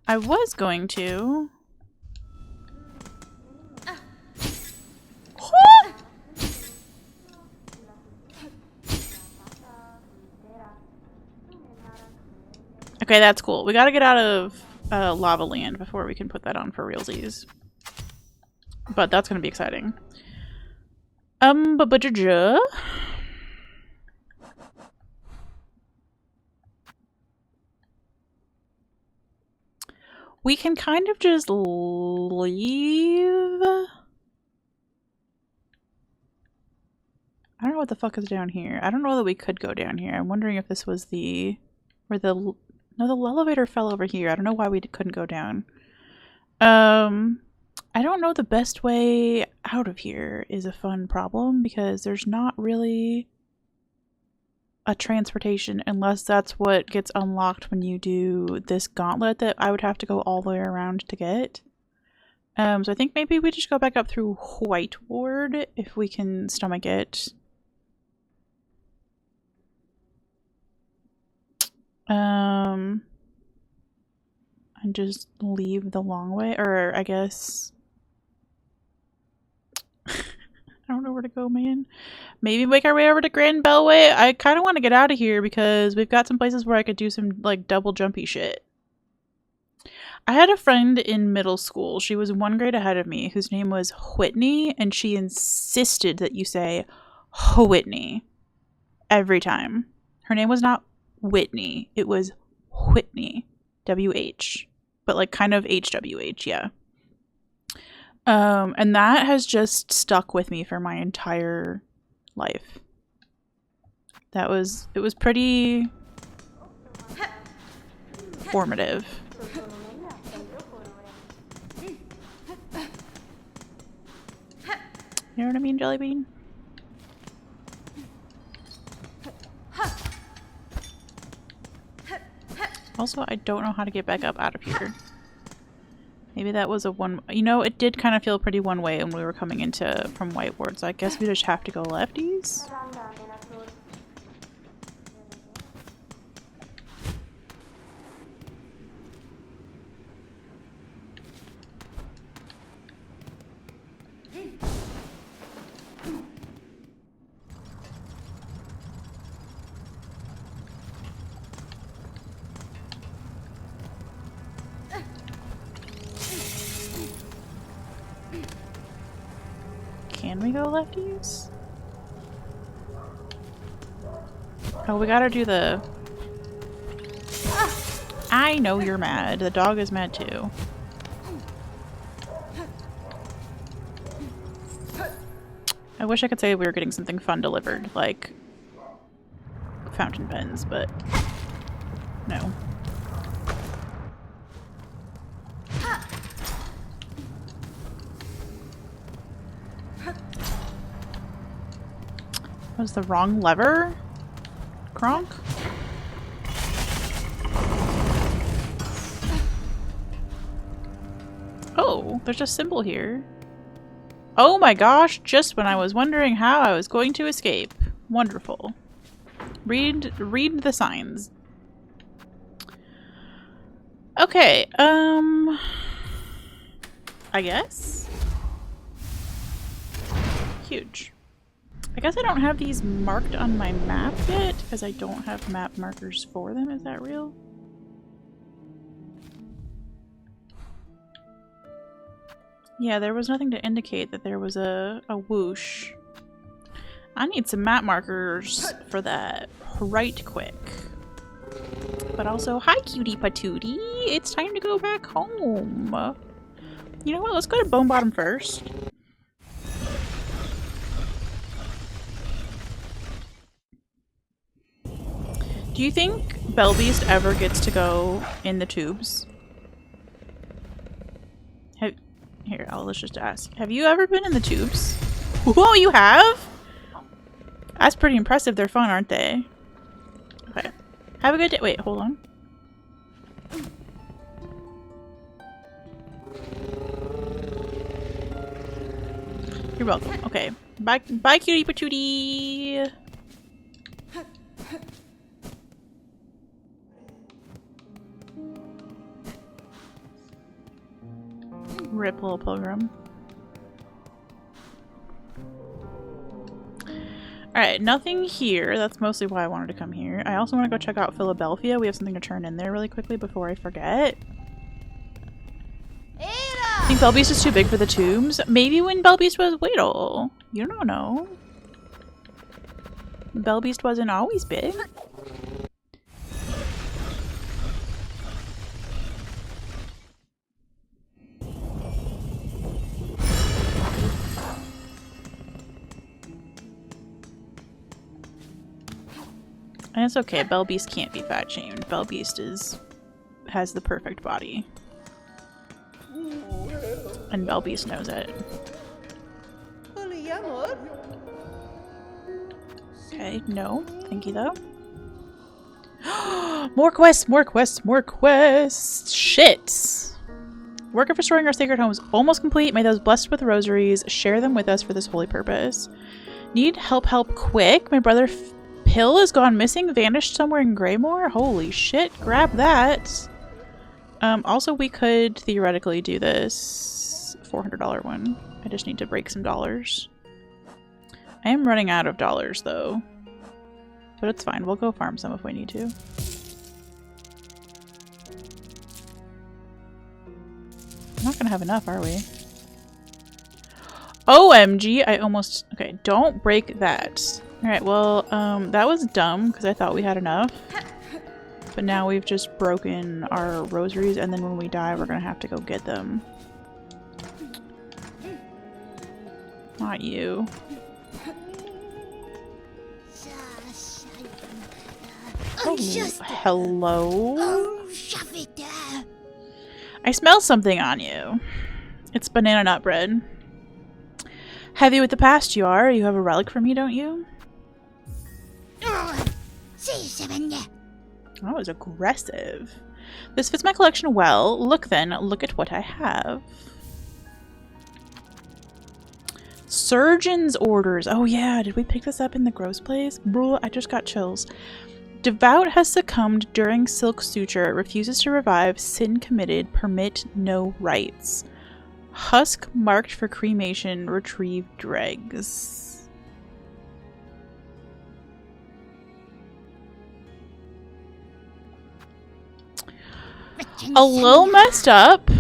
S1: I was going to... Okay, that's cool. We gotta get out of lava land before we can put that on for realsies. But that's gonna be exciting. We can kind of just leave. I don't know what the fuck is down here. I don't know that we could go down here. I'm wondering if this was the... Where the... No, the elevator fell over here. I don't know why we couldn't go down. I don't know the best way out of here is a fun problem because there's not really a transportation unless that's what gets unlocked when you do this gauntlet that I would have to go all the way around to get. So I think maybe we just go back up through White Ward if we can stomach it. And just leave the long way, or I guess... I don't know where to go, man. Maybe make our way over to Grand Bellway? I kind of want to get out of here because we've got some places where I could do some, like, double jumpy shit. I had a friend in middle school. She was 1 grade ahead of me, whose name was Whitney, and she insisted that you say Whitney every time. Her name was not Whitney. It was Whitney. W-H. But, like, kind of H-W-H, yeah. And that has just stuck with me for my entire life. It was pretty formative. You know what I mean, Jellybean? Also, I don't know how to get back up out of here. Maybe that was a one... You know, it did kind of feel pretty one way when we were coming into from White Ward, so I guess we just have to go lefties? Can we go lefties? Oh, we gotta do the... I know you're mad. The dog is mad too. I wish I could say we were getting something fun delivered, like fountain pens, but no. Was the wrong lever? Kronk? Oh, there's a symbol here. Oh my gosh, just when I was wondering how I was going to escape. Wonderful. Read the signs. Okay, I guess? Huge. I guess I don't have these marked on my map yet, because I don't have map markers for them. Is that real? Yeah, there was nothing to indicate that there was a whoosh. I need some map markers for that right quick. But also, hi cutie patootie! It's time to go back home. You know what? Let's go to Bone Bottom first. Do you think Belbeast ever gets to go in the tubes? Let's just ask. Have you ever been in the tubes? Whoa, you have? That's pretty impressive. They're fun, aren't they? Okay. Have a good day. Wait, hold on. You're welcome. Okay. Bye, bye, cutie patootie. Rip, little pilgrim. Alright, nothing here. That's mostly why I wanted to come here. I also want to go check out Philadelphia. We have something to turn in there really quickly before I forget. I think Belbeast is too big for the tubes. Maybe when Belbeast was little. You don't know. Belbeast wasn't always big. And it's okay, Belbeast can't be fat shamed. Belbeast has the perfect body. And Belbeast knows it. Okay, no. Thank you though. More quests, more quests, more quests! Shit! Work of restoring our sacred home is almost complete. May those blessed with rosaries share them with us for this holy purpose. Need help quick. My brother Pill has gone missing, vanished somewhere in Greymore? Holy shit, grab that! Also we could theoretically do this $400 one. I just need to break some dollars. I am running out of dollars though. But it's fine, we'll go farm some if we need to. We're not gonna have enough, are we? OMG, I almost... Okay, don't break that. Alright, well, that was dumb because I thought we had enough. But now we've just broken our rosaries and then when we die we're gonna have to go get them. Not you. Oh, hello? I smell something on you. It's banana nut bread. Heavy with the past you are. You have a relic for me, don't you? That was aggressive. This fits my collection well. Look then, look at what I have. Surgeon's orders. Oh yeah, did we pick this up in the gross place? Bro, I just got chills. Devout has succumbed during silk suture. Refuses to revive. Sin committed. Permit no rites. Husk marked for cremation. Retrieve dregs. A little messed up.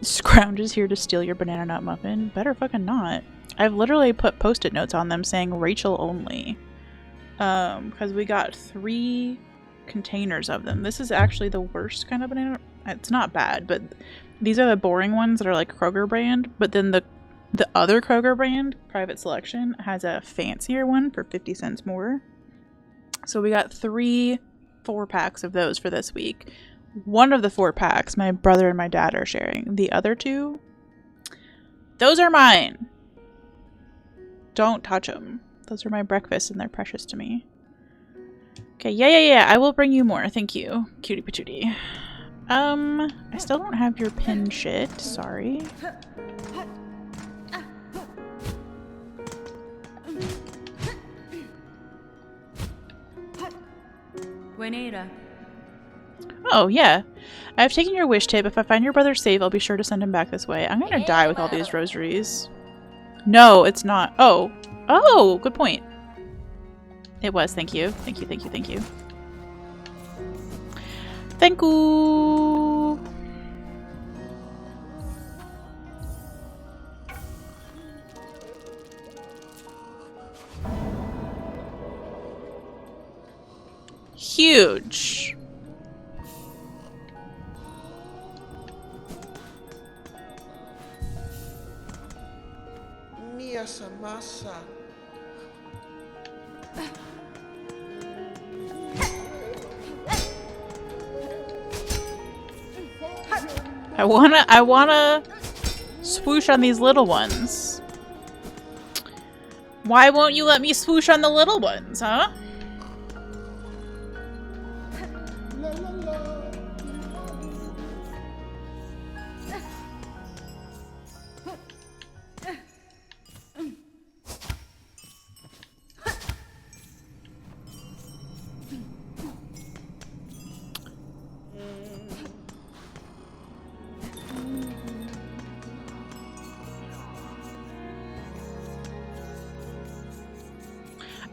S1: Scrounge is here to steal your banana nut muffin. Better fucking not. I've literally put post-it notes on them saying Rachel only. Because we got 3 containers of them. This is actually the worst kind of banana. It's not bad, but these are the boring ones that are like Kroger brand. But then the other Kroger brand, Private Selection, has a fancier one for 50 cents more. So we got 3 4-packs of those for this week. One of the 4 packs my brother and my dad are sharing. The other 2, those are mine. Don't touch them. Those are my breakfast and they're precious to me. Okay, yeah. I will bring you more. Thank you, cutie patootie. I still don't have your pin shit. Sorry.
S2: Buenera.
S1: Oh, yeah. I've taken your wish tip. If I find your brother safe, I'll be sure to send him back this way. I'm gonna die with all these rosaries. No, it's not. Oh. Oh, good point. It was. Thank you. Thank you. Thank you. Huge. I wanna swoosh on these little ones. Why won't you let me swoosh on the little ones, huh?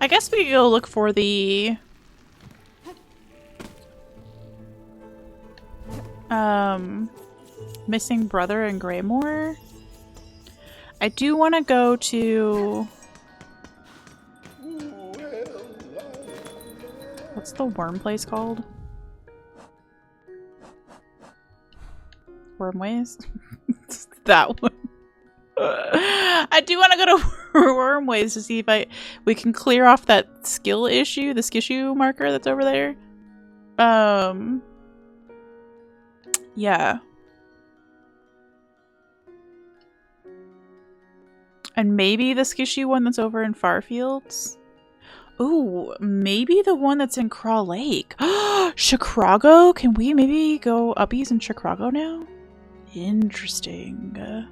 S1: I guess we could go look for the missing brother in Greymore. I do want to go to... What's the worm place called? Wormways? That one. I do want to go to Wormways to see if we can clear off that skill issue, the skissue marker that's over there. Yeah. And maybe the skissue one that's over in Farfields. Ooh, maybe the one that's in Craw Lake. Chicago? Can we maybe go uppies in Chicago now? Interesting.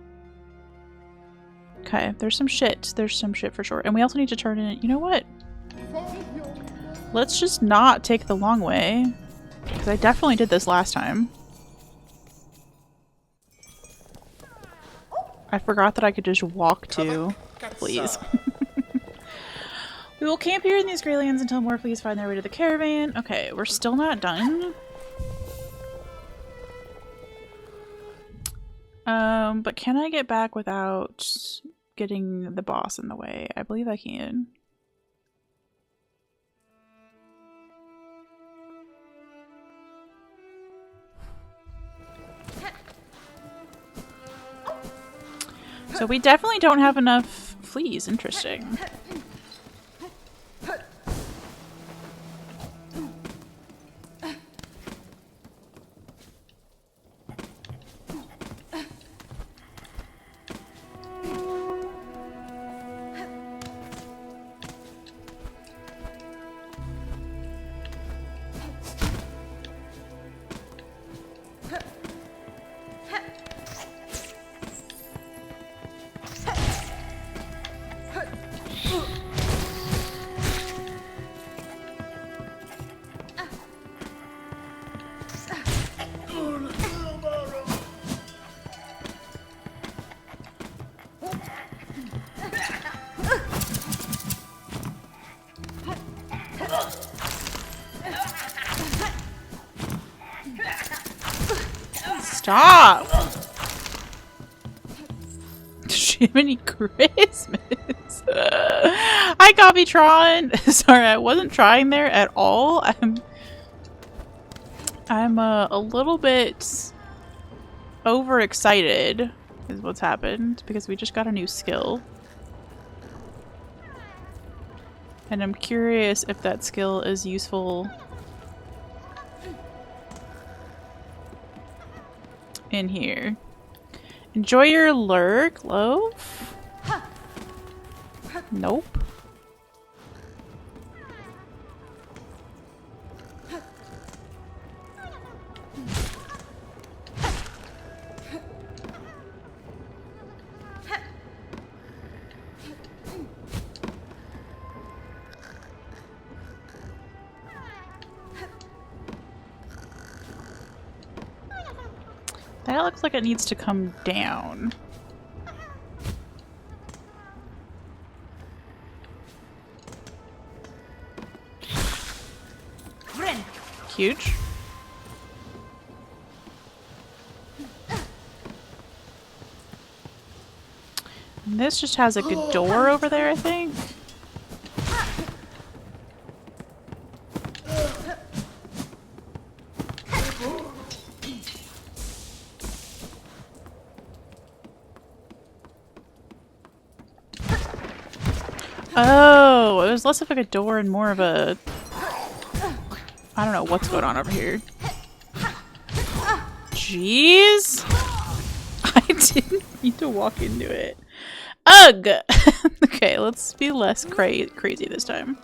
S1: Okay, there's some shit. There's some shit for sure. And we also need to turn in... You know what? Let's just not take the long way. Because I definitely did this last time. I forgot that I could just walk to fleas. We will camp here in these Greylands until more fleas find their way to the caravan. Okay, we're still not done. But can I get back without getting the boss in the way? I believe I can. So we definitely don't have enough fleas. Interesting. Stop! Jiminy Christmas! Hi, Copytron! Sorry, I wasn't trying there at all. I'm a little bit overexcited is what's happened because we just got a new skill. And I'm curious if that skill is useful in here. Enjoy your lurk, loaf? Nope. That looks like it needs to come down. Huge. And this just has a good door over there, I think. Oh, it was less of like a door and more of a... I don't know what's going on over here. Jeez! I didn't need to walk into it. Ugh! Okay, let's be less crazy this time.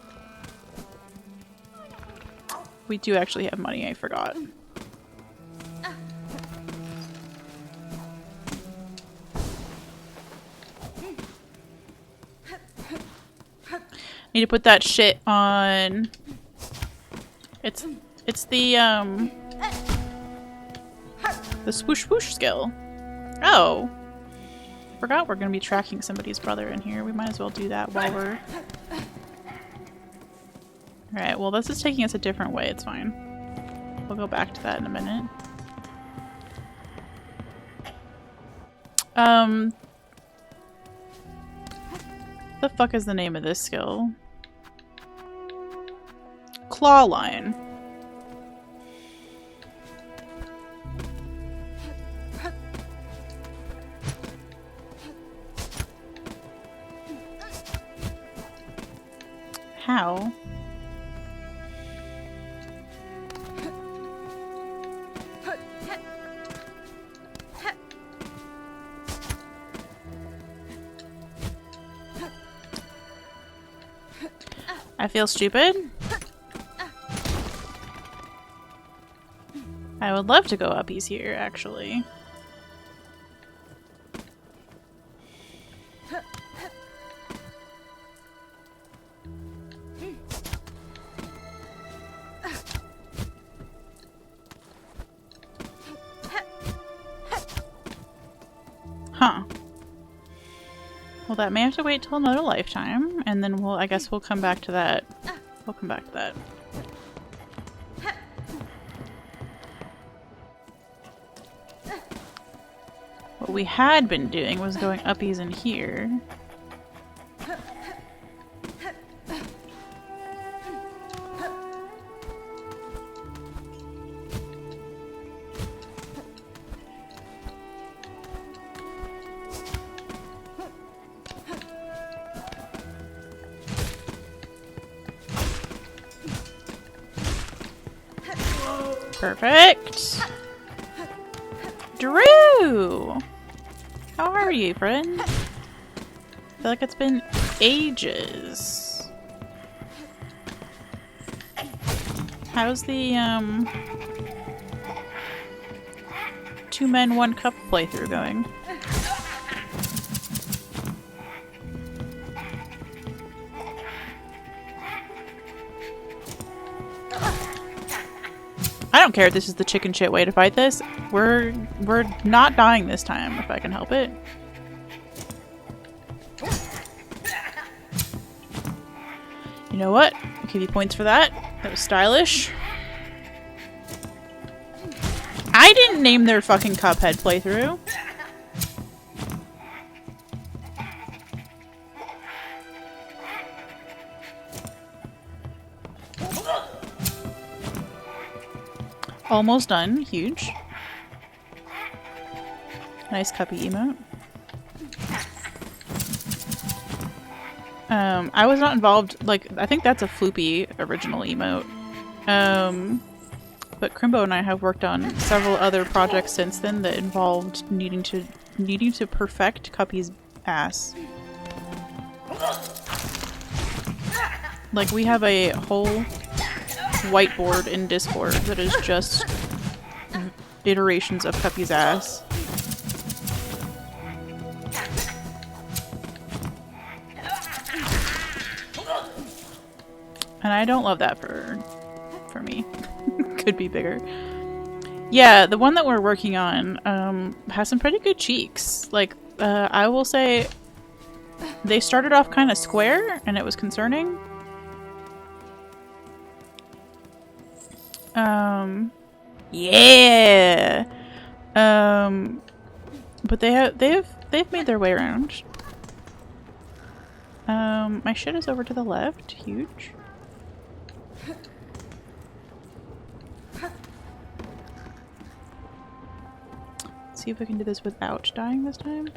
S1: We do actually have money, I forgot. Need to put that shit on... It's the swoosh swoosh skill. Oh! Forgot we're gonna be tracking somebody's brother in here. We might as well do that while we're... Alright, well this is taking us a different way, it's fine. We'll go back to that in a minute. The fuck is the name of this skill? Claw line. How? I feel stupid. I would love to go uppies here, actually. Huh. Well, that may have to wait till another lifetime, and then I guess we'll come back to that. We'll come back to that. What we had been doing was going uppies in here. Perfect. Drew! How are you, friend? I feel like it's been ages. How's the, 2 men 1 cup playthrough going? I don't care if this is the chicken shit way to fight this. We're not dying this time, if I can help it. You know what? I'll give you points for that. That was stylish. I didn't name their fucking Cuphead playthrough. Almost done. Huge. Nice cuppy emote. I was not involved, like, I think that's a floopy original emote. But Crimbo and I have worked on several other projects since then that involved needing to perfect Cuppy's ass. Like, we have a whole whiteboard in Discord that is just iterations of Cuppy's ass. And I don't love that for me. Could be bigger. Yeah, the one that we're working on has some pretty good cheeks. Like, I will say they started off kind of square and it was concerning. Yeah. But they've made their way around. My shit is over to the left. Huge. Let's see if we can do this without dying this time.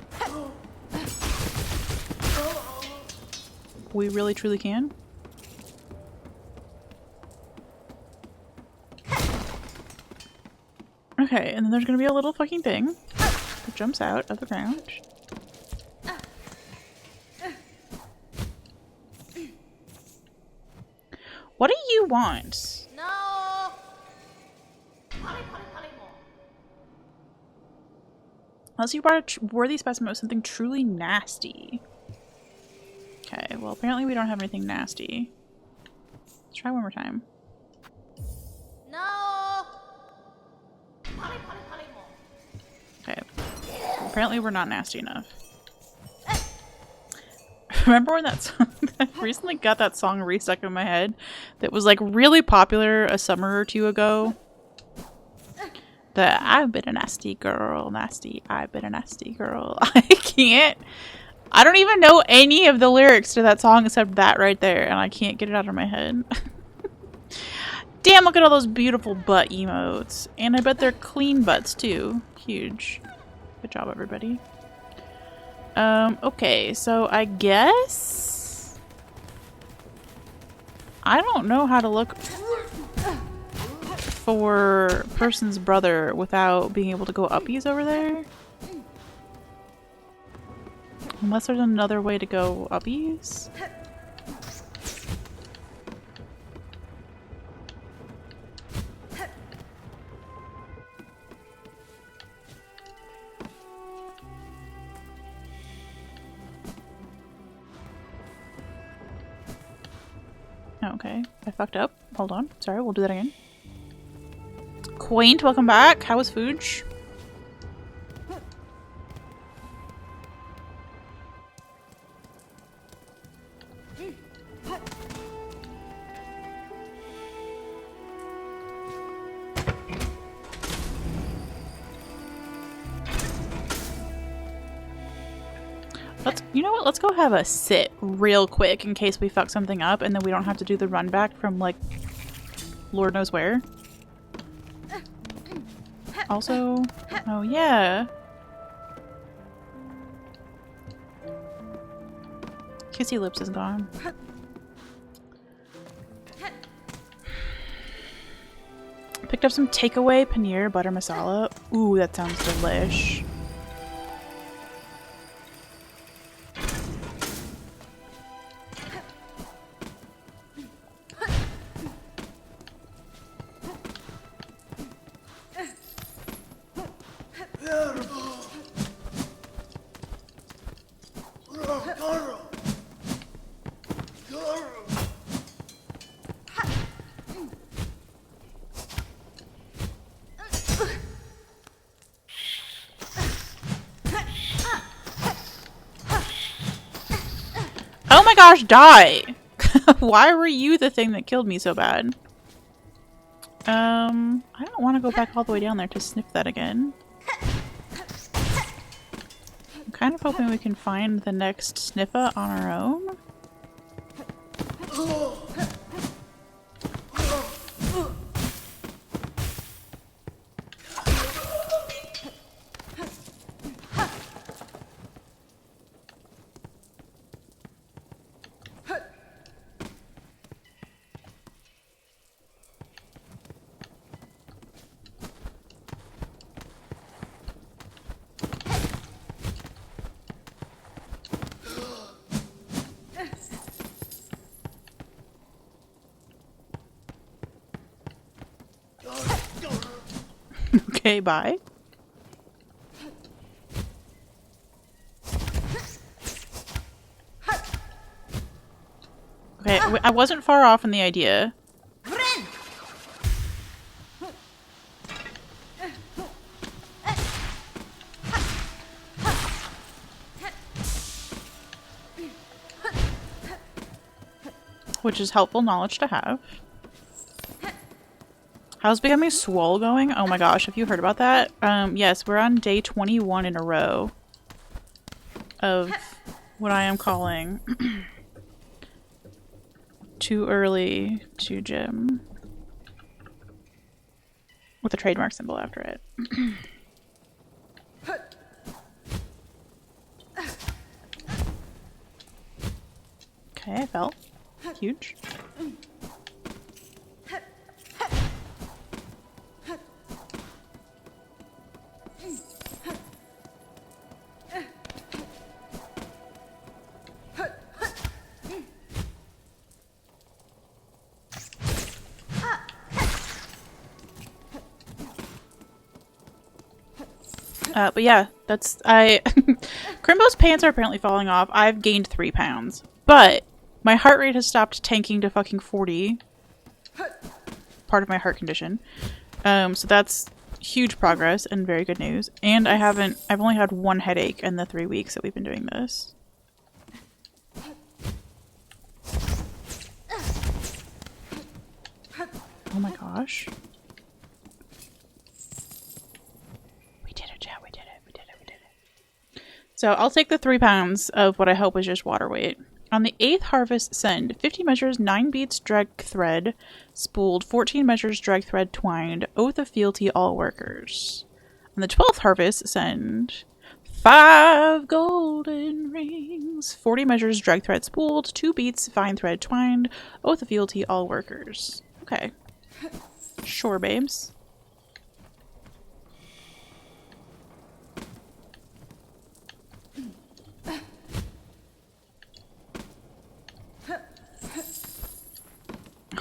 S1: We really truly can. Okay, and then there's gonna be a little fucking thing that jumps out of the ground. What do you want?
S2: No.
S1: Unless you brought a worthy specimen of something truly nasty. Okay, well apparently we don't have anything nasty. Let's try one more time.
S2: No.
S1: Okay. Apparently we're not nasty enough. Remember when that song, I recently got that song restuck in my head that was like really popular a summer or two ago? The I've been a nasty girl, nasty, I've been a nasty girl. I don't even know any of the lyrics to that song except that right there, and I can't get it out of my head. Damn, look at all those beautiful butt emotes. And I bet they're clean butts too. Huge. Good job, everybody. Okay, so I guess I don't know how to look for person's brother without being able to go uppies over there. Unless there's another way to go uppies. Okay, I fucked up. Hold on. Sorry, we'll do that again. Quaint, welcome back. How was Fooge? You know what? Let's go have a sit real quick in case we fuck something up and then we don't have to do the run back from like Lord knows where. Also, oh yeah. Kissy Lips is gone. Picked up some takeaway paneer butter masala. Ooh, that sounds delish. Oh my gosh, die! Why were you the thing that killed me so bad? I don't want to go back all the way down there to sniff that again. I'm kind of hoping we can find the next sniffer on our own. Okay, bye. Okay, I wasn't far off in the idea. Which is helpful knowledge to have. How's Becoming Swole going? Oh my gosh, have you heard about that? Yes, we're on day 21 in a row of what I am calling too early to gym. With a trademark symbol after it. Okay, I fell. Huge. But yeah, that's Crimbo's pants are apparently falling off. I've gained 3 pounds, but my heart rate has stopped tanking to fucking 40. Part of my heart condition. So that's huge progress and very good news. And I've only had 1 headache in the 3 weeks that we've been doing this. Oh my gosh. We did it, chat. We did it. We did it. We did it. So I'll take the 3 pounds of what I hope is just water weight. On the 8th harvest, send 50 measures, 9 beads drag thread, spooled, 14 measures drag thread twined, oath of fealty all workers. On the 12th harvest, send 5 golden rings, 40 measures drag thread spooled, 2 beads fine thread twined, oath of fealty all workers. Okay. Sure, babes.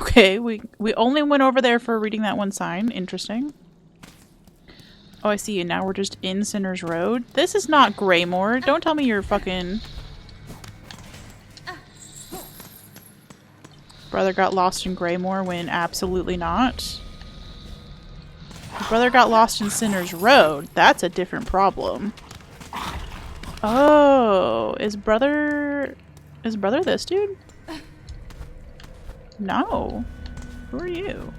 S1: Okay, we only went over there for reading that one sign. Interesting. Oh, I see. And now we're just in Sinner's Road. This is not Greymoor. Don't tell me you're fucking... Brother got lost in Greymoor when absolutely not. Your brother got lost in Sinner's Road. That's a different problem. Oh, is brother this dude? No. Who are you?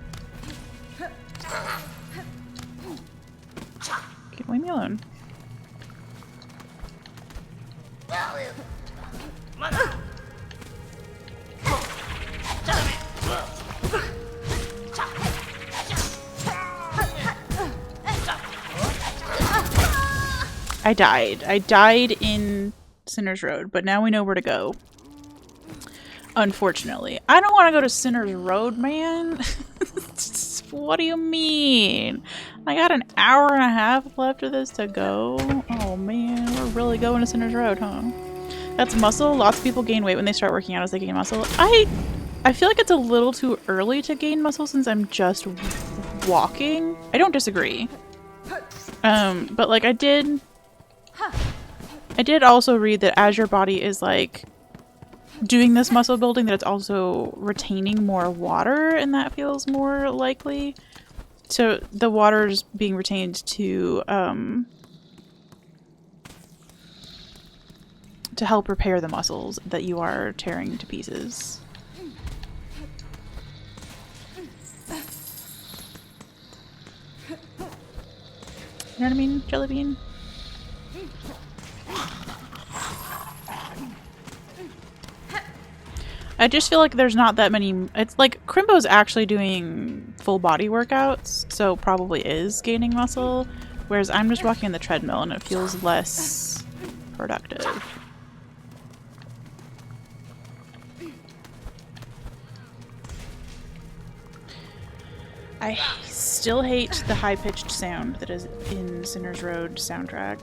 S1: Leave me alone. I died. I died in Sinner's Road, but now we know where to go. Unfortunately. I don't want to go to Sinner's Road, man. What do you mean? I got an hour and a half left of this to go. Oh man, we're really going to Sinner's Road, huh? That's muscle. Lots of people gain weight when they start working out as they gain muscle. I feel like it's a little too early to gain muscle since I'm just walking. I don't disagree. But like I did also read that as your body is like doing this muscle building, that it's also retaining more water, and that feels more likely. So the water's being retained to help repair the muscles that you are tearing to pieces. You know what I mean, Jellybean? I just feel like there's not that many. It's like Crimbo's actually doing full body workouts, so probably is gaining muscle, whereas I'm just walking on the treadmill and it feels less productive. I still hate the high-pitched sound that is in Sinner's Road soundtrack.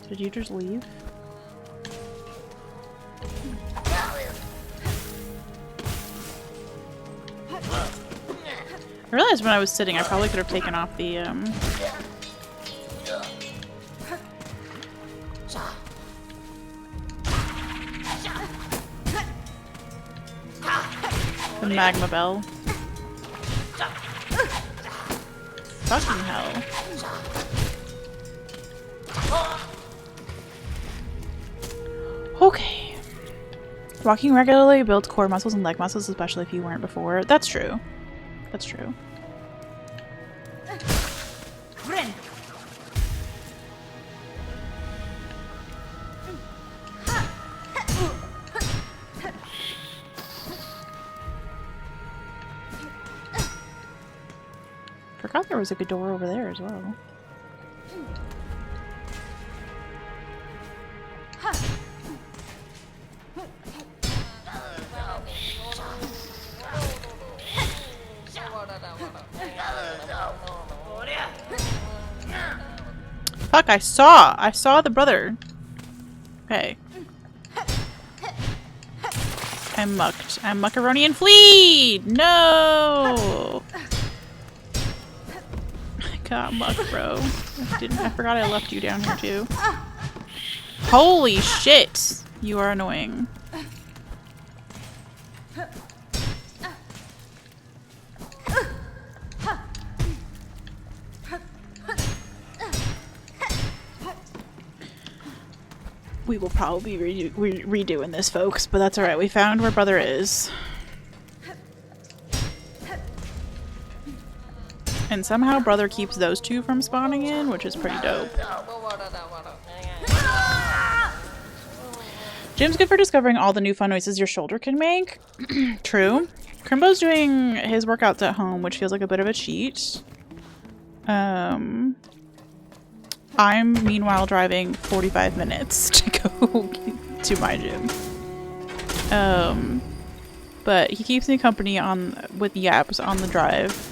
S1: Did you just leave? I realized when I was sitting I probably could have taken off the magma bell. Fucking hell. Okay. Walking regularly builds core muscles and leg muscles, especially if you weren't before. That's true. That's true. Forgot there was like a door over there as well. Fuck, I saw the brother. Okay. I'm mucked. I'm muckaroni and fleed! No! I got mucked, bro. I forgot I left you down here too. Holy shit! You are annoying. We will probably be redoing this, folks, but that's alright. We found where brother is. And somehow brother keeps those two from spawning in, which is pretty dope. Jim's good for discovering all the new fun noises your shoulder can make. True. Crimbo's doing his workouts at home, which feels like a bit of a cheat. I'm meanwhile driving 45 minutes to go to my gym. But he keeps me company with yaps on the drive.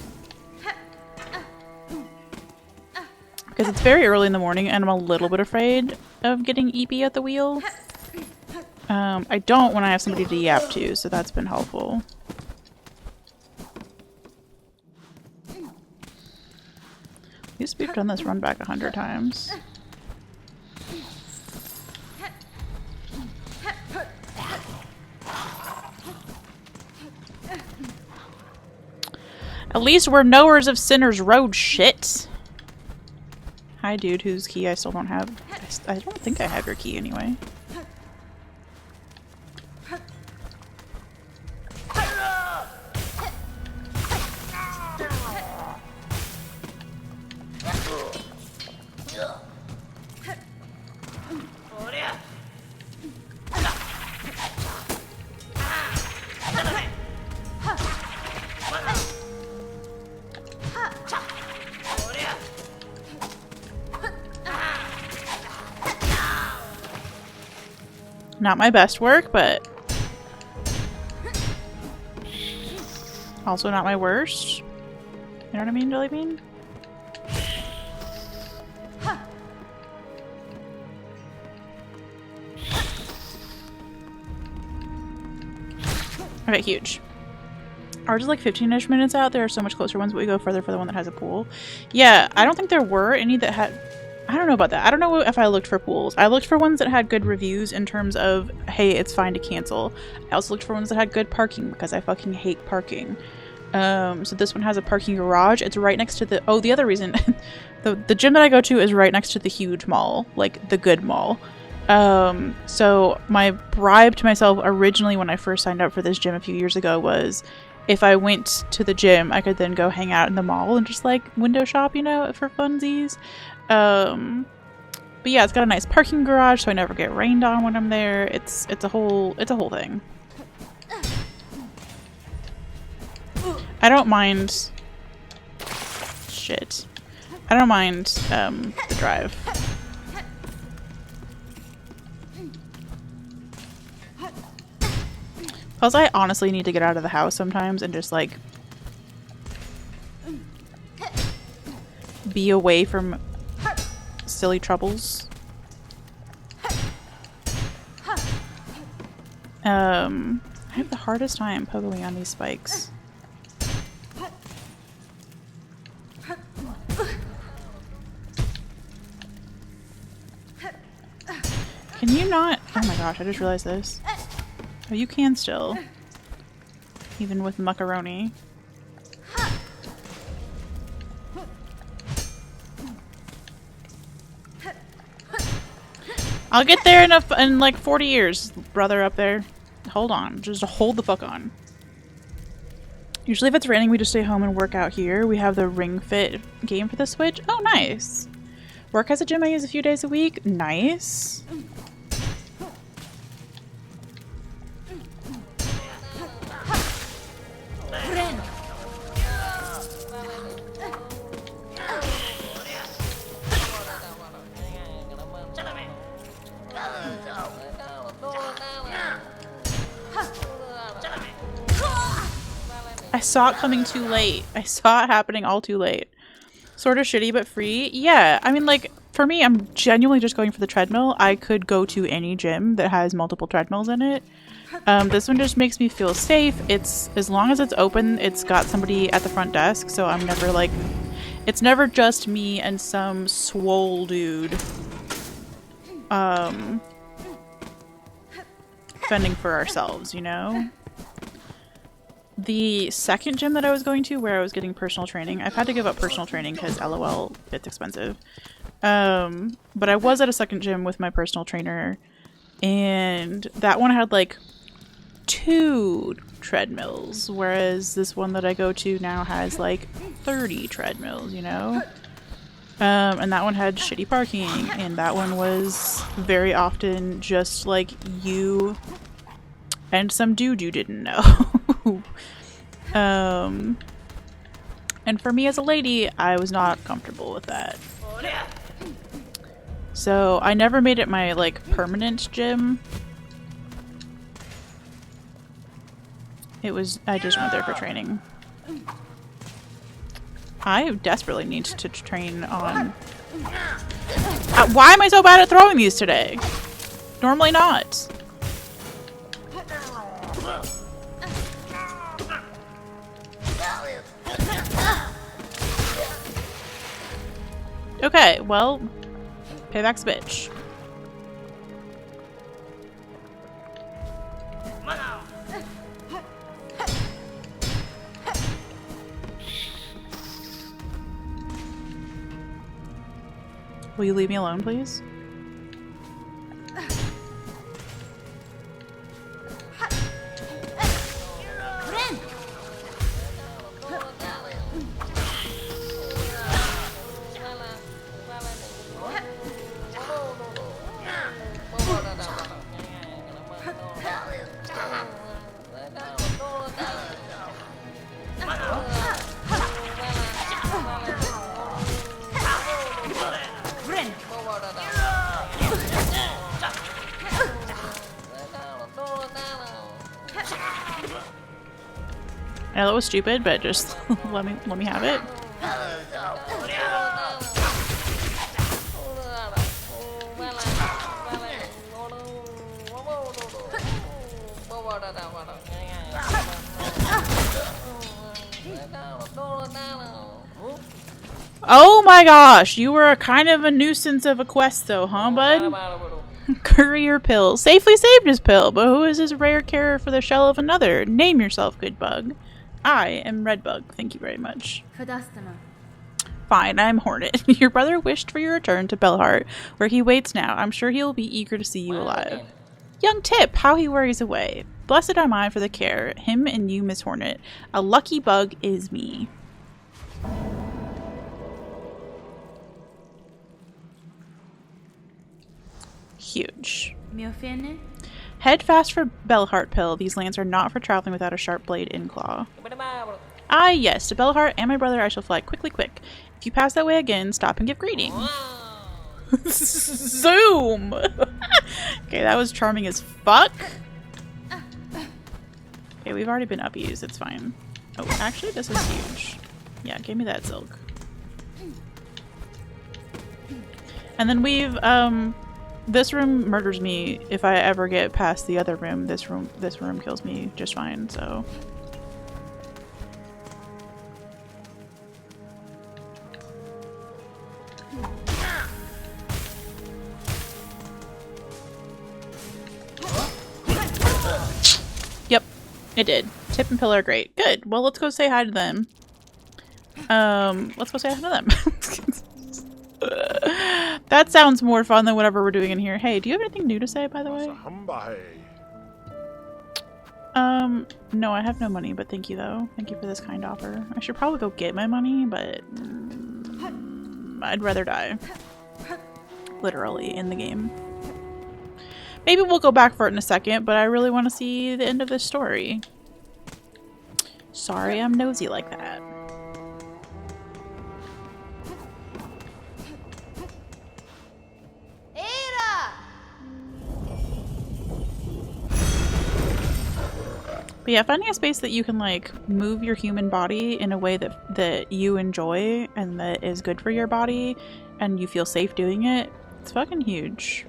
S1: Because it's very early in the morning and I'm a little bit afraid of getting eepy at the wheel. I don't when I have somebody to yap to, so that's been helpful. At least we've done this run back 100 times. At least we're knowers of Sinner's Road, shit! Hi dude, whose key I still don't have. I don't think I have your key anyway. Not my best work, but also not my worst. You know what I mean, Jelly Bean? Okay, huge. Ours is like 15-ish minutes out. There are so much closer ones, but we go further for the one that has a pool. Yeah, I don't think there were any that had... I don't know about that. I don't know if I looked for pools. I looked for ones that had good reviews in terms of, hey, it's fine to cancel. I also looked for ones that had good parking because I fucking hate parking. So this one has a parking garage. It's right next to the... Oh, the other reason... the gym that I go to is right next to the huge mall. Like, the good mall. So my bribe to myself originally when I first signed up for this gym a few years ago was if I went to the gym, I could then go hang out in the mall and just, like, window shop, you know, for funsies. But yeah, it's got a nice parking garage, so I never get rained on when I'm there. It's a whole thing. I don't mind. Shit. I don't mind the drive. Plus, I honestly need to get out of the house sometimes and just, like, be away from silly troubles. I have the hardest time pogoing on these spikes. Can you not? Oh my gosh, I just realized this. Oh, you can still. Even with macaroni. I'll get there in like 40 years, brother up there. Hold on. Just hold the fuck on. Usually if it's raining, we just stay home and work out here. We have the Ring Fit game for the Switch. Oh, nice. Work has a gym I use a few days a week. Nice. I saw it coming too late. I saw it happening all too late. Sort of shitty but free. Yeah, I mean, like, for me, I'm genuinely just going for the treadmill. I could go to any gym that has multiple treadmills in it. This one just makes me feel safe. It's, as long as it's open, it's got somebody at the front desk, so I'm never like, it's never just me and some swole dude fending for ourselves, you know? The second gym that I was going to, where I was getting personal training, I've had to give up personal training because LOL, it's expensive. But I was at a second gym with my personal trainer, and that one had like 2 treadmills, whereas this one that I go to now has like 30 treadmills, you know? And that one had shitty parking, and that one was very often just like you and some dude you didn't know. And for me as a lady, I was not comfortable with that. So I never made it my like permanent gym. It was, I just went there for training. I desperately need to train on... why am I so bad at throwing these today? Normally not. Okay, well, payback's a bitch. Will you leave me alone, please? I know that was stupid, but just let me have it. Oh my gosh, you were a kind of a nuisance of a quest though, huh, bud? Courier pill. Safely saved his pill, but who is this rare carer for the shell of another? Name yourself, good bug. I am Redbug. Thank you very much. Fine, I'm Hornet. Your brother wished for your return to Bellheart, where he waits now. I'm sure he'll be eager to see you alive. Young Tip, how he worries away. Blessed am I for the care. Him and you, Miss Hornet. A lucky bug is me. Huge. Head fast for Bellheart Pill. These lands are not for traveling without a sharp blade in claw. Ah, yes, to Bellheart and my brother I shall fly quickly quick. If you pass that way again, stop and give greeting. Zoom! Okay, that was charming as fuck. Okay, we've already been up-used. It's fine. Oh, actually, this is huge. Yeah, give me that silk. And then we've, this room murders me if I ever get past the other room. This room kills me just fine, so. Yep, it did. Tip and Pill are great. Good. Well, let's go say hi to them. Let's go say hi to them. That sounds more fun than whatever we're doing in here. Hey, do you have anything new to say, by the way? No, I have no money, but thank you, though. Thank you for this kind offer. I should probably go get my money, but I'd rather die. Literally, in the game. Maybe we'll go back for it in a second, but I really want to see the end of this story. Sorry I'm nosy like that. But yeah, finding a space that you can like move your human body in a way that you enjoy and that is good for your body and you feel safe doing it, it's fucking huge.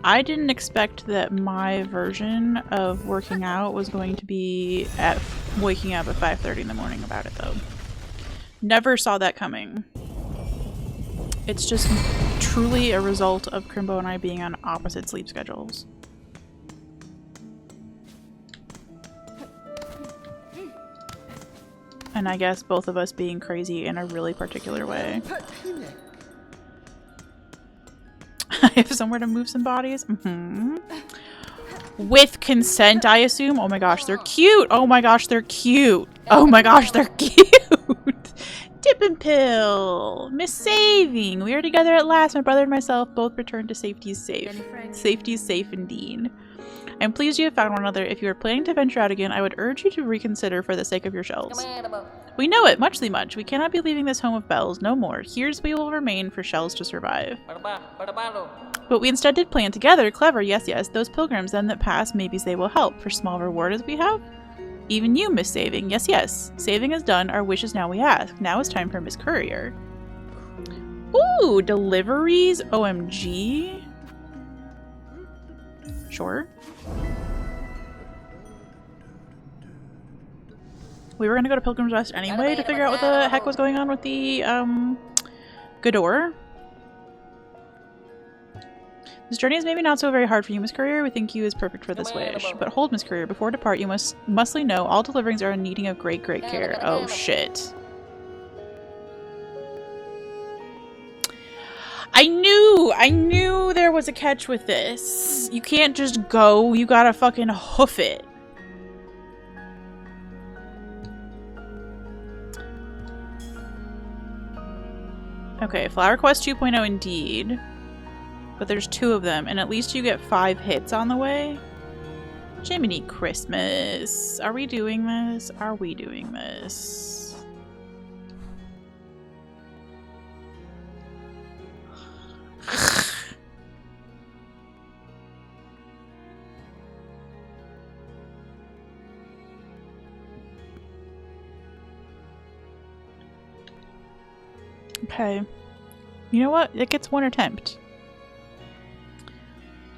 S1: I didn't expect that my version of working out was going to be at waking up at 5:30 in the morning about it, though. Never saw that coming. It's just truly a result of Crimbo and I being on opposite sleep schedules. And I guess both of us being crazy in a really particular way. I have somewhere to move some bodies. With consent, I assume. Oh my gosh, they're cute. Oh my gosh, they're cute. Oh my gosh, they're cute. Dip and Pill. Miss Saving. We are together at last. My brother and myself both returned to safety safe. Safety is safe indeed. I'm pleased you have found one another. If you are planning to venture out again, I would urge you to reconsider for the sake of your shells. We know it, muchly much. We cannot be leaving this home of bells, no more. Here's we will remain for shells to survive. But we instead did plan together. Clever, yes, yes. Those pilgrims then that pass, maybe they will help. For small reward as we have? Even you, Miss Saving. Yes, yes. Saving is done. Our wishes now we ask. Now is time for Miss Courier. Ooh, deliveries? OMG. Sure. We were gonna go to Pilgrim's Rest anyway to figure out what the heck was going on with the, Gador. This journey is maybe not so very hard for you, Miss Courier. We think you is perfect for this wish. But hold, Miss Courier, before depart, you mustly know all deliverings are needing of great, great care. Oh, shit. I knew there was a catch with this. You can't just go, you gotta fucking hoof it. Okay, Flower Quest 2.0 indeed. But there's 2 of them, and at least you get 5 hits on the way. Jiminy Christmas. Are we doing this? Are we doing this? Okay. You know what? It gets one attempt.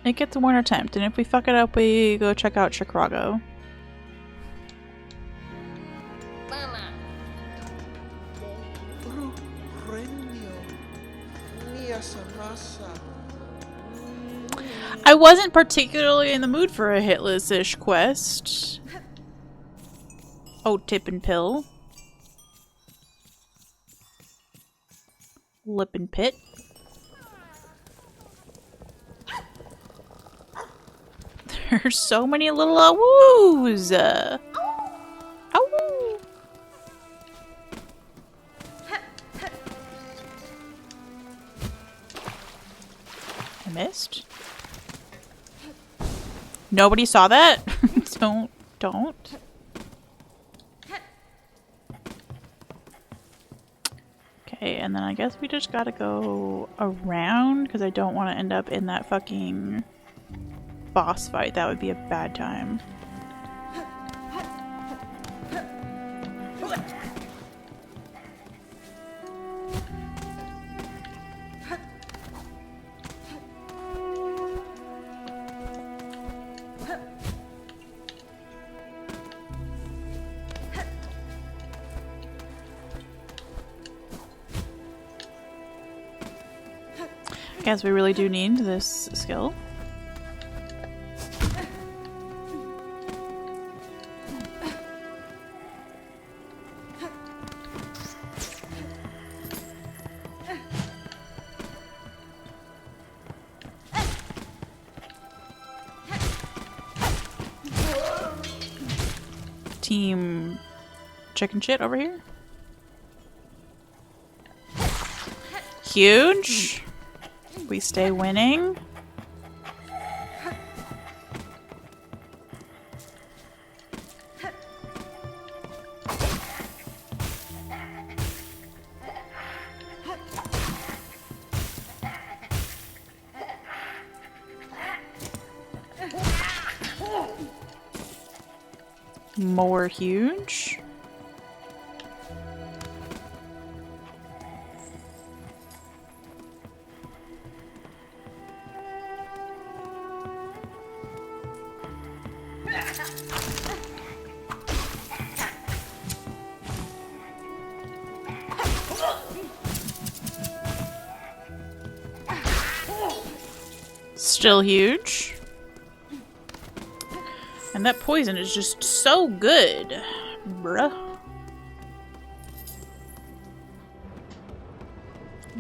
S1: It gets one attempt, and if we fuck it up, we go check out Chicago. I wasn't particularly in the mood for a hitless-ish quest. Oh, Tip and Pill. Lip and Pit. There's so many little woos. Ow. I missed. Nobody saw that? Don't. Okay, and then I guess we just gotta go around because I don't want to end up in that fucking boss fight. That would be a bad time. I guess we really do need this skill. Team chicken shit over here. Huge. We stay winning. More huge. Still huge. And that poison is just so good, bruh.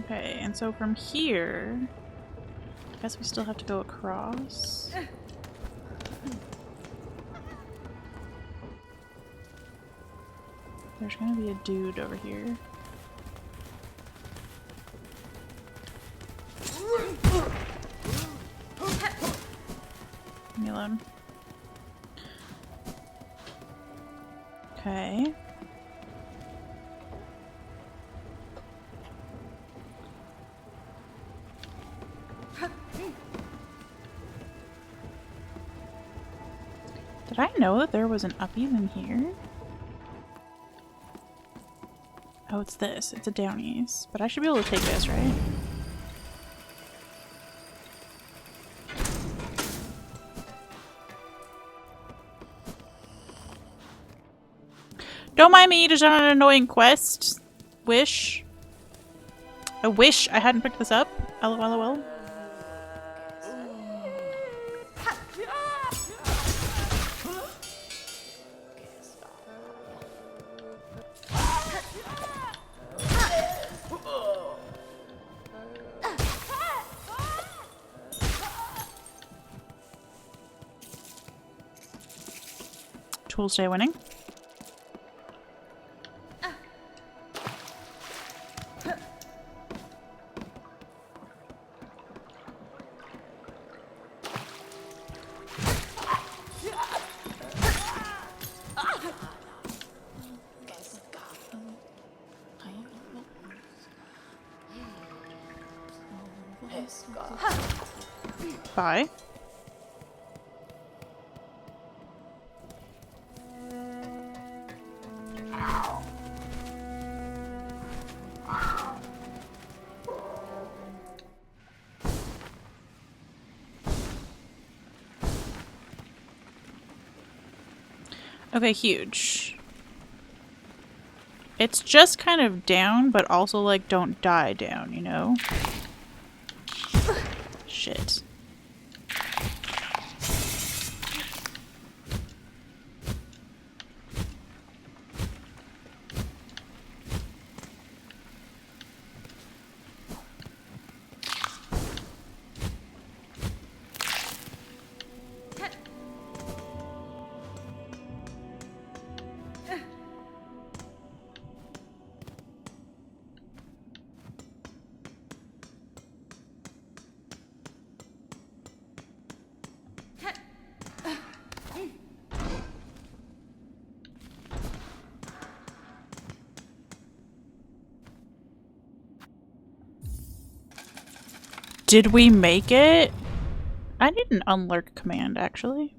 S1: Okay, and so from here, I guess we still have to go across. There's gonna be a dude over here. Leave me alone. Okay. Did I know that there was an uppies in here? Oh, it's this. It's a downies. But I should be able to take this, right? Don't mind me, just on an annoying quest. Wish. I wish I hadn't picked this up. LOL. Tools stay winning. Bye. Okay, huge. It's just kind of down, but also like don't die down, you know? Shit. Did we make it? I need an unlurk command, actually.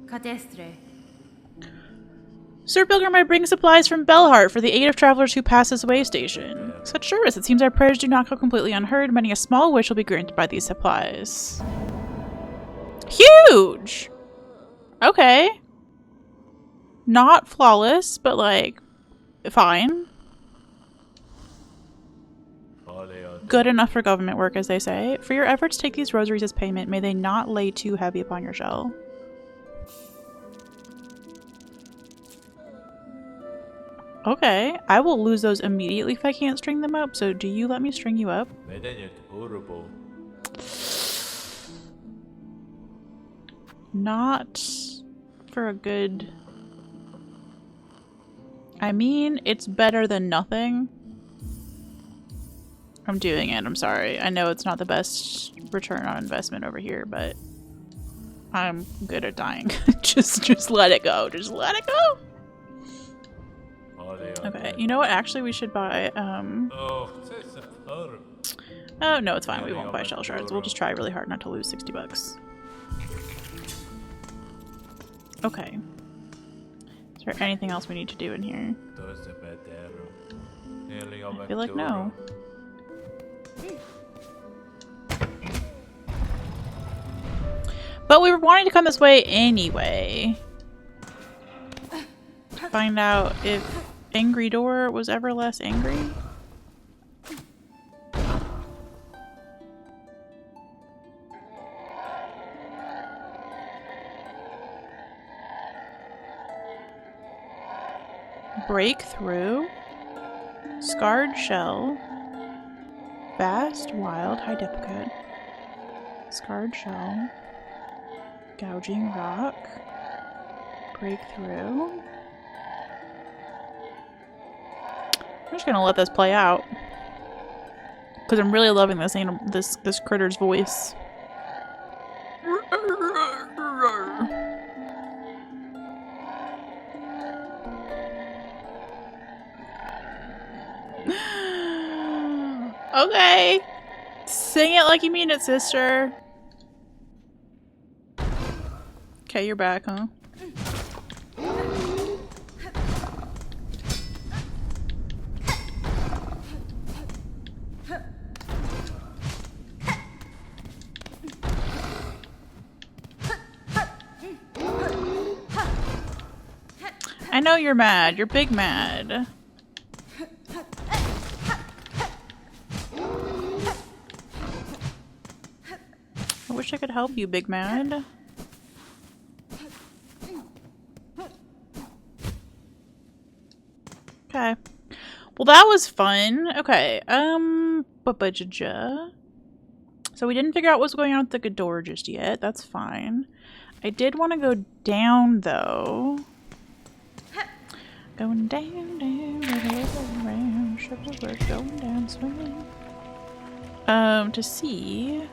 S2: Cadestre.
S1: Sir Pilgrim, I bring supplies from Bellheart for the aid of travelers who pass this way station. Such service, it seems our prayers do not go completely unheard. Many a small wish will be granted by these supplies. Huge! Okay. Not flawless, but like, fine. Good enough for government work, as they say. For your efforts, take these rosaries as payment. May they not lay too heavy upon your shell. Okay, I will lose those immediately if I can't string them up, so do you let me string you up? Not for a good... I mean, it's better than nothing. I'm doing it, I'm sorry. I know it's not the best return on investment over here, but I'm good at dying. just let it go. Just let it go. Okay, you know what? Actually, we should buy, oh, no, it's fine. We won't buy shell shards. We'll just try really hard not to lose 60 bucks. Okay. Is there anything else we need to do in here? I feel like no. But we were wanting to come this way anyway. To find out if Angry Door was ever less angry. Breakthrough. Scarred Shell. Vast, Wild, High Duplicate. Scarred Shell. Gouging Rock. Breakthrough. I'm just gonna let this play out. Because I'm really loving this critter's voice. Okay. Sing it like you mean it, sister. Okay, you're back, huh? I know you're mad. You're big mad. I wish I could help you, big mad. Okay. Well, that was fun. Okay. So we didn't figure out what's going on with the good door just yet. That's fine. I did want to go down, though. Going down, around, shuffleboard, going down, swinging. To see.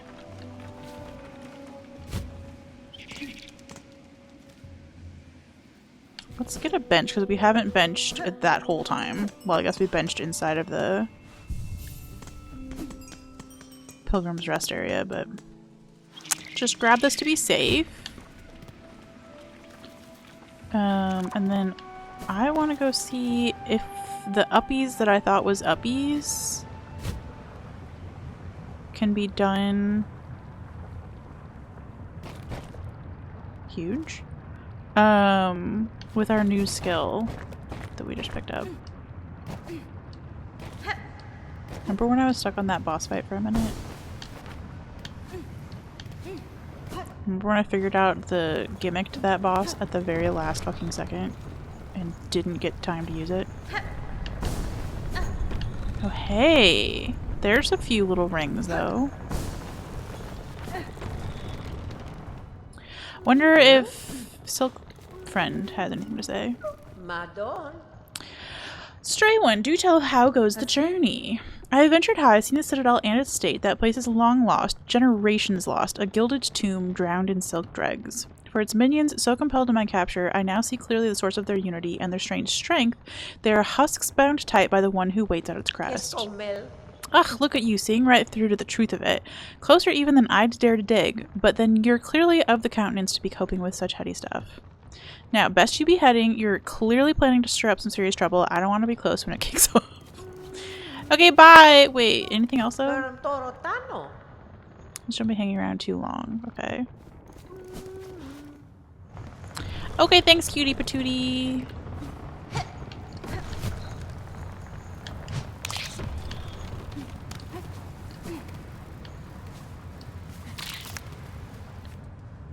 S1: Let's get a bench, because we haven't benched it that whole time. Well, I guess we benched inside of the Pilgrim's Rest area, but just grab this to be safe. And then I want to go see if the uppies that I thought was uppies can be done. Huge. With our new skill that we just picked up. Remember when I was stuck on that boss fight for a minute? Remember when I figured out the gimmick to that boss at the very last fucking second and didn't get time to use it? Oh hey! There's a few little rings though. Wonder if Silk Friend has anything to say.
S3: Madon.
S1: Stray one, do tell how goes the journey. I have ventured high, seen the citadel and its state. That place is long lost, generations lost, a gilded tomb drowned in silk dregs. For its minions, so compelled in my capture, I now see clearly the source of their unity and their strange strength. They are husks bound tight by the one who waits at its crest. Ugh, look at you, seeing right through to the truth of it. Closer even than I'd dare to dig, but then you're clearly of the countenance to be coping with such heady stuff. Now, best you be heading. You're clearly planning to stir up some serious trouble. I don't want to be close when it kicks off. Okay, bye! Wait, anything else though? Just don't be hanging around too long, okay? Okay, thanks, cutie patootie.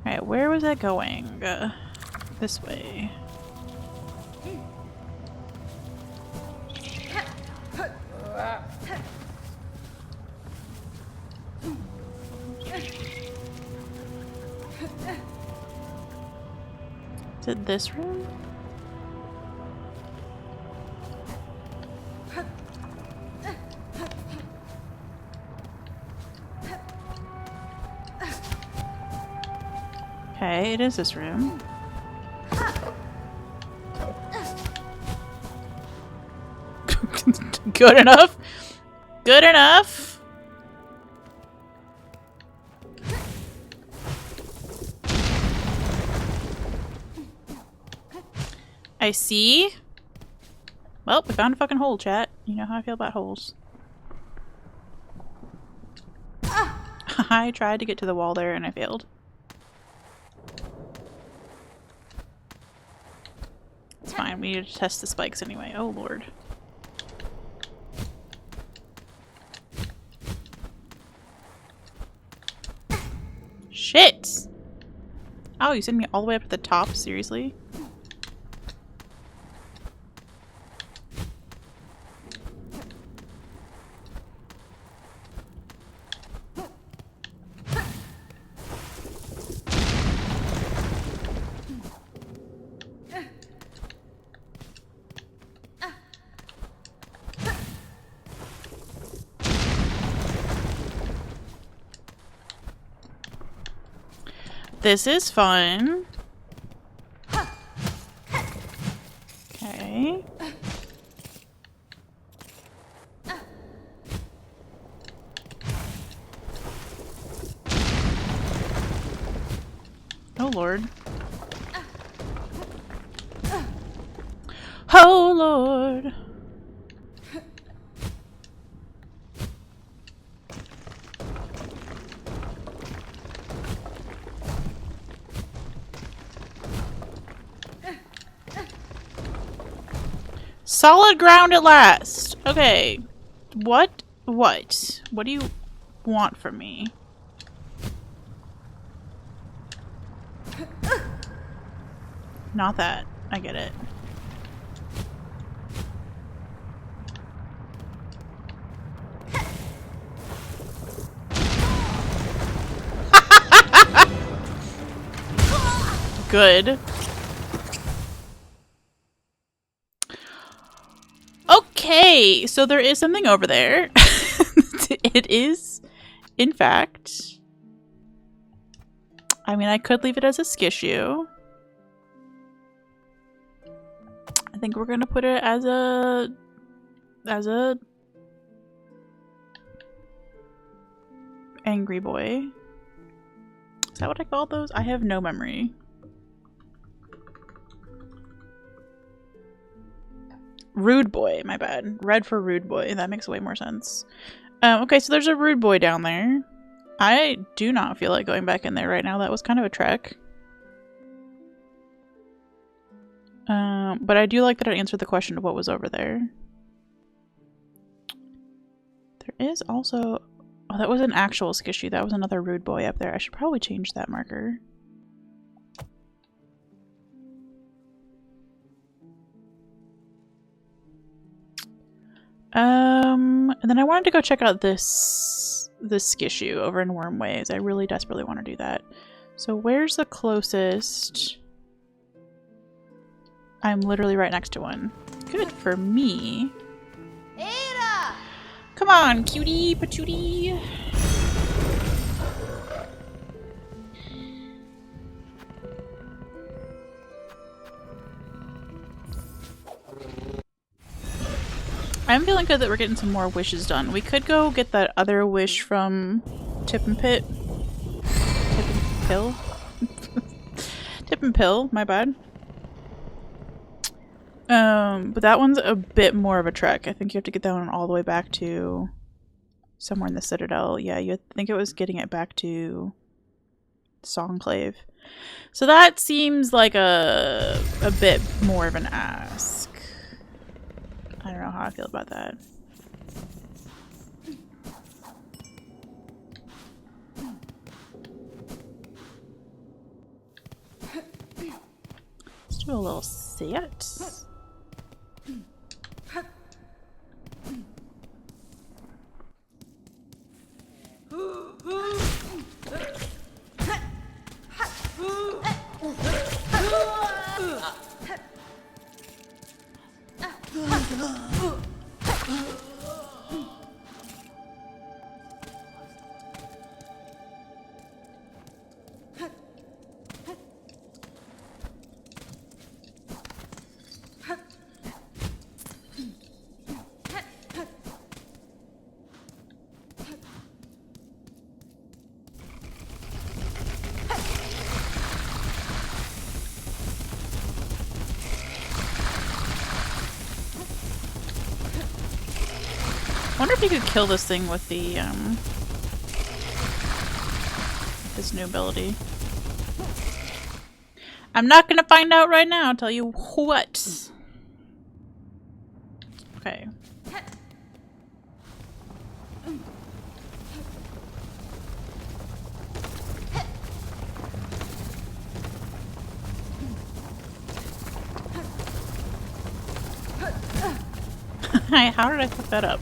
S1: Alright, where was that going? This way. Is it this room? Okay, it is this room. Good enough. Good enough. I see. Well, we found a fucking hole, chat. You know how I feel about holes. I tried to get to the wall there and I failed. fine. We need to test the spikes anyway. Oh, Lord. Shit! Oh, you sent me all the way up to the top? Seriously? This is fun. Okay. Oh, Lord. Oh, Lord. Solid ground at last. Okay. What do you want from me? Not that. I get it. Good. Okay, so there is something over there. It is, in fact. I mean, I could leave it as a skissue. I think we're gonna put it as a angry boy. Is that what I called those? I have no memory. Rude boy, my bad. Red for rude boy. That makes way more sense. Okay, so there's a rude boy down there. I do not feel like going back in there right now. That was kind of a trek. But I do like that it answered the question of what was over there. There is also... Oh, that was an actual skissue. That was another rude boy up there. I should probably change that marker. And then I wanted to go check out this skissue over in Wormways. I really desperately want to do that. So where's the closest? I'm literally right next to one. Good for me.
S2: Ada!
S1: Come on, cutie patootie. I'm feeling good that we're getting some more wishes done. We could go get that other wish from Tip and Pit. Tip and Pill? Tip and Pill, my bad. But that one's a bit more of a trek. I think you have to get that one all the way back to somewhere in the Citadel. Yeah, you think it was getting it back to Songclave. So that seems like a bit more of an ask. I don't know how I feel about that. Let's do a little sit. I wonder if you could kill this thing with the, this new ability. I'm not gonna find out right now, I'll tell you what. Okay. How did I fuck that up?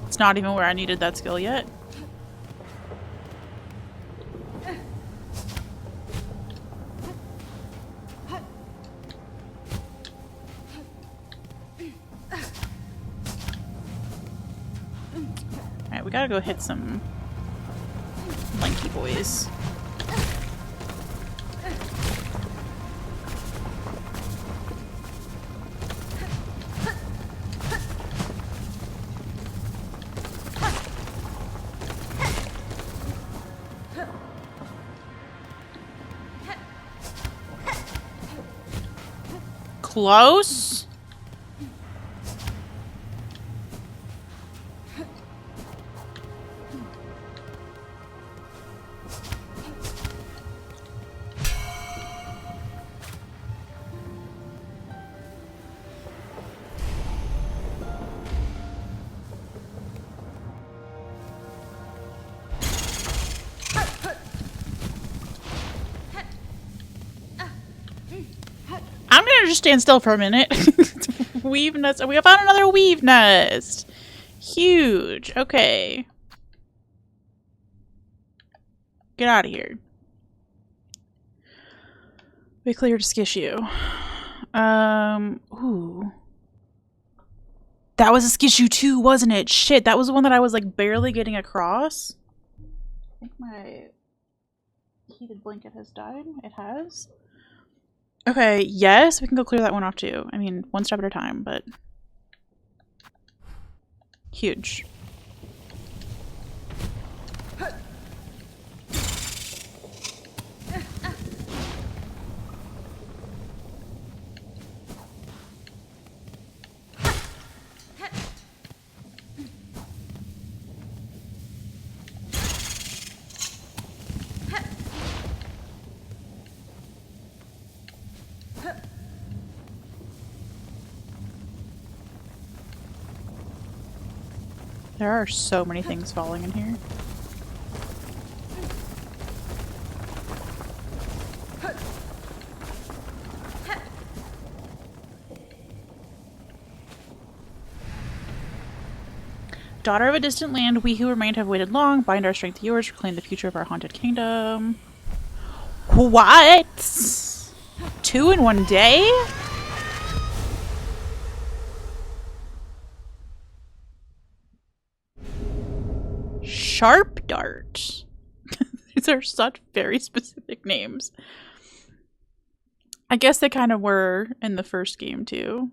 S1: It's not even where I needed that skill yet. Alright, we gotta go hit some lanky boys. Close? I'm gonna just stand still for a minute. Weave nest. We found another weave nest. Huge. Okay. Get out of here. We cleared a skissue. Ooh. That was a skissue too, wasn't it? Shit, that was the one that I was like barely getting across. I think my heated blanket has died. It has. Okay, yes, we can go clear that one off too. I mean, one step at a time, but huge. There are so many things falling in here. Daughter of a distant land, we who remained have waited long. Bind our strength to yours, reclaim the future of our haunted kingdom. What? 2 in 1 day? Sharp Dart. These are such very specific names. I guess they kind of were in the first game too.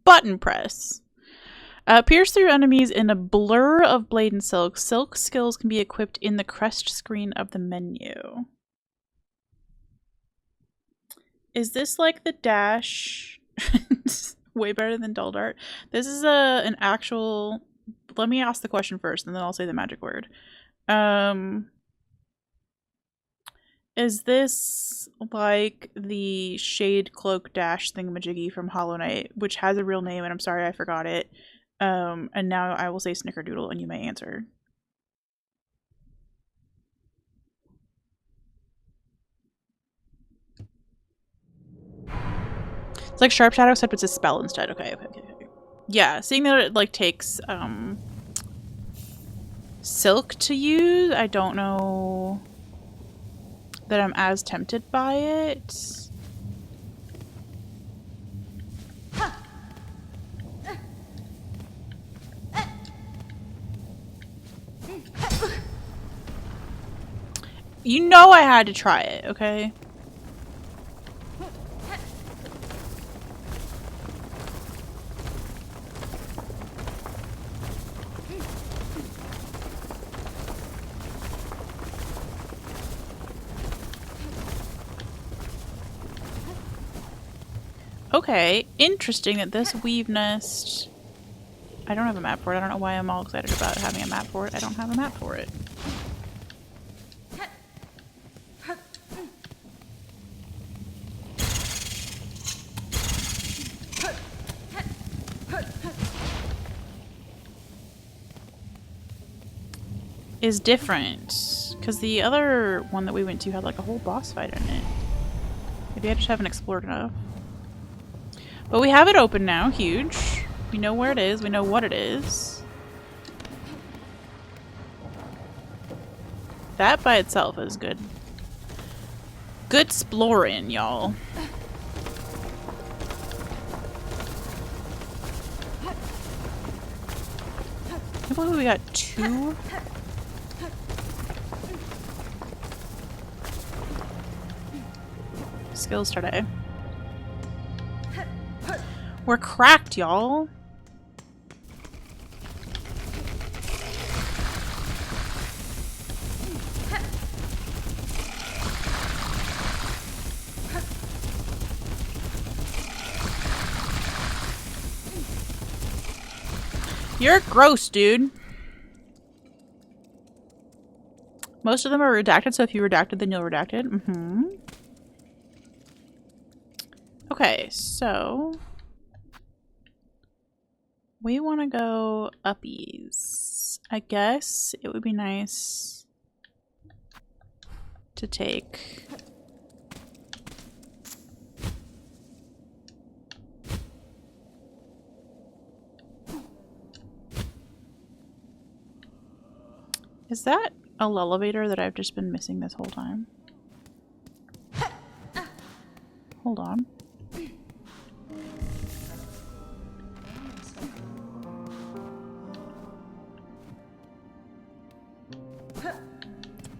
S1: Button press. Pierce through enemies in a blur of blade and silk. Silk skills can be equipped in the crest screen of the menu. Is this like the dash? Way better than dull dart. This is an actual. Let me ask the question first, and then I'll say the magic word. Is this like the shade cloak dash thingamajiggy from Hollow Knight, which has a real name, and I'm sorry I forgot it. And now I will say Snickerdoodle, and you may answer. It's like Sharp Shadow, except it's a spell instead. Okay. Yeah, seeing that it like takes silk to use, I don't know that I'm as tempted by it. You know I had to try it, okay? Okay, interesting that this weave nest... I don't have a map for it. I don't know why I'm all excited about having a map for it. I don't have a map for it. Is different. Because the other one that we went to had like a whole boss fight in it. Maybe I just haven't explored enough. But we have it open now. Huge. We know where it is. We know what it is. That by itself is good. Good exploring, y'all. I can't believe we got 2. Skills today. We're cracked, y'all. You're gross, dude. Most of them are redacted, so if you redact it, then you'll redact it. Mm-hmm. Okay, so... we want to go uppies. I guess it would be nice to take... Is that a elevator that I've just been missing this whole time? Hold on.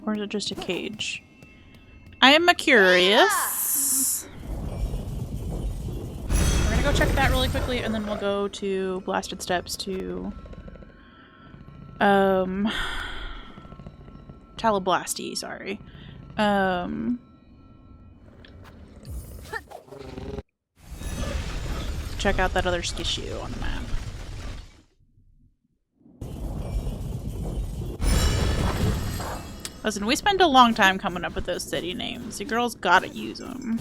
S1: Or is it just a cage? I am curious. We're gonna go check that really quickly and then we'll go to Blasted Steps to Talablasty, sorry. Check out that other skissue on the map. Listen, we spend a long time coming up with those city names. You girls gotta use them.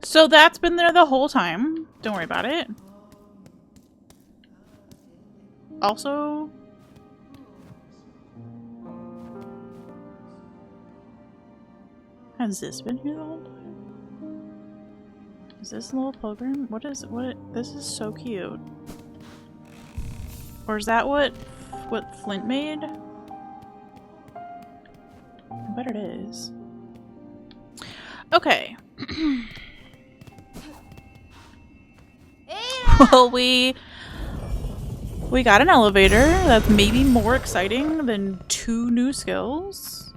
S1: So that's been there the whole time. Don't worry about it. Also... has this been here the whole time? Is this a little pilgrim? What? This is so cute. Or is that what Flint made? I bet it is. Okay. Well, we got an elevator. That's maybe more exciting than 2 new skills.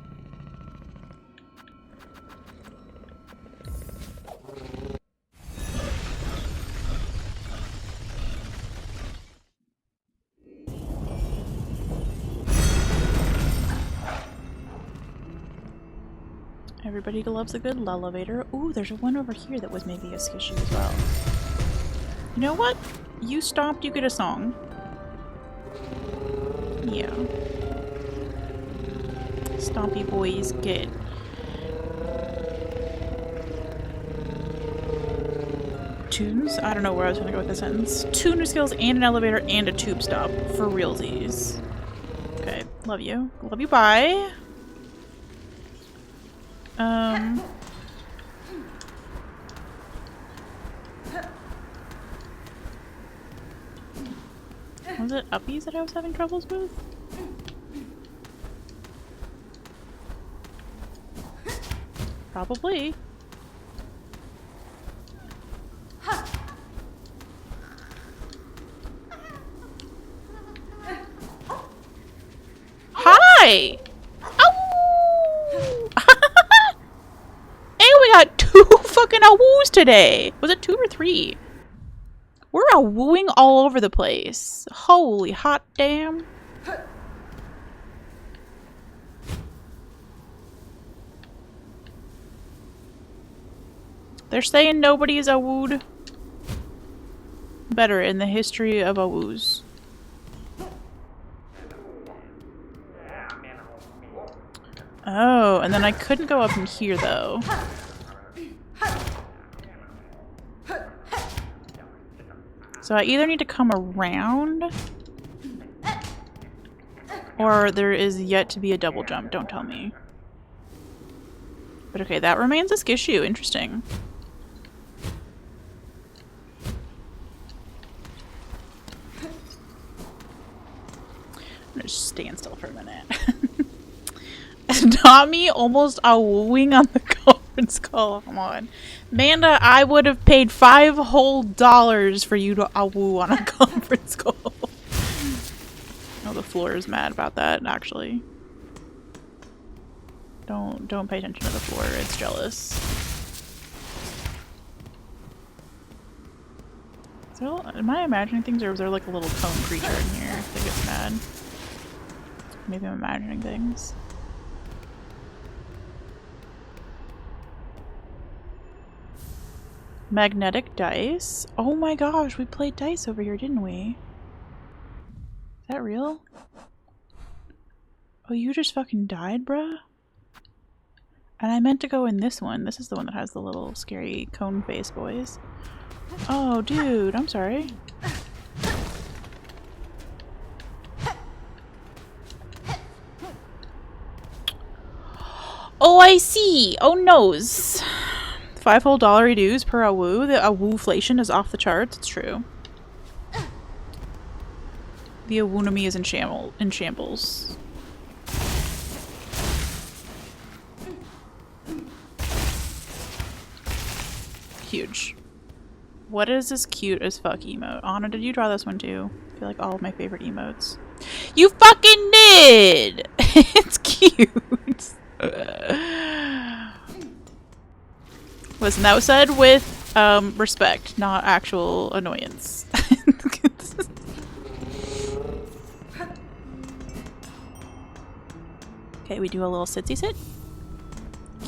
S1: Everybody loves a good elevator. Ooh, there's one over here that was maybe a skissue as well. You know what? You stomped, you get a song. Yeah. Stompy boys get... tunes. I don't know where I was gonna go with this sentence. 2 new skills and an elevator and a tube stop for realsies. Okay, love you. Love you, bye. Was it uppies that I was having troubles with? Probably. Hi! Ow! Hey, we got 2 fucking awoos today! Was it 2 or 3? We're awooing all over the place. Holy hot damn. They're saying nobody is awooed better in the history of awoos. Oh, and then I couldn't go up in here though. So I either need to come around or there is yet to be a double jump, don't tell me. But okay, that remains a issue. Interesting. I'm gonna just stand still for a minute. Not me almost awooing on the conference call. Come on. Amanda, I would have paid $5 whole for you to awoo on a conference call. Oh, the floor is mad about that, actually. Don't pay attention to the floor, it's jealous. So, am I imagining things, or is there like a little cone creature in here that gets mad? Maybe I'm imagining things. Magnetic dice? Oh my gosh, we played dice over here, didn't we? Is that real? Oh, you just fucking died, bruh? And I meant to go in this one. This is the one that has the little scary cone face boys. Oh, dude, I'm sorry. Oh, I see! Oh, noes! $5 whole dues per awoo. The awooflation is off the charts. It's true. The awoonomy is in shambles. Huge. What is this cute as fuck emote? Anna, did you draw this one too? I feel like all of my favorite emotes. You fucking did! It's cute. Listen, that was said with respect, not actual annoyance. Okay, we do a little sitsy sit.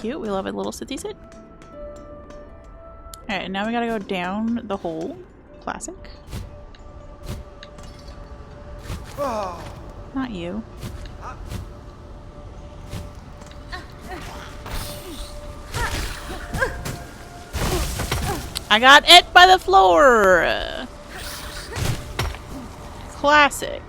S1: Cute, we love a little sitsy sit. Alright, now we gotta go down the hole. Classic. Not you. I got it by the floor! Classic.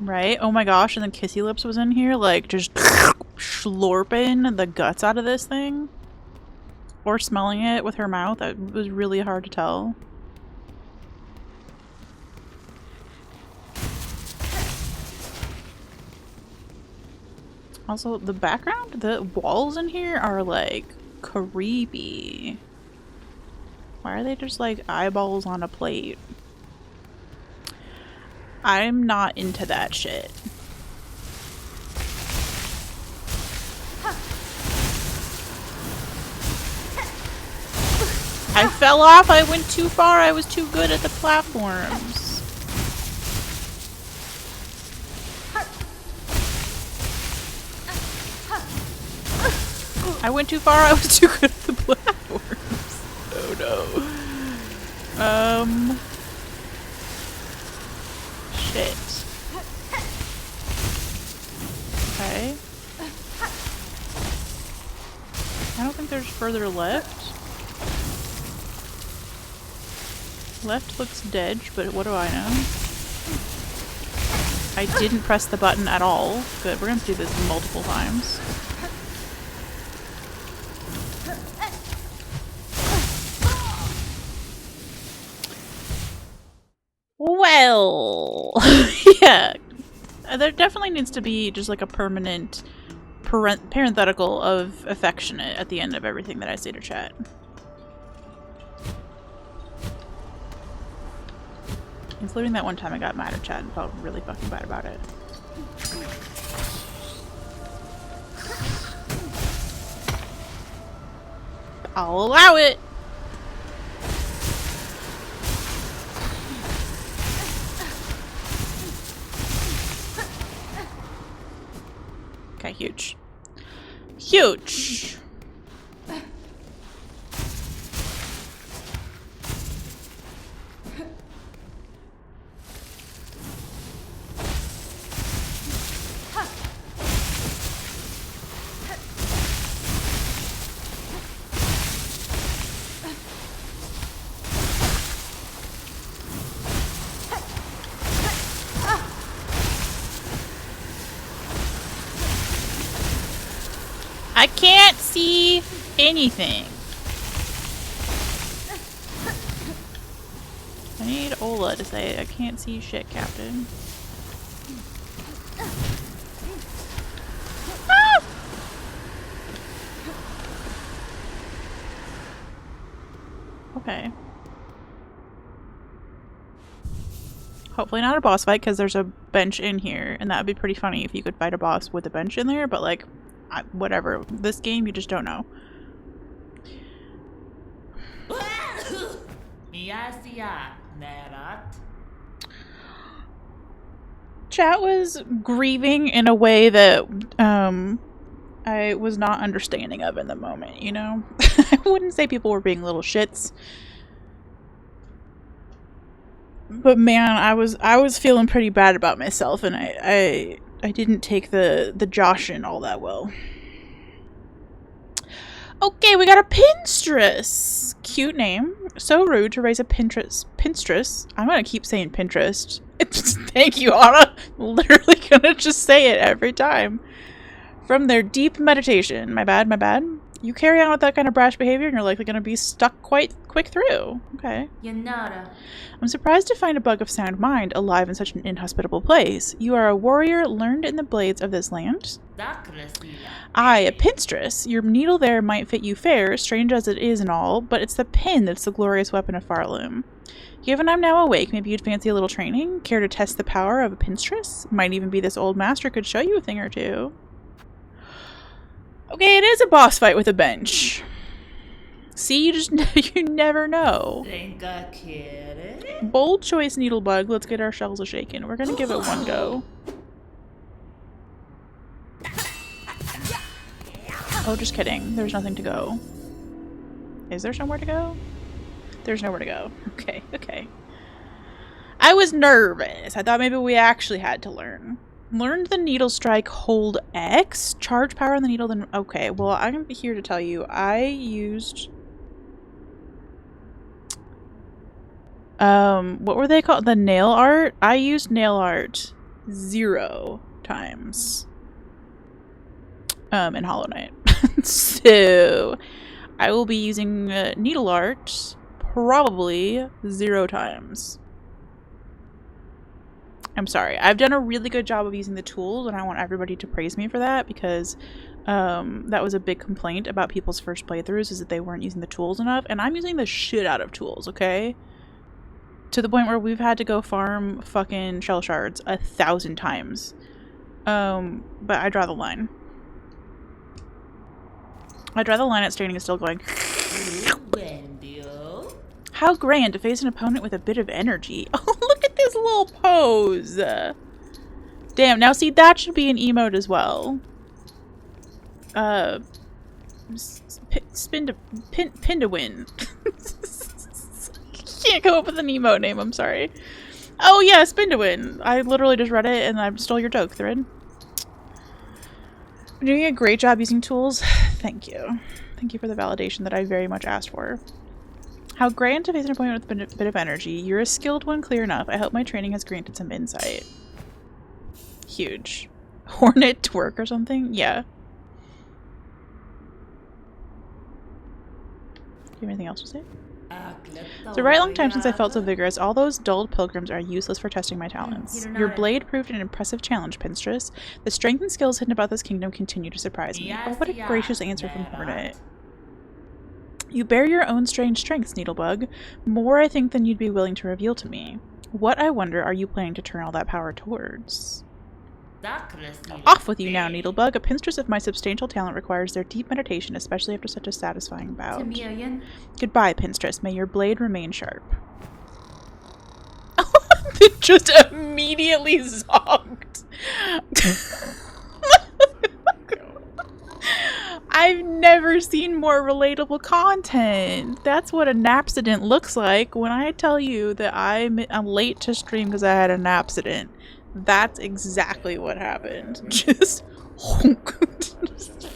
S1: Right? Oh my gosh, and then Kissy Lips was in here, like, just slurping the guts out of this thing. Or smelling it with her mouth. That was really hard to tell. Also, the background, the walls in here are, like, creepy. Why are they just, like, eyeballs on a plate? I'm not into that shit. I fell off, I went too far, I was too good at the platforms. I went too far, I was too good at the platforms. Oh no. Shit. Shit. Okay. I don't think there's further left. Left looks dead, but what do I know? I didn't press the button at all. Good, we're gonna do this multiple times. Well, yeah. There definitely needs to be just like a permanent parenthetical of affectionate at the end of everything that I say to chat. Including that one time I got mad at chat and felt really fucking bad about it. I'll allow it! Okay, huge. Huge! I can't see anything. I need Ola to say, I can't see shit, Captain. Ah! Okay. Hopefully not a boss fight, because there's a bench in here, and that would be pretty funny if you could fight a boss with a bench in there, but like, whatever. This game, you just don't know. Chat was grieving in a way that I was not understanding of in the moment, you know? I wouldn't say people were being little shits. But man, I was feeling pretty bad about myself, and I didn't take the Joshin all that well. Okay, we got a Pinstress! Cute name. So rude to raise a Pinstress. I'm gonna keep saying Pinterest. Thank you, Anna. Literally gonna just say it every time. From their deep meditation. My bad, my bad. You carry on with that kind of brash behavior and you're likely gonna be stuck quite quick through. Okay.
S2: Yanara.
S1: I'm surprised to find a bug of sound mind alive in such an inhospitable place. You are a warrior learned in the blades of this land? Aye, a pinstress. Your needle there might fit you fair, strange as it is and all, but it's the pin that's the glorious weapon of Farloom. Given I'm now awake, maybe you'd fancy a little training? Care to test the power of a pinstress? Might even be this old master could show you a thing or two. Okay, it is a boss fight with a bench. See, you never know. Bold choice, Needlebug. Let's get our shells a-shaking. We're gonna give it one go. Oh, just kidding. There's nothing to go. Is there somewhere to go? There's nowhere to go. Okay, okay. I was nervous. I thought maybe we actually had to learn. Learned the needle strike, hold X, charge power on the needle, then okay. Well, I'm here to tell you, I used what were they called? The nail art? I used nail art 0 times in Hollow Knight. So I will be using needle art probably 0 times. I'm sorry. I've done a really good job of using the tools, and I want everybody to praise me for that, because that was a big complaint about people's first playthroughs, is that they weren't using the tools enough, and I'm using the shit out of tools, okay? To the point where we've had to go farm fucking shell shards 1,000 times. But I draw the line. I draw the line at standing still going... How grand to face an opponent with a bit of energy. Oh, look at this little pose. Damn, now see, that should be an emote as well. Pin to win. Can't come up with an emote name, I'm sorry. Oh yeah, spin to win. I literally just read it and I stole your joke, Thread. You're doing a great job using tools. Thank you. Thank you for the validation that I very much asked for. How grand to face an appointment with a bit of energy. You're a skilled one, clear enough. I hope my training has granted some insight. Huge. Hornet twerk or something? Yeah. Do you have anything else to say? It's a very long time since I felt so vigorous. All those dulled pilgrims are useless for testing my talents. Your blade proved an impressive challenge, Pinstress. The strength and skills hidden about this kingdom continue to surprise me. Oh, what a gracious answer from Hornet. You bear your own strange strengths, Needlebug. More, I think, than you'd be willing to reveal to me. What, I wonder, are you planning to turn all that power towards? Off with you now, Needlebug. A Pinstress of my substantial talent requires their deep meditation, especially after such a satisfying bout. Goodbye, Pinstress. May your blade remain sharp. It just immediately zonked. I've never seen more relatable content. That's what a napsident looks like. When I tell you that I'm late to stream because I had a napsident, that's exactly what happened. Just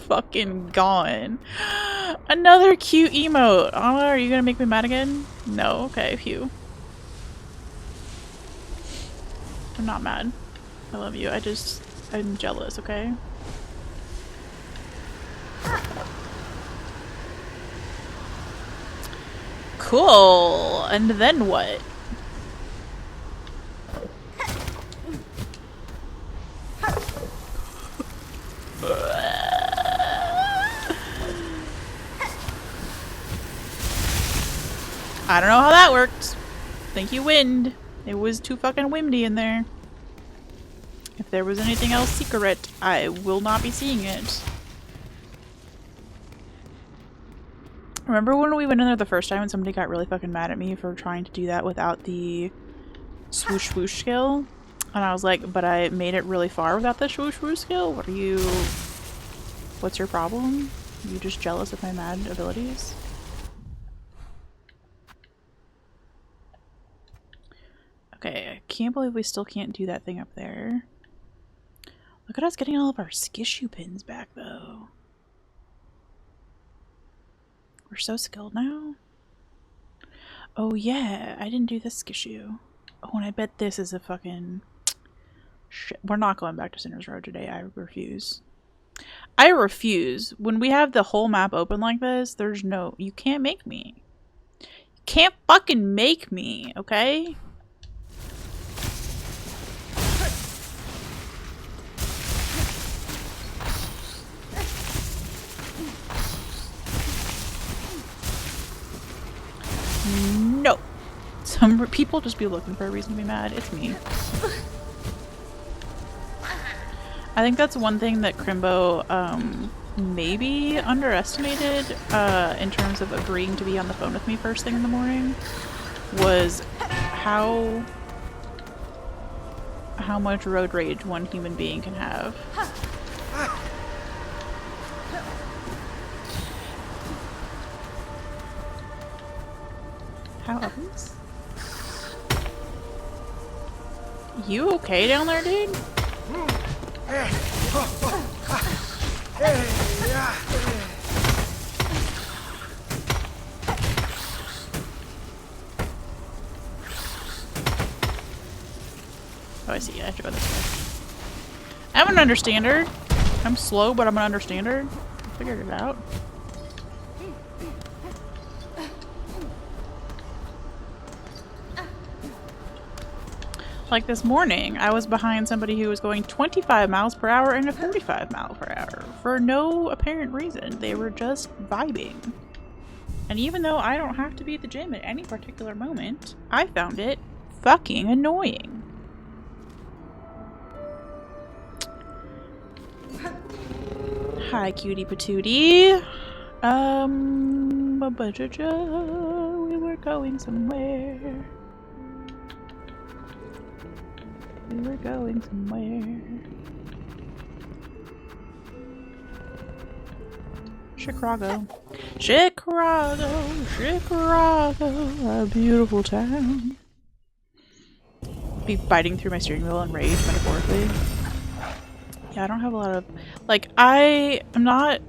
S1: fucking gone. Another cute emote. Oh, are you gonna make me mad again? No? Okay, phew. I'm not mad. I love you. I'm jealous, okay? Cool. And then what? I don't know how that worked. Thank you, wind. It was too fucking windy in there. If there was anything else secret, I will not be seeing it. Remember when we went in there the first time and somebody got really fucking mad at me for trying to do that without the swoosh swoosh skill? And I was like, but I made it really far without the swoosh swoosh skill? What's your problem? Are you just jealous of my mad abilities? Okay, I can't believe we still can't do that thing up there. Look at us getting all of our skishu pins back though. We're so skilled now. Oh yeah, I didn't do this skishu. Oh, and I bet this is a fucking... Shit. We're not going back to Sinner's Road today. I refuse. I refuse. When we have the whole map open like this, there's no... You can't make me. You can't fucking make me, okay? No. Some people just be looking for a reason to be mad. It's me. I think that's one thing that Crimbo maybe underestimated in terms of agreeing to be on the phone with me first thing in the morning was how much road rage one human being can have. How ovens? You okay down there, dude? Oh, I see. I have to go this way. I'm an understander. I'm slow, but I'm an understander. I figured it out. Like this morning, I was behind somebody who was going 25 miles per hour and a 45 mile per hour for no apparent reason. They were just vibing. And even though I don't have to be at the gym at any particular moment, I found it fucking annoying. Hi, cutie patootie. We were going somewhere. We were going somewhere. Chicago. Chicago, Chicago, a beautiful town. be biting through my steering wheel in rage, metaphorically. Yeah, I don't have a lot of, like, I am not,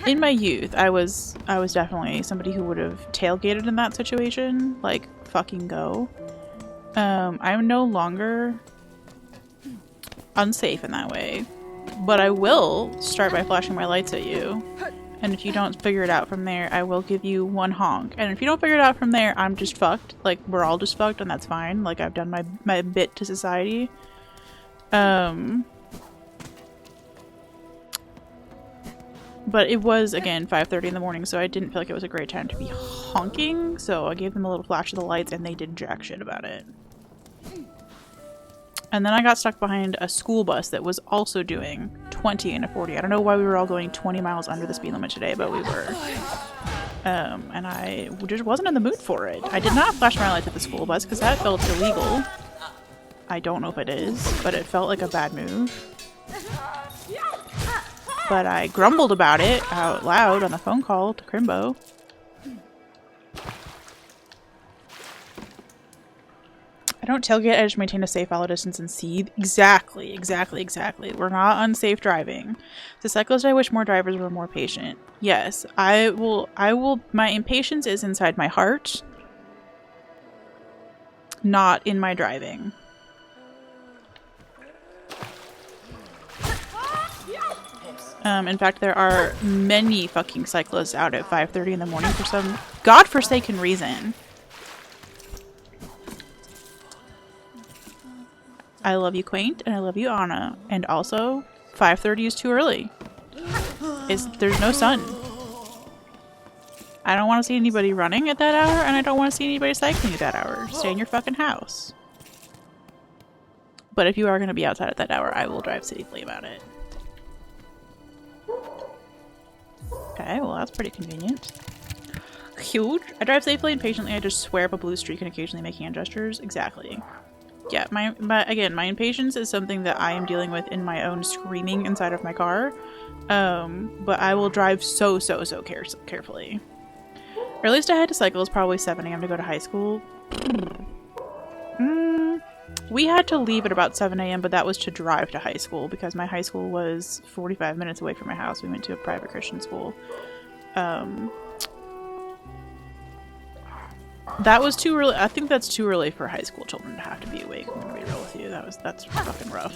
S1: in my youth, I was definitely somebody who would have tailgated in that situation, like, fucking go. I'm no longer unsafe in that way, but I will start by flashing my lights at you, and if you don't figure it out from there, I will give you one honk, and if you don't figure it out from there, I'm just fucked. Like, we're all just fucked, and that's fine. Like, I've done my bit to society. But it was, again, 5:30 in the morning, so I didn't feel like it was a great time to be honking, so I gave them a little flash of the lights, and they did jack shit about it. And then I got stuck behind a school bus that was also doing 20 and a 40. I don't know why we were all going 20 miles under the speed limit today, but we were. And I just wasn't in the mood for it. I did not flash my lights at the school bus because that felt illegal. I don't know if it is, but it felt like a bad move. But I grumbled about it out loud on the phone call to Crimbo. I don't tailgate, I just maintain a safe follow distance and seethe. Exactly. We're not unsafe driving. To cyclists, I wish more drivers were more patient. Yes, I will, my impatience is inside my heart, not in my driving. In fact, there are many fucking cyclists out at 5:30 in the morning for some godforsaken reason. I love you, Quaint, and I love you, Anna. And also, 5:30 is too early. There's no sun. I don't want to see anybody running at that hour, and I don't want to see anybody cycling at that hour. Stay in your fucking house. But if you are going to be outside at that hour, I will drive safely about it. Okay, well that's pretty convenient. Huge. I drive safely and patiently. I just swear up a blue streak and occasionally make hand gestures. Exactly. Yeah, my impatience is something that I am dealing with in my own screaming inside of my car. But I will drive so carefully. Earliest I had to cycle is probably 7 a.m. to go to high school. We had to leave at about 7 a.m., but that was to drive to high school because my high school was 45 minutes away from my house. We went to a private Christian school. That was too early. I think that's too early for high school children to have to be awake. I'm gonna be real with you. That's fucking rough.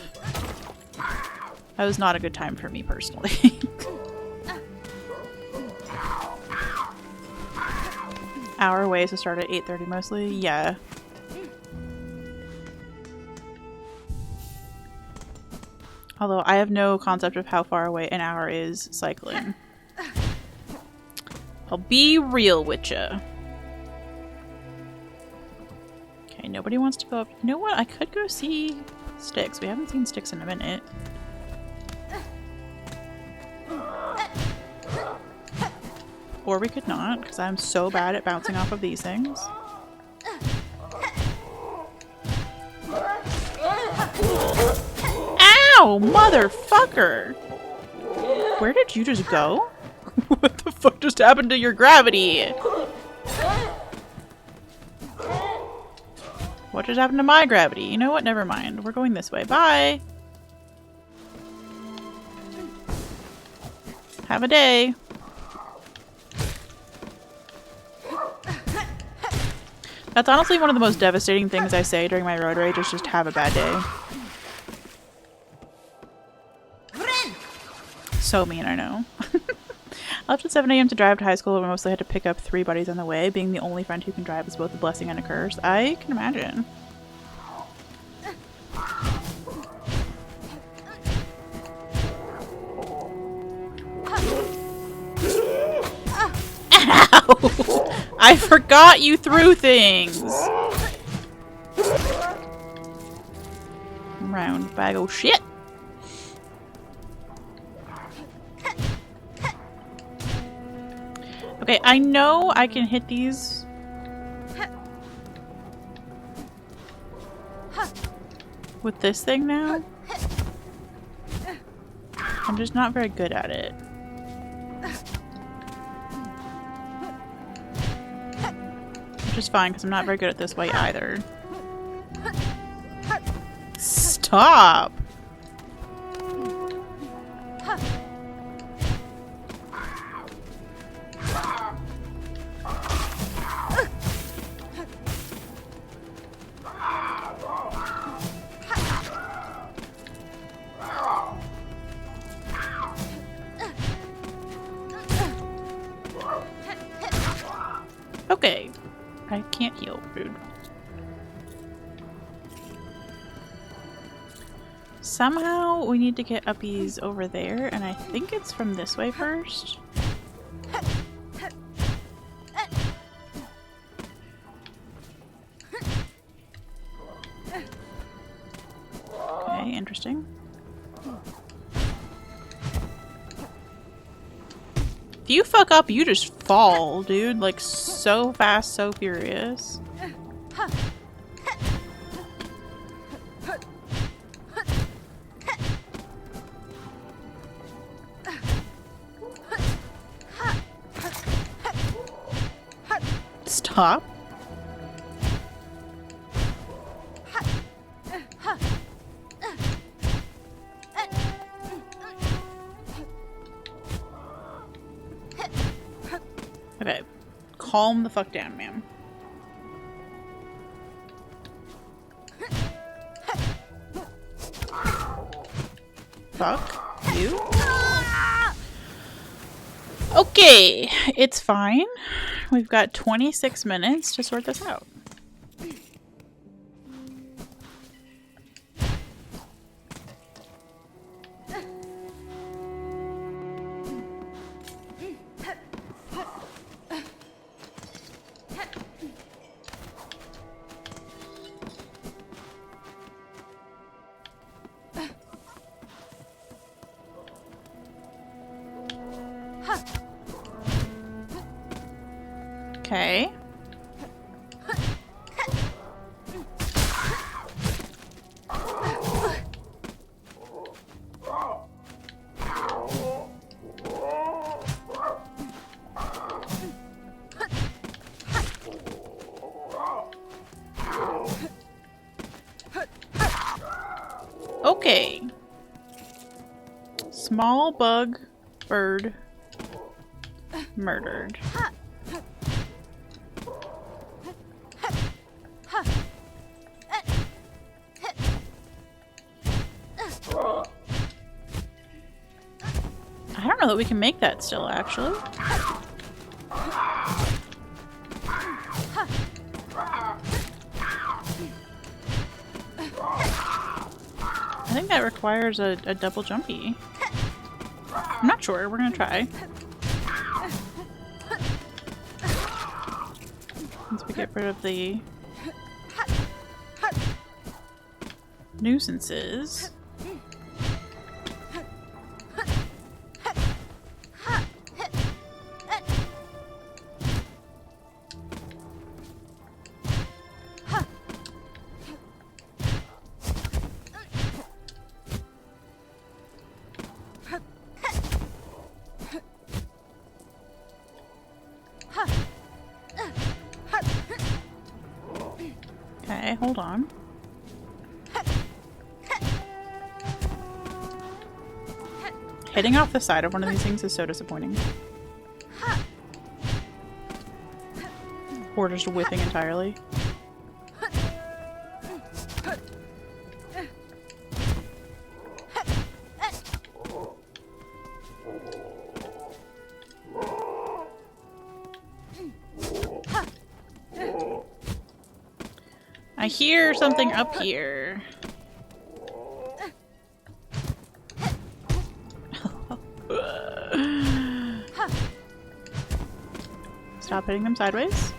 S1: That was not a good time for me personally. Hour away, so start at 8:30 mostly. Yeah. Although I have no concept of how far away an hour is cycling. I'll be real with ya. Okay, nobody wants to go up. You know what? I could go see Sticks. We haven't seen Sticks in a minute. Or we could not, because I'm so bad at bouncing off of these things. Ow, motherfucker! Where did you just go? What the fuck just happened to your gravity? What just happened to my gravity? You know what? Never mind. We're going this way. Bye! Have a day! That's honestly one of the most devastating things I say during my road rage is just have a bad day. So mean, I know. I left at 7 a.m. to drive to high school, but mostly had to pick up 3 buddies on the way. Being the only friend who can drive is both a blessing and a curse. I can imagine. Ow! I forgot you threw things! Round bag of shit! Okay, I know I can hit these. With this thing now. I'm just not very good at it. Which is fine, because I'm not very good at this way either. Stop. Okay. I can't heal. Rude. Somehow we need to get uppies over there, and I think it's from this way first. Okay, interesting. If you fuck up, you just fall, dude. Like, so fast, so furious. Stop. Okay. Calm the fuck down, ma'am. Fuck you. Okay, it's fine. We've got 26 minutes to sort this out. Okay. Okay. Small bug bird murdered. I don't know that we can make that still, actually. I think that requires a double jumpy. I'm not sure. We're gonna try. Once we get rid of the nuisances. Okay, hold on. Hitting off the side of one of these things is so disappointing. Or just whiffing entirely. I hear something up here. Stop hitting them sideways.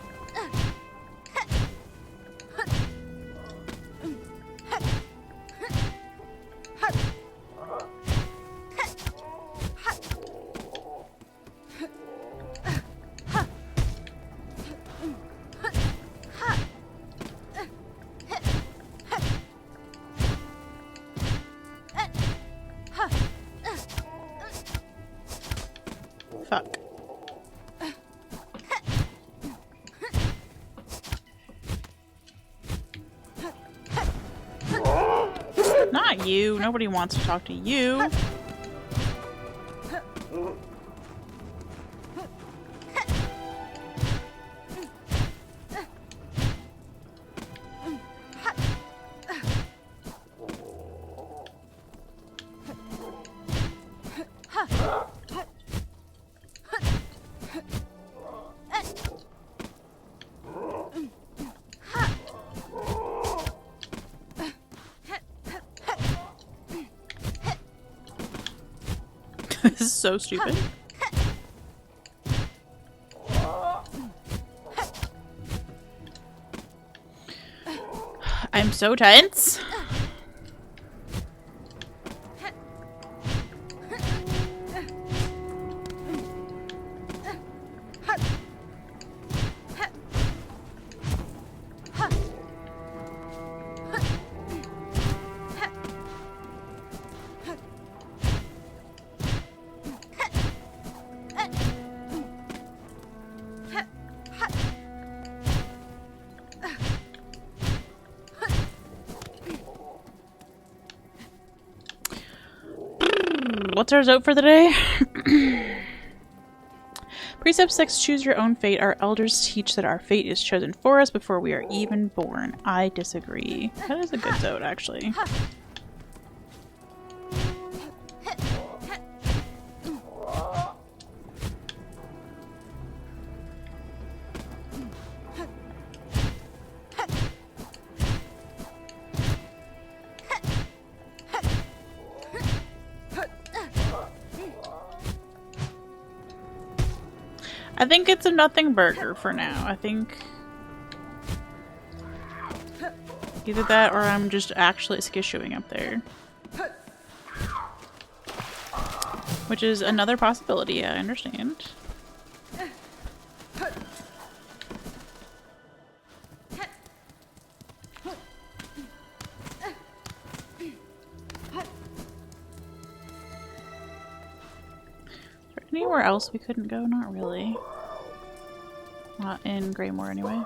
S1: Fuck. you. Nobody wants to talk to you. This is so stupid. I'm so tense. What's our vote for the day? Precept 6, choose your own fate. Our elders teach that our fate is chosen for us before we are even born. I disagree. That is a good vote, actually. I think it's a nothing burger for now. I think either that or I'm just actually skissuing up there. Which is another possibility, I understand. Anywhere else we couldn't go? Not really. Not in Greymore anyway.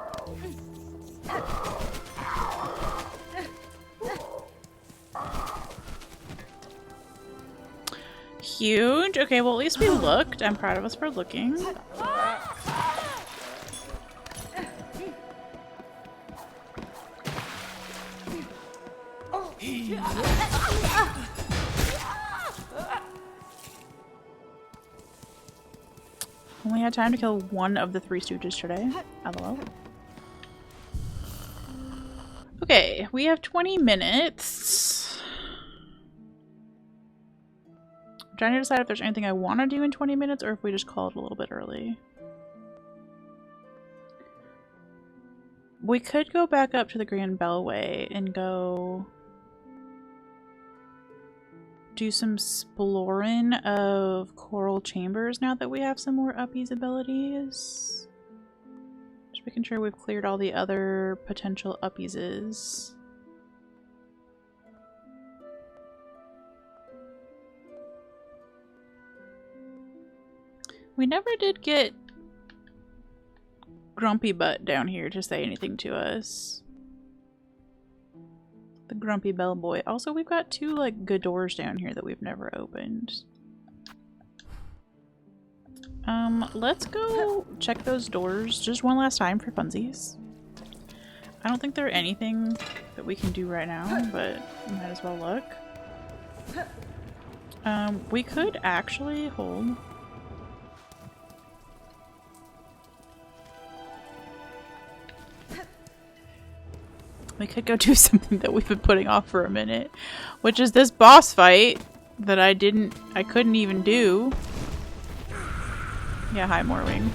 S1: Huge. Okay, well at least we looked. I'm proud of us for looking. Only had time to kill one of the 3 stooges today. LOL. Okay, we have 20 minutes. I'm trying to decide if there's anything I want to do in 20 minutes or if we just call it a little bit early. We could go back up to the Grand Bellway and go do some exploring of Coral Chambers now that we have some more uppies abilities. Just making sure we've cleared all the other potential uppieses. We never did get Grumpy Butt down here to say anything to us. The Grumpy Bellboy. Also, we've got 2 like good doors down here that we've never opened. Let's go check those doors just one last time for funsies. I don't think there's anything that we can do right now, but might as well look. We could actually hold. We could go do something that we've been putting off for a minute, which is this boss fight that I couldn't even do. Yeah, hi, Morwing.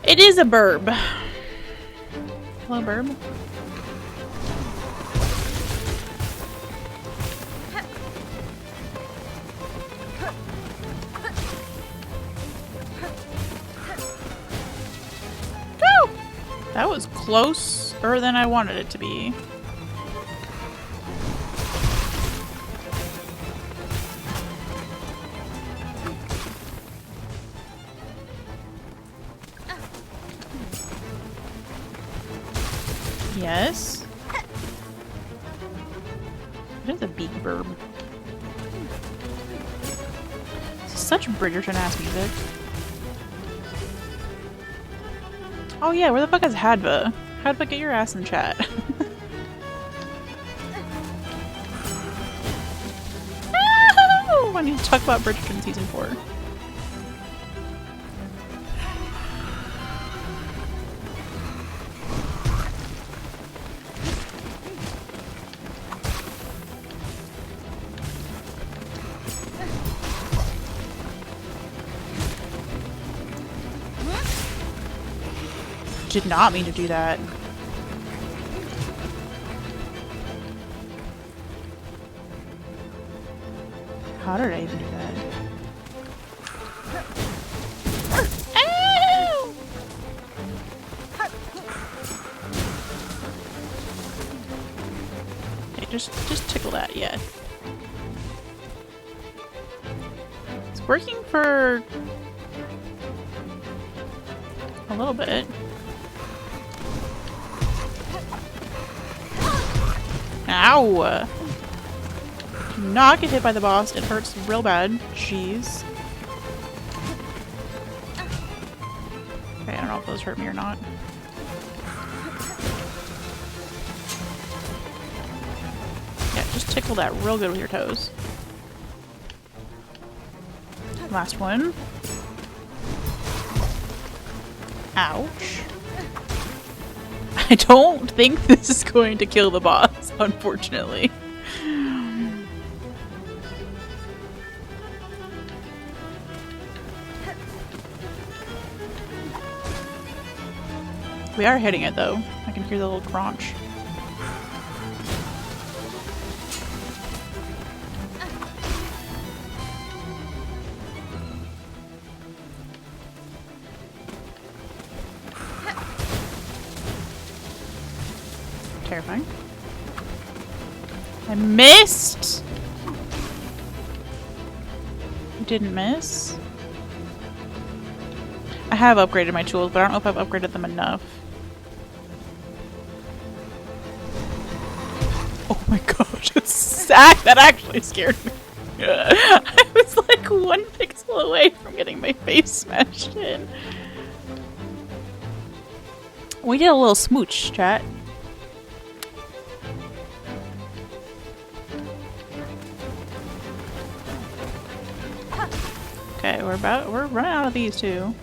S1: It is a burb. Hello, burb. That was closer than I wanted it to be. Yes. It is a beak burb. Such Bridgerton-ass music. Oh yeah, where the fuck is Hadva? Hadva, get your ass in chat. I need to talk about Bridgerton Season 4. Did not mean to do that. How did I even do that? Ow! Okay, just tickle that, yeah. It's working for a little bit. Ow! Do not get hit by the boss. It hurts real bad. Jeez. Okay, I don't know if those hurt me or not. Yeah, just tickle that real good with your toes. Last one. Ouch. I don't think this is going to kill the boss, unfortunately. We are hitting it though. I can hear the little crunch. Terrifying. I missed! You didn't miss? I have upgraded my tools, but I don't know if I've upgraded them enough. Oh my gosh, that actually scared me. I was like 1 pixel away from getting my face smashed in. We did a little smooch, chat. Okay, we're running out of these too.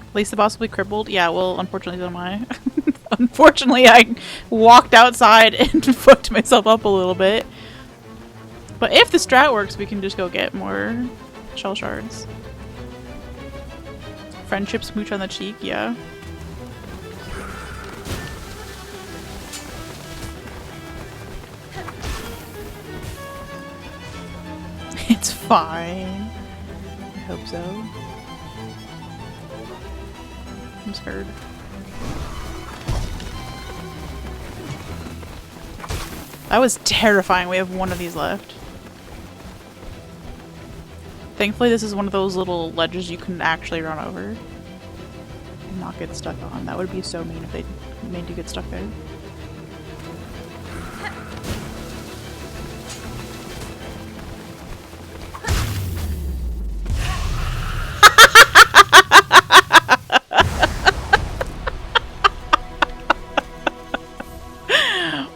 S1: At least the boss will be crippled. Yeah, well, unfortunately, so am I. Unfortunately, I walked outside and fucked myself up a little bit. But if the strat works, we can just go get more shell shards. Friendship smooch on the cheek, yeah. It's fine. I hope so. I'm scared. That was terrifying. We have one of these left. Thankfully, this is one of those little ledges you can actually run over and not get stuck on. That would be so mean if they made you get stuck there.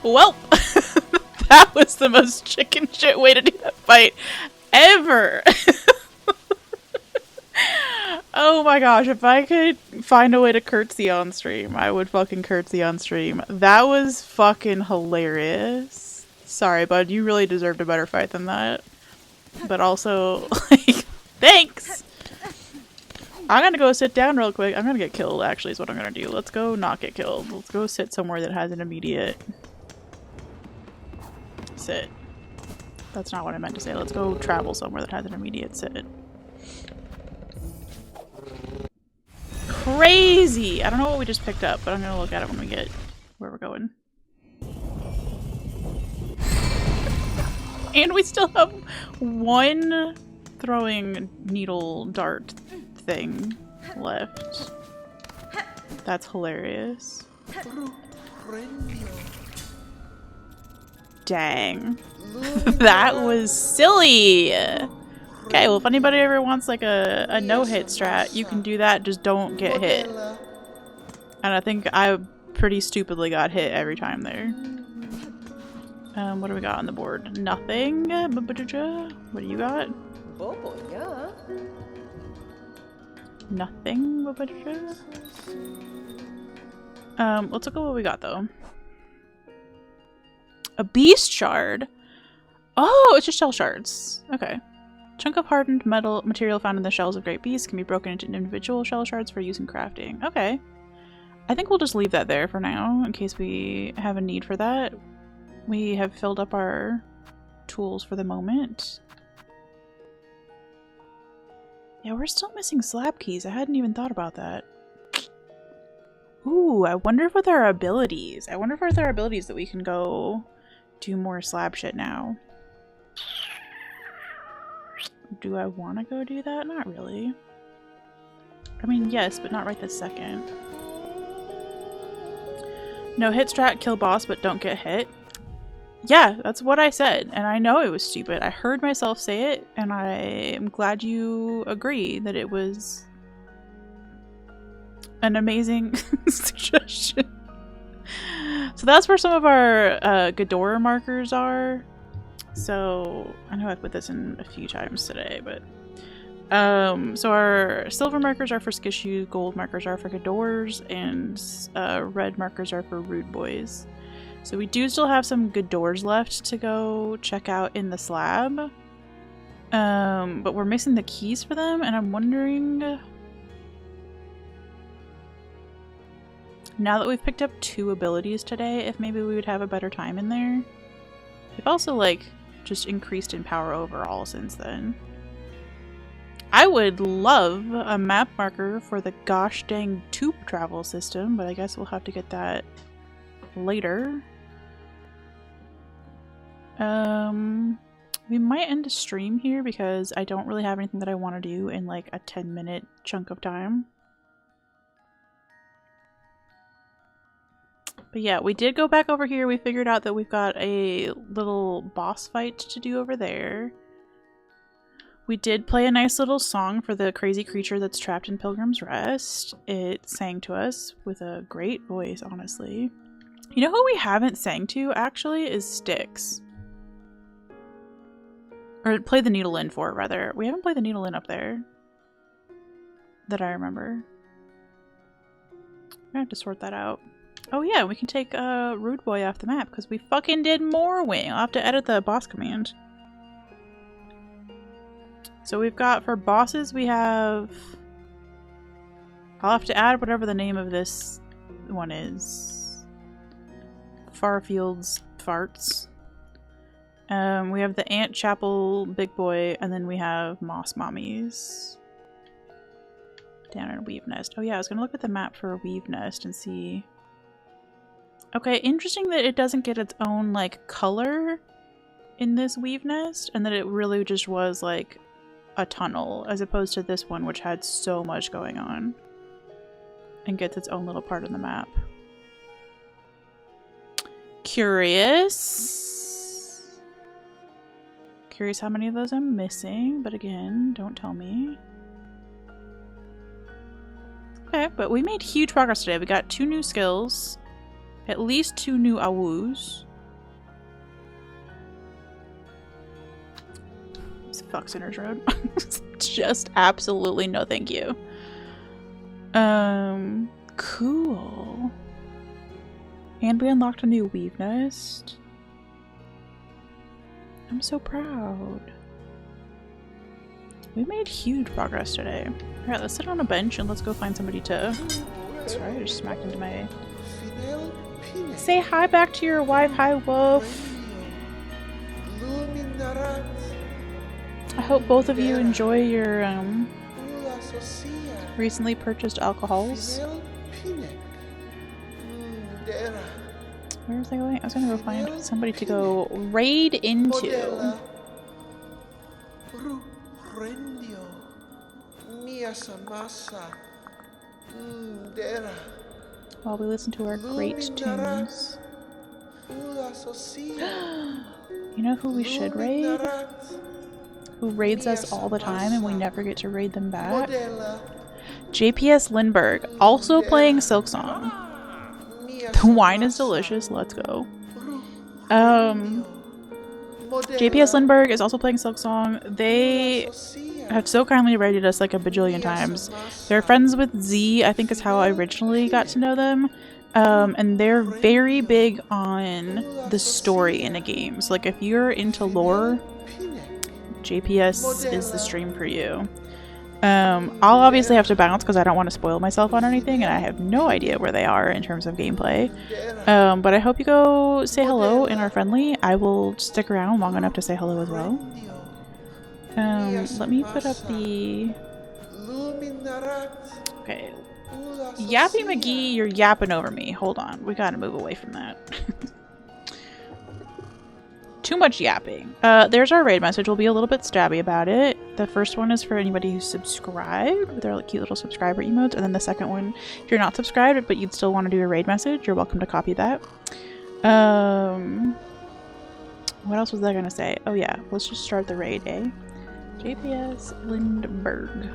S1: Well, that was the most chicken shit way to do that fight ever. Oh my gosh, if I could find a way to curtsy on stream, I would fucking curtsy on stream. That was fucking hilarious. Sorry, bud, you really deserved a better fight than that. But also, like, thanks! I'm gonna go sit down real quick. I'm gonna get killed, actually, is what I'm gonna do. Let's go not get killed. Let's go sit somewhere that has an immediate... sit. That's not what I meant to say. Let's go travel somewhere that has an immediate sit. crazy. I don't know what we just picked up, but I'm gonna look at it when we get where we're going. And we still have one throwing needle dart thing left. That's hilarious. Dang. That was silly. Okay, well if anybody ever wants like a no-hit strat, you can do that, just don't get hit. And I think I pretty stupidly got hit every time there. What do we got on the board? Nothing. What do you got? Nothing. Let's look at what we got though. A beast shard. Oh, it's just shell shards. Okay. Chunk of hardened metal material found in the shells of great beasts can be broken into individual shell shards for use in crafting. Okay. I think we'll just leave that there for now in case we have a need for that. We have filled up our tools for the moment. Yeah, we're still missing slab keys. I hadn't even thought about that. Ooh, I wonder if with our abilities. I wonder if with our abilities that we can go do more slab shit now. Do I want to go do that? Not really. I mean, yes, but not right this second. No hit strat, kill boss, but don't get hit. Yeah, that's what I said, and I know it was stupid. I heard myself say it, and I am glad you agree that it was an amazing suggestion. So that's where some of our Ghidorah markers are. So I know I've put this in a few times today, but so our silver markers are for Skishu, gold markers are for Ghidorahs, and red markers are for Rude Boys. So we do still have some Ghidorahs left to go check out in the slab. But we're missing the keys for them, and I'm wondering, now that we've picked up 2 abilities today, if maybe we would have a better time in there. We've also, like, just increased in power overall since then. I would love a map marker for the gosh dang tube travel system, but I guess we'll have to get that later. We might end a stream here because I don't really have anything that I want to do in like a 10-minute chunk of time. But yeah, we did go back over here. We figured out that we've got a little boss fight to do over there. We did play a nice little song for the crazy creature that's trapped in Pilgrim's Rest. It sang to us with a great voice, honestly. You know who we haven't sang to, actually, is Styx. Or played the needle in for, rather. We haven't played the needle in up there. That I remember. I'm gonna have to sort that out. Oh yeah, we can take Rude Boy off the map because we fucking did Morwing. I'll have to edit the boss command. So we've got, for bosses, we have... I'll have to add whatever the name of this one is. Farfield's Farts. We have the Ant Chapel Big Boy, and then we have Moss Mommies. Down in Weave Nest. Oh yeah, I was gonna look at the map for a Weave Nest and see... Okay, interesting that it doesn't get its own, like, color in this Weave Nest, and that it really just was, like, a tunnel, as opposed to this one, which had so much going on. And gets its own little part in the map. Curious. Curious how many of those I'm missing, but again, don't tell me. Okay, but we made huge progress today. We got 2 new skills. At least 2 new awus. Fuck Sinner's Road. Just absolutely no thank you. Cool. And we unlocked a new Weave Nest. I'm so proud. We made huge progress today. Alright, let's sit on a bench and let's go find somebody to... Sorry, I just smacked into my... Say hi back to your wife. Hi, Wolf. I hope both of you enjoy your Recently purchased alcohols. Where was I going? I was gonna go find somebody to go raid into. While we listen to our great tunes. You know who we should raid? Who raids us all the time and we never get to raid them back? JPS Lindbergh, also playing Silksong. The wine is delicious, let's go. JPS Lindbergh is also playing Silksong. They have so kindly rated us like a bajillion times. They're friends with Z, I think is how I originally got to know them. And they're very big on the story in the games. Like if you're into lore, JPS is the stream for you. I'll obviously have to bounce because I don't want to spoil myself on anything, and I have no idea where they are in terms of gameplay. But I hope you go say hello and are friendly. I will stick around long enough to say hello as well. Let me put up the... Okay. Yappy McGee, you're yapping over me. Hold on. We gotta move away from that. Too much yapping. There's our raid message. We'll be a little bit stabby about it. The first one is for anybody who's subscribed with their like, cute little subscriber emotes. And then the second one, if you're not subscribed but you'd still want to do a raid message, you're welcome to copy that. What else was I gonna say? Oh yeah, let's just start the raid, eh? JPS Lindbergh.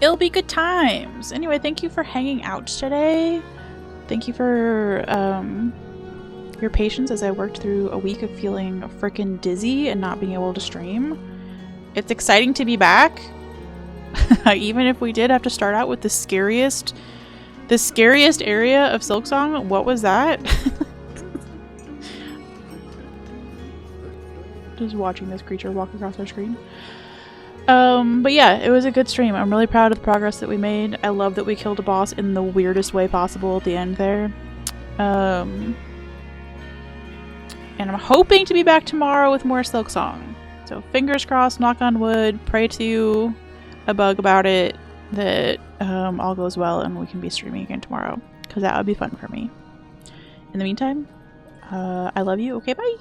S1: It'll be good times. Anyway, thank you for hanging out today. Thank you for your patience as I worked through a week of feeling freaking dizzy and not being able to stream. It's exciting to be back. Even if we did have to start out with the scariest area of Silksong. What was that? Just watching this creature walk across our screen. But yeah, it was a good stream. I'm really proud of the progress that we made. I love that we killed a boss in the weirdest way possible at the end there. And I'm hoping to be back tomorrow with more Silksong. So fingers crossed, knock on wood, pray to a bug about it, that all goes well and we can be streaming again tomorrow. Because that would be fun for me. In the meantime, I love you. Okay, bye!